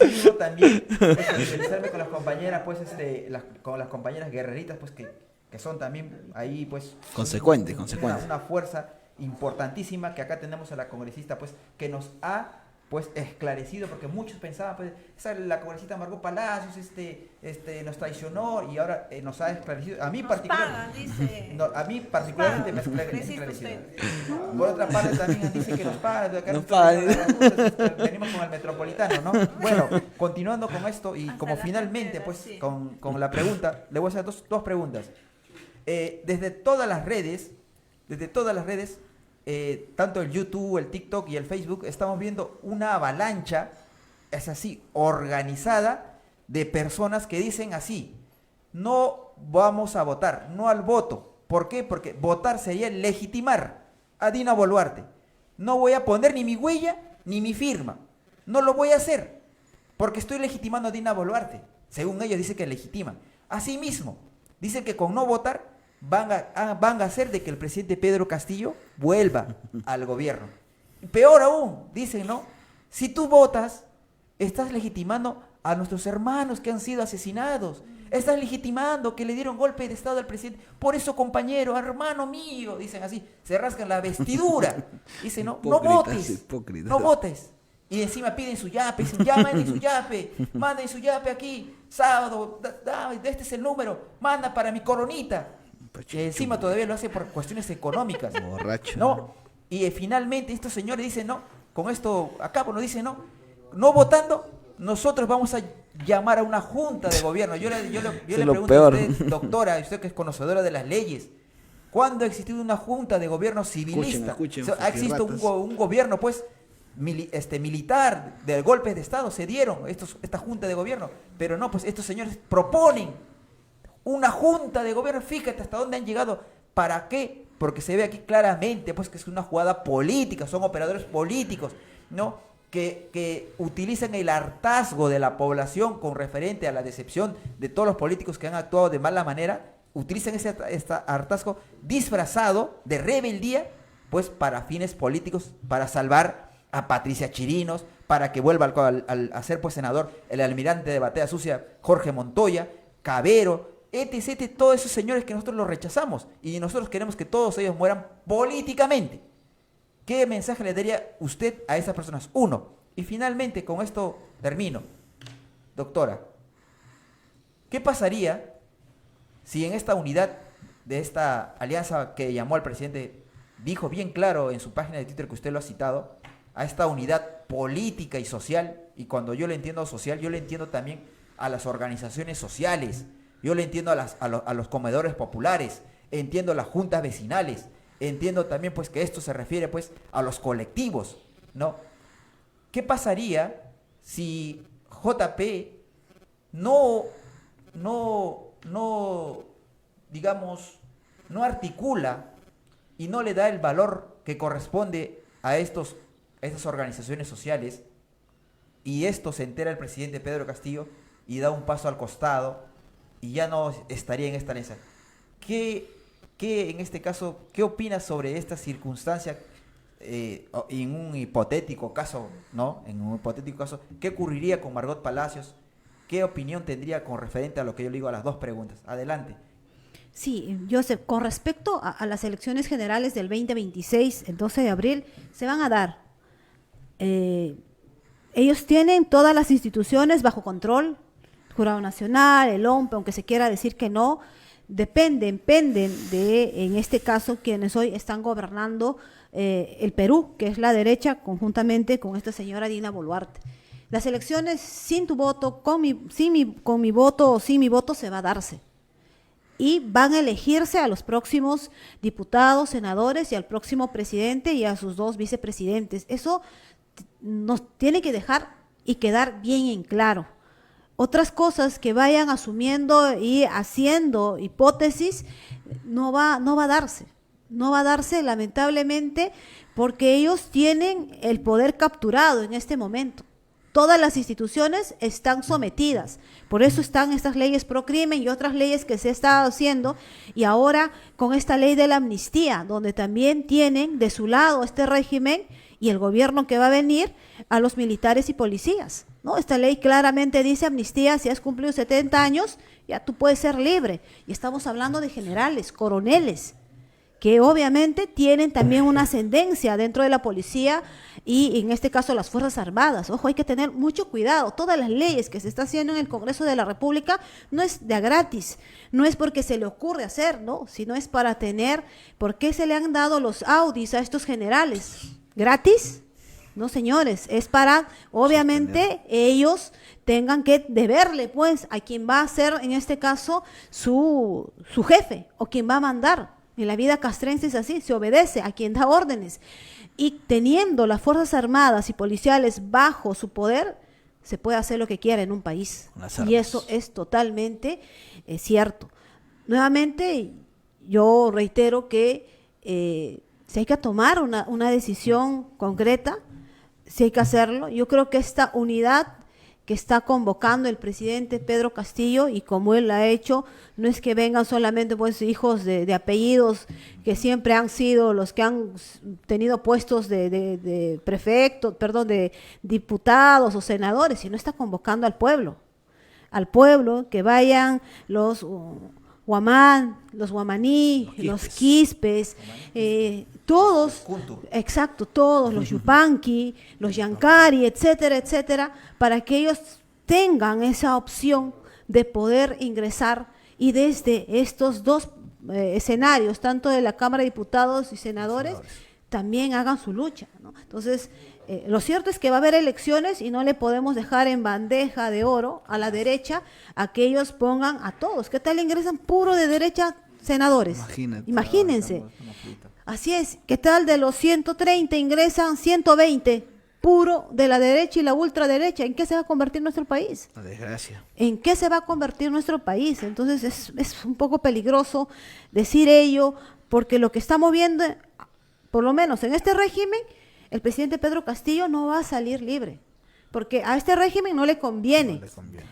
Speaker 2: mismo también pues, solidarizarme con las compañeras pues con las compañeras guerreritas pues que son también ahí pues
Speaker 4: consecuentes.
Speaker 2: Una fuerza importantísima, que acá tenemos a la congresista pues que nos ha pues esclarecido, porque muchos pensaban pues la congresista Margot Palacios nos traicionó, y ahora nos ha esclarecido. A mí particularmente me ha esclarecido. Por otra parte también dice que nos pagan, venimos con el metropolitano, ¿no? Bueno, continuando con esto y como finalmente pues con la pregunta, le voy a hacer dos preguntas. Desde todas las redes, tanto el YouTube, el TikTok y el Facebook, estamos viendo una avalancha, es así, organizada, de personas que dicen así: no vamos a votar, no al voto. ¿Por qué? Porque votar sería legitimar a Dina Boluarte. No voy a poner ni mi huella ni mi firma. No lo voy a hacer, porque estoy legitimando a Dina Boluarte. Según ellos dicen que legitiman. Asimismo, dicen que con no votar van a hacer de que el presidente Pedro Castillo vuelva al gobierno. Peor aún, dicen, ¿no? Si tú votas, estás legitimando a nuestros hermanos que han sido asesinados. Estás legitimando que le dieron golpe de estado al presidente. Por eso, compañero, hermano mío, dicen así, se rascan la vestidura. Dicen, no votes, no votes. Y encima piden su yape, dicen, ya manden su yape, manden su yape aquí, sábado, este es el número, manda para mi coronita. Que encima todavía lo hace por cuestiones económicas.
Speaker 4: Borracho.
Speaker 2: ¿No? Y finalmente estos señores dicen, no, con esto acá, bueno, dicen, no votando, nosotros vamos a llamar a una junta de gobierno. Yo le pregunto a usted, doctora, usted que es conocedora de las leyes, ¿cuándo ha existido una junta de gobierno civilista?
Speaker 4: Escuchen,
Speaker 2: ha existido un gobierno, pues, militar, de golpes de Estado, se dieron esta junta de gobierno, pero no, pues estos señores proponen una junta de gobierno. Fíjate hasta dónde han llegado. ¿Para qué? Porque se ve aquí claramente pues que es una jugada política, son operadores políticos, ¿no? Que utilizan el hartazgo de la población con referente a la decepción de todos los políticos que han actuado de mala manera, utilizan ese hartazgo disfrazado de rebeldía, pues para fines políticos, para salvar a Patricia Chirinos, para que vuelva a ser pues senador el almirante de Batea Sucia, Jorge Montoya, Cabero, etc, todos esos señores que nosotros los rechazamos, y nosotros queremos que todos ellos mueran políticamente. ¿Qué mensaje le daría usted a esas personas? Uno, y finalmente con esto termino. Doctora, ¿qué pasaría si en esta unidad de esta alianza que llamó al presidente, dijo bien claro en su página de Twitter que usted lo ha citado, a esta unidad política y social, y cuando yo le entiendo social, yo le entiendo también a las organizaciones sociales, yo le entiendo a los comedores populares, entiendo las juntas vecinales, entiendo también pues que esto se refiere pues a los colectivos, ¿no? ¿Qué pasaría si JP digamos, no articula y no le da el valor que corresponde a estas organizaciones sociales, y esto se entera el presidente Pedro Castillo y da un paso al costado y ya no estaría en esta alianza. En este caso, qué opinas sobre esta circunstancia en un hipotético caso, ¿no? En un hipotético caso, ¿qué ocurriría con Margot Palacios? ¿Qué opinión tendría con referente a lo que yo le digo a las dos preguntas? Adelante.
Speaker 1: Sí, Joseph, con respecto a las elecciones generales del 2026, el 12 de abril, se van a dar. Ellos tienen todas las instituciones bajo control, el Jurado Nacional, el OMP, aunque se quiera decir que no, dependen de, en este caso, quienes hoy están gobernando el Perú, que es la derecha, conjuntamente con esta señora Dina Boluarte. Las elecciones sin tu voto, con mi voto o sin mi voto, se va a darse. Y van a elegirse a los próximos diputados, senadores y al próximo presidente y a sus 2 vicepresidentes. Eso nos tiene que dejar y quedar bien en claro. Otras cosas que vayan asumiendo y haciendo hipótesis no va a darse. No va a darse, lamentablemente, porque ellos tienen el poder capturado en este momento. Todas las instituciones están sometidas, por eso están estas leyes pro crimen y otras leyes que se están haciendo, y ahora con esta ley de la amnistía, donde también tienen de su lado este régimen y el gobierno que va a venir a los militares y policías, ¿no? Esta ley claramente dice amnistía, si has cumplido 70 años, ya tú puedes ser libre, y estamos hablando de generales, coroneles, que obviamente tienen también una ascendencia dentro de la policía y en este caso las Fuerzas Armadas. Ojo, hay que tener mucho cuidado. Todas las leyes que se está haciendo en el Congreso de la República no es de a gratis, no es porque se le ocurre hacer, ¿no? Sino es para tener. ¿Por qué se le han dado los Audis a estos generales? ¿Gratis? No, señores, es para, obviamente, ellos tengan que deberle, pues, a quien va a ser, en este caso, su jefe o quien va a mandar. En la vida castrense es así, se obedece a quien da órdenes. Y teniendo las Fuerzas Armadas y policiales bajo su poder, se puede hacer lo que quiera en un país. Y eso es totalmente cierto. Nuevamente, yo reitero que si hay que tomar una decisión concreta, si hay que hacerlo. Yo creo que esta unidad que está convocando el presidente Pedro Castillo, y como él ha hecho, no es que vengan solamente pues hijos de apellidos que siempre han sido los que han tenido puestos de prefectos, perdón, de diputados o senadores, sino está convocando al pueblo que vayan los Huamán, los Guamaní, los Quispes, todos, exacto, todos, los Yupanqui, los Yancari, etcétera, etcétera, para que ellos tengan esa opción de poder ingresar y desde estos 2 escenarios, tanto de la Cámara de Diputados y Senadores, también hagan su lucha, ¿no? Entonces, lo cierto es que va a haber elecciones y no le podemos dejar en bandeja de oro a la derecha a que ellos pongan a todos. ¿Qué tal ingresan puro de derecha senadores? Imagínense. Así es. ¿Qué tal de los 130 ingresan 120 puro de la derecha y la ultraderecha? ¿En qué se va a convertir nuestro país?
Speaker 4: La desgracia.
Speaker 1: ¿En qué se va a convertir nuestro país? Entonces es un poco peligroso decir ello, porque lo que estamos viendo, por lo menos en este régimen, el presidente Pedro Castillo no va a salir libre, porque a este régimen no le conviene.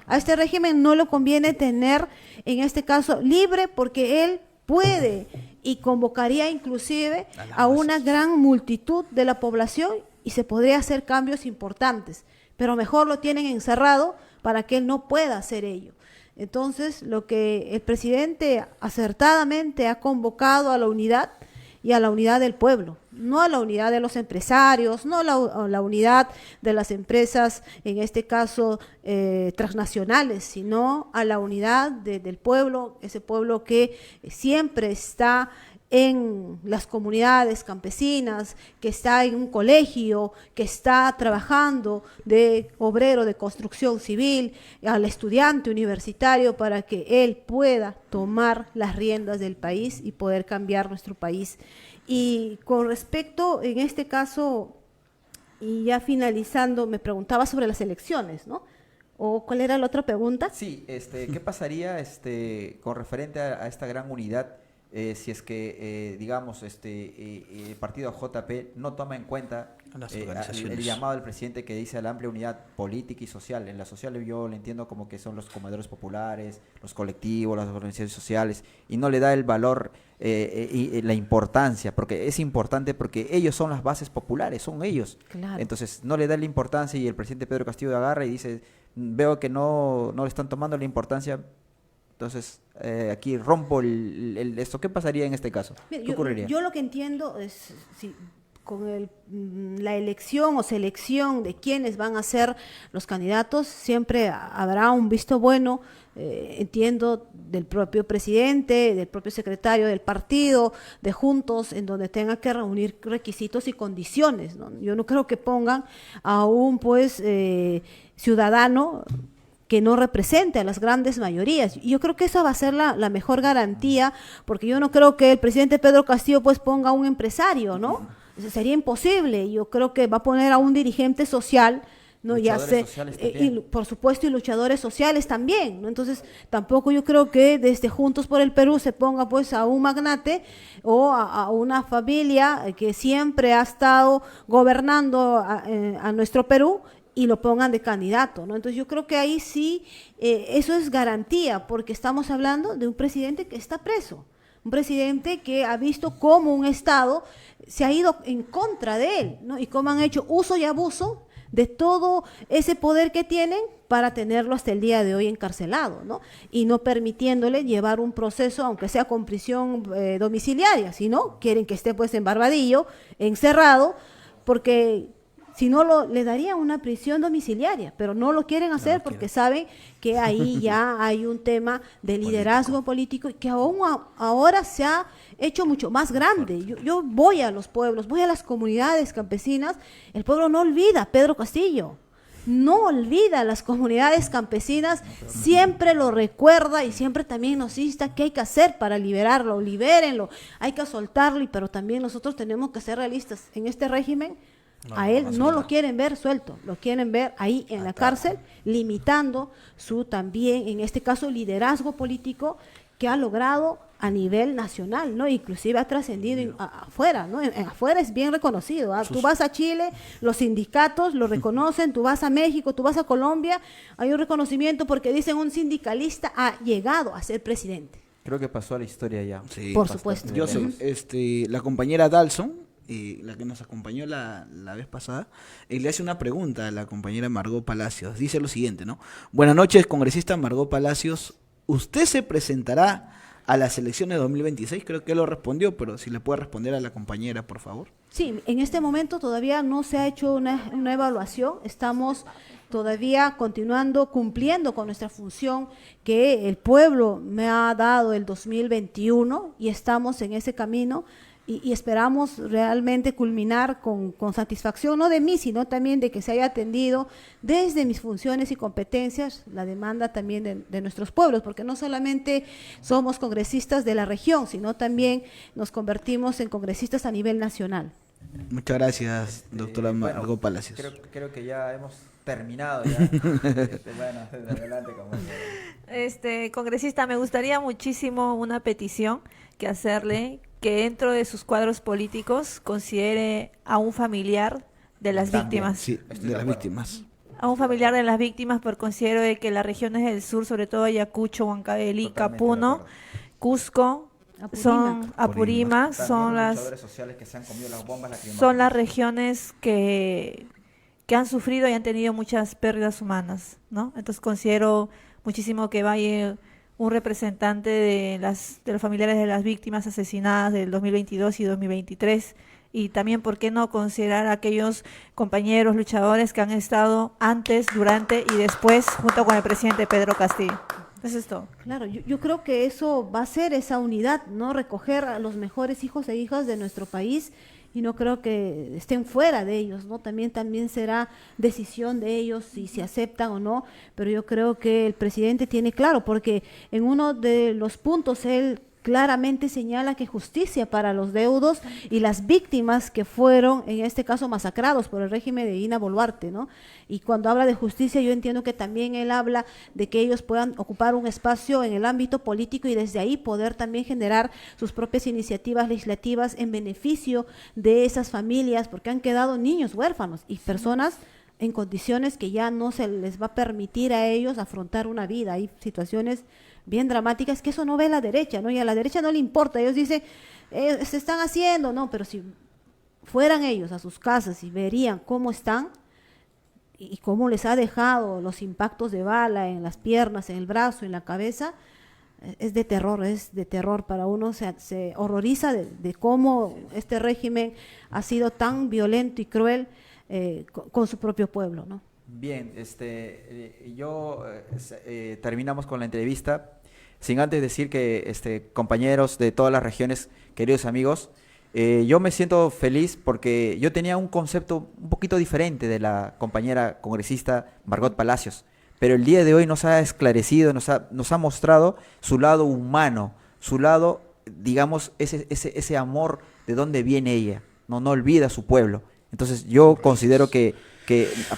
Speaker 1: A este régimen no le conviene tener, en este caso, libre, porque él puede y convocaría inclusive a una gran multitud de la población y se podría hacer cambios importantes, pero mejor lo tienen encerrado para que él no pueda hacer ello. Entonces, lo que el presidente acertadamente ha convocado a la unidad y a la unidad del pueblo, no a la unidad de los empresarios, no a la unidad de las empresas, en este caso transnacionales, sino a la unidad del pueblo, ese pueblo que siempre está en las comunidades campesinas, que está en un colegio, que está trabajando de obrero de construcción civil, al estudiante universitario, para que él pueda tomar las riendas del país y poder cambiar nuestro país. Y con respecto, en este caso, y ya finalizando, me preguntaba sobre las elecciones, ¿no? ¿O cuál era la otra pregunta?
Speaker 2: Sí, ¿qué pasaría con referente a esta gran unidad si es que, digamos, el partido JP no toma en cuenta
Speaker 4: A las
Speaker 2: el
Speaker 4: organizaciones.
Speaker 2: llamado del presidente que dice a la amplia unidad política y social. En la social yo lo entiendo como que son los comedores populares, los colectivos, las organizaciones sociales, y no le da el valor y la importancia, porque es importante porque ellos son las bases populares, son ellos.
Speaker 1: Claro.
Speaker 2: Entonces no le da la importancia y el presidente Pedro Castillo agarra y dice, veo que no le están tomando la importancia. Entonces, aquí rompo esto. ¿Qué pasaría en este caso?
Speaker 1: Mira,
Speaker 2: ¿Qué ocurriría?
Speaker 1: yo lo que entiendo es, si con la elección o selección de quiénes van a ser los candidatos, siempre habrá un visto bueno, entiendo, del propio presidente, del propio secretario del partido, de Juntos, en donde tenga que reunir requisitos y condiciones, ¿no? Yo no creo que pongan a un ciudadano que no represente a las grandes mayorías. Yo creo que esa va a ser la mejor garantía, porque yo no creo que el presidente Pedro Castillo pues ponga a un empresario, ¿no? Eso sería imposible. Yo creo que va a poner a un dirigente social, ¿no? Ya
Speaker 2: Luchadores
Speaker 1: sé,
Speaker 2: sociales
Speaker 1: y
Speaker 2: también.
Speaker 1: por supuesto, y luchadores sociales también, ¿no? Entonces, tampoco yo creo que desde Juntos por el Perú se ponga pues a un magnate o a una familia que siempre ha estado gobernando a nuestro Perú y lo pongan de candidato, ¿no? Entonces yo creo que ahí sí, eso es garantía, porque estamos hablando de un presidente que está preso, un presidente que ha visto cómo un Estado se ha ido en contra de él, ¿no? Y cómo han hecho uso y abuso de todo ese poder que tienen para tenerlo hasta el día de hoy encarcelado, ¿no? Y no permitiéndole llevar un proceso, aunque sea con prisión domiciliaria, si no, quieren que esté pues en Barbadillo, encerrado, porque si no le darían una prisión domiciliaria, pero no lo quieren hacer porque saben que ahí ya hay un tema de liderazgo político y que aún ahora se ha hecho mucho más grande. Yo voy a los pueblos, voy a las comunidades campesinas, el pueblo no olvida a Pedro Castillo, no olvida a las comunidades campesinas, siempre lo recuerda y siempre también nos insta qué hay que hacer para liberarlo, libérenlo, hay que soltarlo, pero también nosotros tenemos que ser realistas en este régimen. A él no lo quieren ver suelto, lo quieren ver ahí en la cárcel, limitando su también, en este caso, liderazgo político que ha logrado a nivel nacional, ¿no? Inclusive ha trascendido afuera, ¿no? Afuera es bien reconocido, ¿ah? Tú vas a Chile, los sindicatos lo reconocen, tú vas a México, tú vas a Colombia, hay un reconocimiento porque dicen un sindicalista ha llegado a ser presidente.
Speaker 2: Creo que pasó a la historia ya.
Speaker 4: Sí.
Speaker 1: Por supuesto.
Speaker 4: Yo sé, la compañera Dalson, la que nos acompañó la vez pasada, le hace una pregunta a la compañera Margot Palacios. Dice lo siguiente, ¿no? Buenas noches, congresista Margot Palacios. ¿Usted se presentará a las elecciones de 2026? Creo que él lo respondió, pero si le puede responder a la compañera, por favor.
Speaker 1: Sí, en este momento todavía no se ha hecho una evaluación, estamos todavía continuando, cumpliendo con nuestra función que el pueblo me ha dado el 2021 y estamos en ese camino. Y esperamos realmente culminar con satisfacción, no de mí, sino también de que se haya atendido desde mis funciones y competencias la demanda también de nuestros pueblos, porque no solamente somos congresistas de la región, sino también nos convertimos en congresistas a nivel nacional.
Speaker 4: Muchas gracias, doctora Margot Palacios.
Speaker 2: Creo que ya hemos terminado ya. Bueno, adelante, compañero.
Speaker 3: Congresista, me gustaría muchísimo una petición que hacerle que dentro de sus cuadros políticos considere a un familiar de las víctimas.
Speaker 4: Sí, de las víctimas.
Speaker 3: A un familiar de las víctimas, porque considero de que las regiones del sur, sobre todo Ayacucho, Huancavelica,
Speaker 2: Totalmente
Speaker 3: Puno,
Speaker 2: de acuerdo.
Speaker 3: Cusco, Apurímac, son las
Speaker 2: sociales que se han comido las bombas lacrimógenas.
Speaker 3: son las regiones que han sufrido y han tenido muchas pérdidas humanas, ¿no? Entonces considero muchísimo que vaya un representante de los familiares de las víctimas asesinadas del 2022 y 2023, y también, ¿por qué no considerar a aquellos compañeros luchadores que han estado antes, durante y después junto con el presidente Pedro Castillo? Eso es todo.
Speaker 1: Claro, yo creo que eso va a ser esa unidad, ¿no? Recoger a los mejores hijos e hijas de nuestro país y no creo que estén fuera de ellos, ¿no? También será decisión de ellos si se aceptan o no, pero yo creo que el presidente tiene claro, porque en uno de los puntos él claramente señala que justicia para los deudos y las víctimas que fueron, en este caso, masacrados por el régimen de Dina Boluarte, ¿no? Y cuando habla de justicia, yo entiendo que también él habla de que ellos puedan ocupar un espacio en el ámbito político y desde ahí poder también generar sus propias iniciativas legislativas en beneficio de esas familias, porque han quedado niños huérfanos y personas en condiciones que ya no se les va a permitir a ellos afrontar una vida. Hay situaciones bien dramáticas que eso no ve la derecha, ¿no? Y a la derecha no le importa, ellos dicen, se están haciendo, no, pero si fueran ellos a sus casas y verían cómo están y cómo les ha dejado los impactos de bala en las piernas, en el brazo, en la cabeza, es de terror para uno, se horroriza de cómo este régimen ha sido tan violento y cruel con su propio pueblo, ¿no?
Speaker 2: Bien, terminamos con la entrevista, sin antes decir que, compañeros de todas las regiones, queridos amigos, yo me siento feliz porque yo tenía un concepto un poquito diferente de la compañera congresista Margot Palacios, pero el día de hoy nos ha esclarecido, nos ha mostrado su lado humano, su lado, digamos, ese amor de dónde viene ella, no olvida a su pueblo. Entonces yo considero que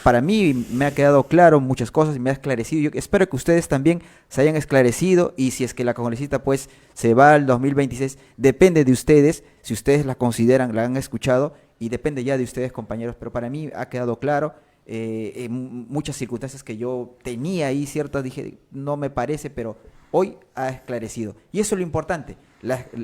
Speaker 2: para mí me ha quedado claro muchas cosas y me ha esclarecido. Yo espero que ustedes también se hayan esclarecido y si es que la congresista pues se va al 2026, depende de ustedes, si ustedes la consideran, la han escuchado y depende ya de ustedes, compañeros, pero para mí ha quedado claro muchas circunstancias que yo tenía ahí ciertas, dije, no me parece, pero hoy ha esclarecido. Y eso es lo importante,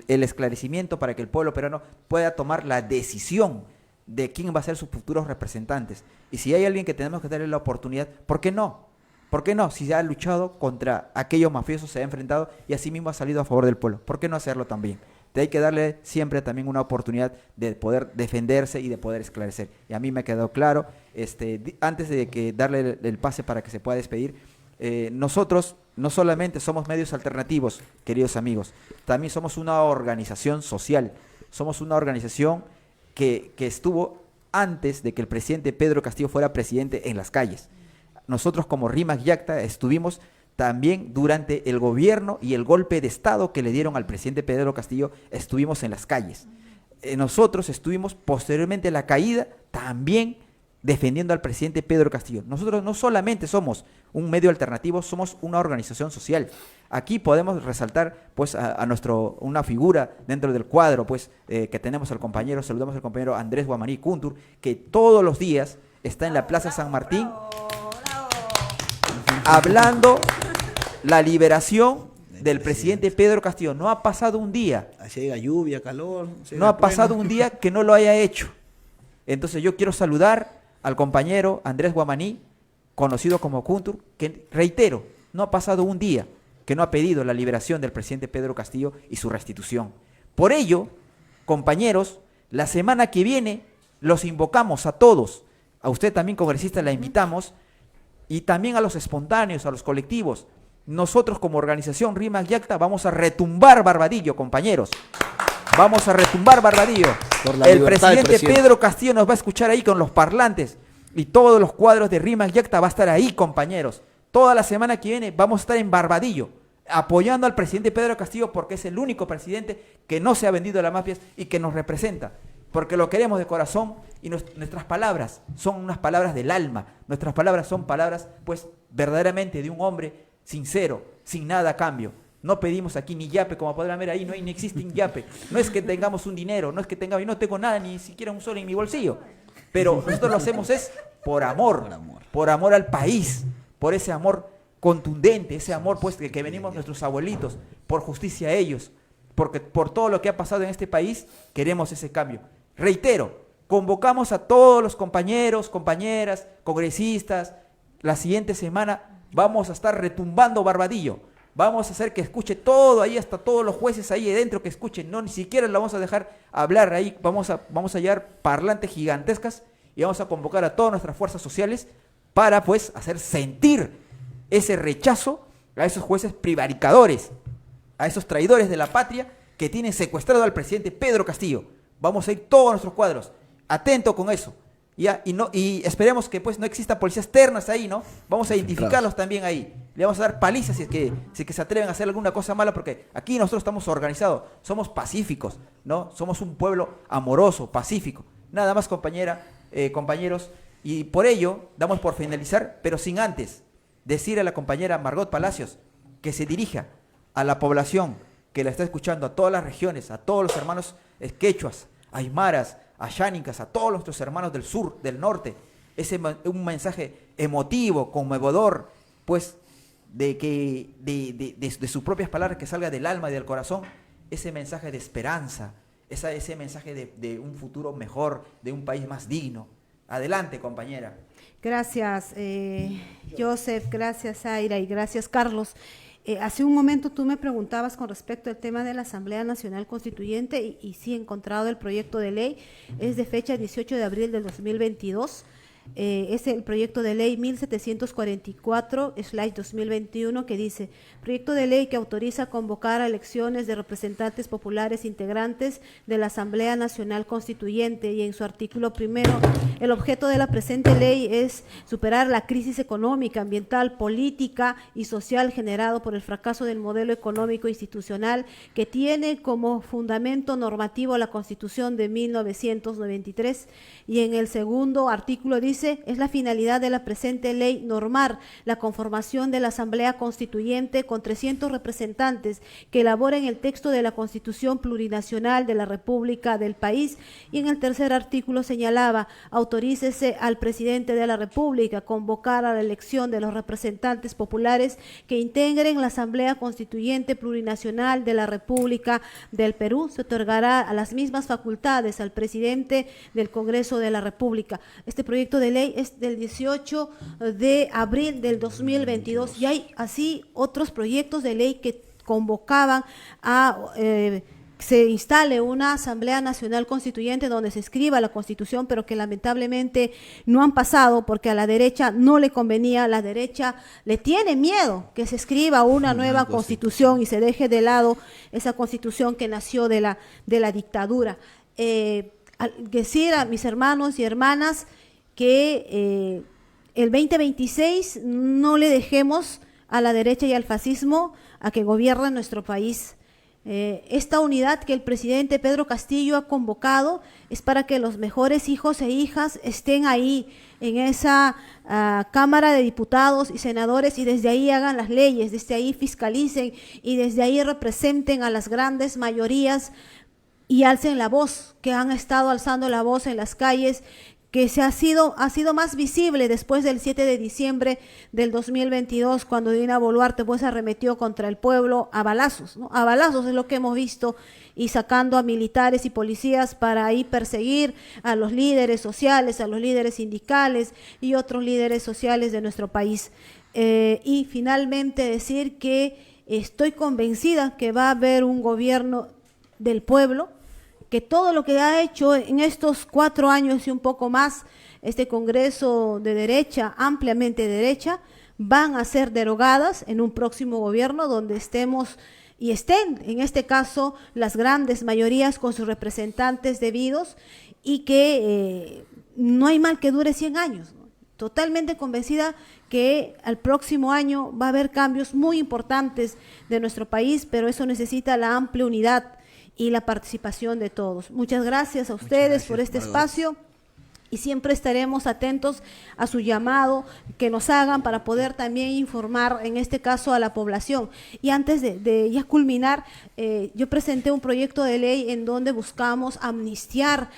Speaker 2: el esclarecimiento para que el pueblo peruano pueda tomar la decisión de quién va a ser sus futuros representantes. Y si hay alguien que tenemos que darle la oportunidad, ¿por qué no? ¿Por qué no? Si se ha luchado contra aquellos mafiosos, se ha enfrentado y así mismo ha salido a favor del pueblo. ¿Por qué no hacerlo también? Hay que darle siempre también una oportunidad de poder defenderse y de poder esclarecer. Y a mí me ha quedado claro, antes de darle el pase para que se pueda despedir, nosotros no solamente somos medios alternativos, queridos amigos, también somos una organización social, somos una organización que estuvo antes de que el presidente Pedro Castillo fuera presidente en las calles. Nosotros como RIMAC YACTA estuvimos también durante el gobierno y el golpe de Estado que le dieron al presidente Pedro Castillo, estuvimos en las calles. Nosotros estuvimos posteriormente a la caída también defendiendo al presidente Pedro Castillo. Nosotros no solamente somos un medio alternativo, somos una organización social. Aquí podemos resaltar pues una figura dentro del cuadro pues que tenemos al compañero, saludamos al compañero Andrés Guamaní Kuntur, que todos los días está en la Plaza San Martín hablando la liberación del presidente Pedro Castillo. No ha pasado un día.
Speaker 4: Así llega lluvia, calor.
Speaker 2: No ha pasado un día que no lo haya hecho. Entonces yo quiero saludar al compañero Andrés Guamaní, conocido como Kuntur, que reitero, no ha pasado un día que no ha pedido la liberación del presidente Pedro Castillo y su restitución. Por ello, compañeros, la semana que viene los invocamos a todos, a usted también congresista la invitamos, y también a los espontáneos, a los colectivos. Nosotros como organización RIMAC YACTA vamos a retumbar Barbadillo, compañeros. Vamos a retumbar Barbadillo. El presidente Pedro Castillo nos va a escuchar ahí con los parlantes y todos los cuadros de RIMAC YACTA va a estar ahí, compañeros. Toda la semana que viene vamos a estar en Barbadillo apoyando al presidente Pedro Castillo porque es el único presidente que no se ha vendido a las mafias y que nos representa. Porque lo queremos de corazón y nuestras palabras son unas palabras del alma. Nuestras palabras son palabras, pues, verdaderamente de un hombre sincero, sin nada a cambio. No pedimos aquí ni yape, como podrán ver ahí, ni existe un yape. No es que tengamos un dinero, no es que tengamos, yo no tengo nada, ni siquiera un sol en mi bolsillo. Pero nosotros lo hacemos es por amor al país, por ese amor contundente, ese amor pues que venimos nuestros abuelitos, por justicia a ellos, porque por todo lo que ha pasado en este país, queremos ese cambio. Reitero, convocamos a todos los compañeros, compañeras, congresistas, la siguiente semana vamos a estar retumbando Barbadillo. Vamos a hacer que escuche todo ahí, hasta todos los jueces ahí adentro que escuchen. No, ni siquiera la vamos a dejar hablar ahí. Vamos a llevar parlantes gigantescas y vamos a convocar a todas nuestras fuerzas sociales para pues hacer sentir ese rechazo a esos jueces prevaricadores, a esos traidores de la patria que tienen secuestrado al presidente Pedro Castillo. Vamos a ir todos nuestros cuadros. Atento con eso. ¿ya? Y esperemos que pues no existan policías ternas ahí, ¿no? Vamos a identificarlos también ahí. Le vamos a dar palizas si es que se atreven a hacer alguna cosa mala, porque aquí nosotros estamos organizados, somos pacíficos, ¿no? Somos un pueblo amoroso, pacífico. Nada más, compañera, compañeros, y por ello damos por finalizar, pero sin antes decir a la compañera Margot Palacios que se dirija a la población que la está escuchando, a todas las regiones, a todos los hermanos quechuas, aymaras, ayánicas, a todos nuestros hermanos del sur, del norte, un mensaje emotivo, conmovedor, pues de sus propias palabras, que salga del alma y del corazón, ese mensaje de esperanza, ese mensaje de un futuro mejor, de un país más digno. Adelante, compañera.
Speaker 1: Gracias, Joseph, gracias, Zaira, y gracias, Carlos. Hace un momento tú me preguntabas con respecto al tema de la Asamblea Nacional Constituyente y sí he encontrado el proyecto de ley, es de fecha 18 de abril del 2022. Es el proyecto de ley 1744/2021 que dice: proyecto de ley que autoriza convocar a elecciones de representantes populares integrantes de la Asamblea Nacional Constituyente, y en su artículo primero, el objeto de la presente ley es superar la crisis económica, ambiental, política y social generado por el fracaso del modelo económico institucional que tiene como fundamento normativo la Constitución de 1993, y en el segundo artículo dice: es la finalidad de la presente ley normar la conformación de la Asamblea Constituyente con 300 representantes que elaboren el texto de la Constitución plurinacional de la República del país. Y en el tercer artículo señalaba: autorícese al presidente de la República convocar a la elección de los representantes populares que integren la Asamblea Constituyente plurinacional de la República del Perú. Se otorgará a las mismas facultades al presidente del Congreso de la República. Este proyecto de ley es del 18 de abril del 2022 y hay así otros proyectos de ley que convocaban a se instale una Asamblea Nacional Constituyente donde se escriba la Constitución, pero que lamentablemente no han pasado porque a la derecha no le convenía, a la derecha le tiene miedo que se escriba una nueva Constitución y se deje de lado esa Constitución que nació de la dictadura. Decir a mis hermanos y hermanas que el 2026 no le dejemos a la derecha y al fascismo a que gobiernen nuestro país. Esta unidad que el presidente Pedro Castillo ha convocado es para que los mejores hijos e hijas estén ahí en esa Cámara de Diputados y Senadores y desde ahí hagan las leyes, desde ahí fiscalicen y desde ahí representen a las grandes mayorías y alcen la voz, que han estado alzando la voz en las calles, que ha sido más visible después del 7 de diciembre del 2022, cuando Dina Boluarte pues arremetió contra el pueblo a balazos, ¿no? A balazos es lo que hemos visto, y sacando a militares y policías para ahí perseguir a los líderes sociales, a los líderes sindicales y otros líderes sociales de nuestro país. Y finalmente decir que estoy convencida que va a haber un gobierno del pueblo, que todo lo que ha hecho en estos 4 años y un poco más este Congreso de derecha, ampliamente de derecha, van a ser derogadas en un próximo gobierno donde estemos y estén, en este caso, las grandes mayorías con sus representantes debidos, y que no hay mal que dure 100 años, ¿no? Totalmente convencida que al próximo año va a haber cambios muy importantes de nuestro país, pero eso necesita la amplia unidad y la participación de todos. Muchas gracias a ustedes por este espacio y siempre estaremos atentos a su llamado que nos hagan para poder también informar, en este caso, a la población. Y antes de ya culminar, yo presenté un proyecto de ley en donde buscamos amnistiar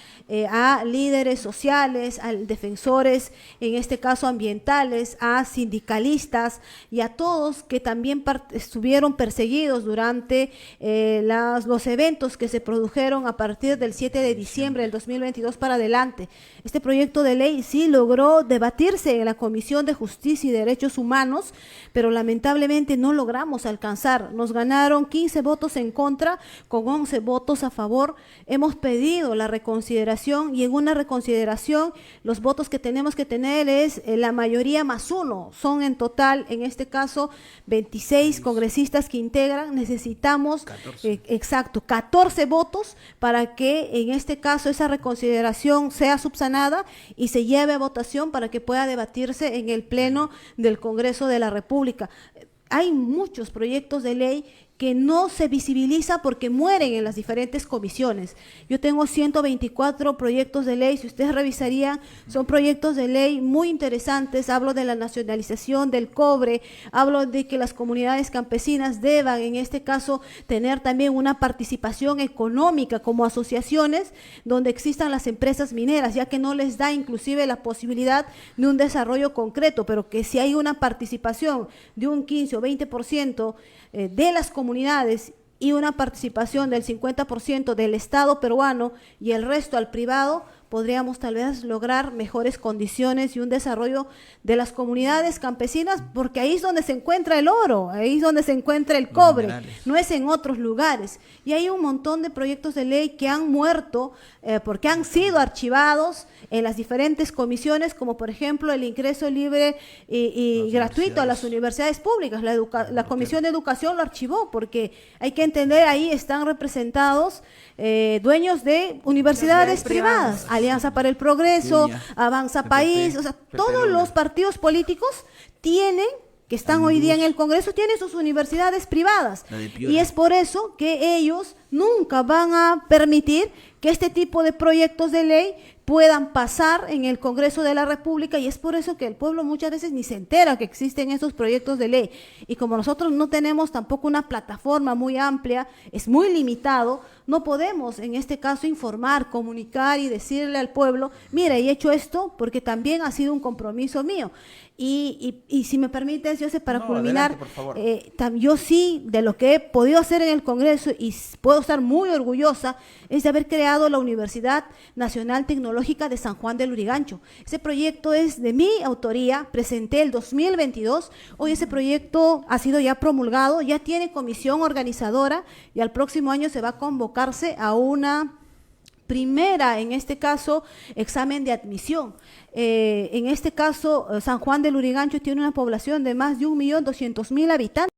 Speaker 1: a líderes sociales, a defensores, en este caso ambientales, a sindicalistas y a todos que también estuvieron perseguidos durante los eventos que se produjeron a partir del 7 de diciembre del 2022 para adelante. Este proyecto de ley sí logró debatirse en la Comisión de Justicia y Derechos Humanos, pero lamentablemente no logramos alcanzar. Nos ganaron 15 votos en contra con 11 votos a favor. Hemos pedido la reconsideración y en una reconsideración los votos que tenemos que tener es la mayoría más 1. Son en total, en este caso, 26 congresistas que integran. Necesitamos 14 votos para que en este caso esa reconsideración sea subsanada aprobada y se lleve a votación para que pueda debatirse en el Pleno del Congreso de la República. Hay muchos proyectos de ley que no se visibiliza porque mueren en las diferentes comisiones. Yo tengo 124 proyectos de ley, si ustedes revisarían, son proyectos de ley muy interesantes. Hablo de la nacionalización del cobre, hablo de que las comunidades campesinas deban, en este caso, tener también una participación económica como asociaciones donde existan las empresas mineras, ya que no les da inclusive la posibilidad de un desarrollo concreto, pero que si hay una participación de un 15 o 20% de las comunidades y una participación del 50% del Estado peruano y el resto al privado, podríamos tal vez lograr mejores condiciones y un desarrollo de las comunidades campesinas, porque ahí es donde se encuentra el oro, ahí es donde se encuentra el cobre, no es en otros lugares. Y hay un montón de proyectos de ley que han muerto porque han sido archivados en las diferentes comisiones, como por ejemplo el ingreso libre y gratuito a las universidades públicas. La Comisión de Educación lo archivó porque hay que entender, ahí están representados dueños de universidades privadas, Alianza para el Progreso, Avanza País, o sea, todos los partidos políticos tienen, que están hoy día en el Congreso, tienen sus universidades privadas. Y es por eso que ellos nunca van a permitir que este tipo de proyectos de ley puedan pasar en el Congreso de la República, y es por eso que el pueblo muchas veces ni se entera que existen esos proyectos de ley. Y como nosotros no tenemos tampoco una plataforma muy amplia, es muy limitado, no podemos en este caso informar, comunicar y decirle al pueblo, mira, he hecho esto porque también ha sido un compromiso mío. Y si me permites, José, para culminar,
Speaker 2: adelante, por favor.
Speaker 1: yo sí, de lo que he podido hacer en el Congreso, y puedo estar muy orgullosa, es de haber creado la Universidad Nacional Tecnológica de San Juan del Lurigancho. Ese proyecto es de mi autoría, presenté el 2022, hoy ese proyecto ha sido ya promulgado, ya tiene comisión organizadora, y al próximo año se va a convocarse a una primera, en este caso, examen de admisión. En este caso, San Juan del Lurigancho tiene una población de más de 1.200.000 habitantes.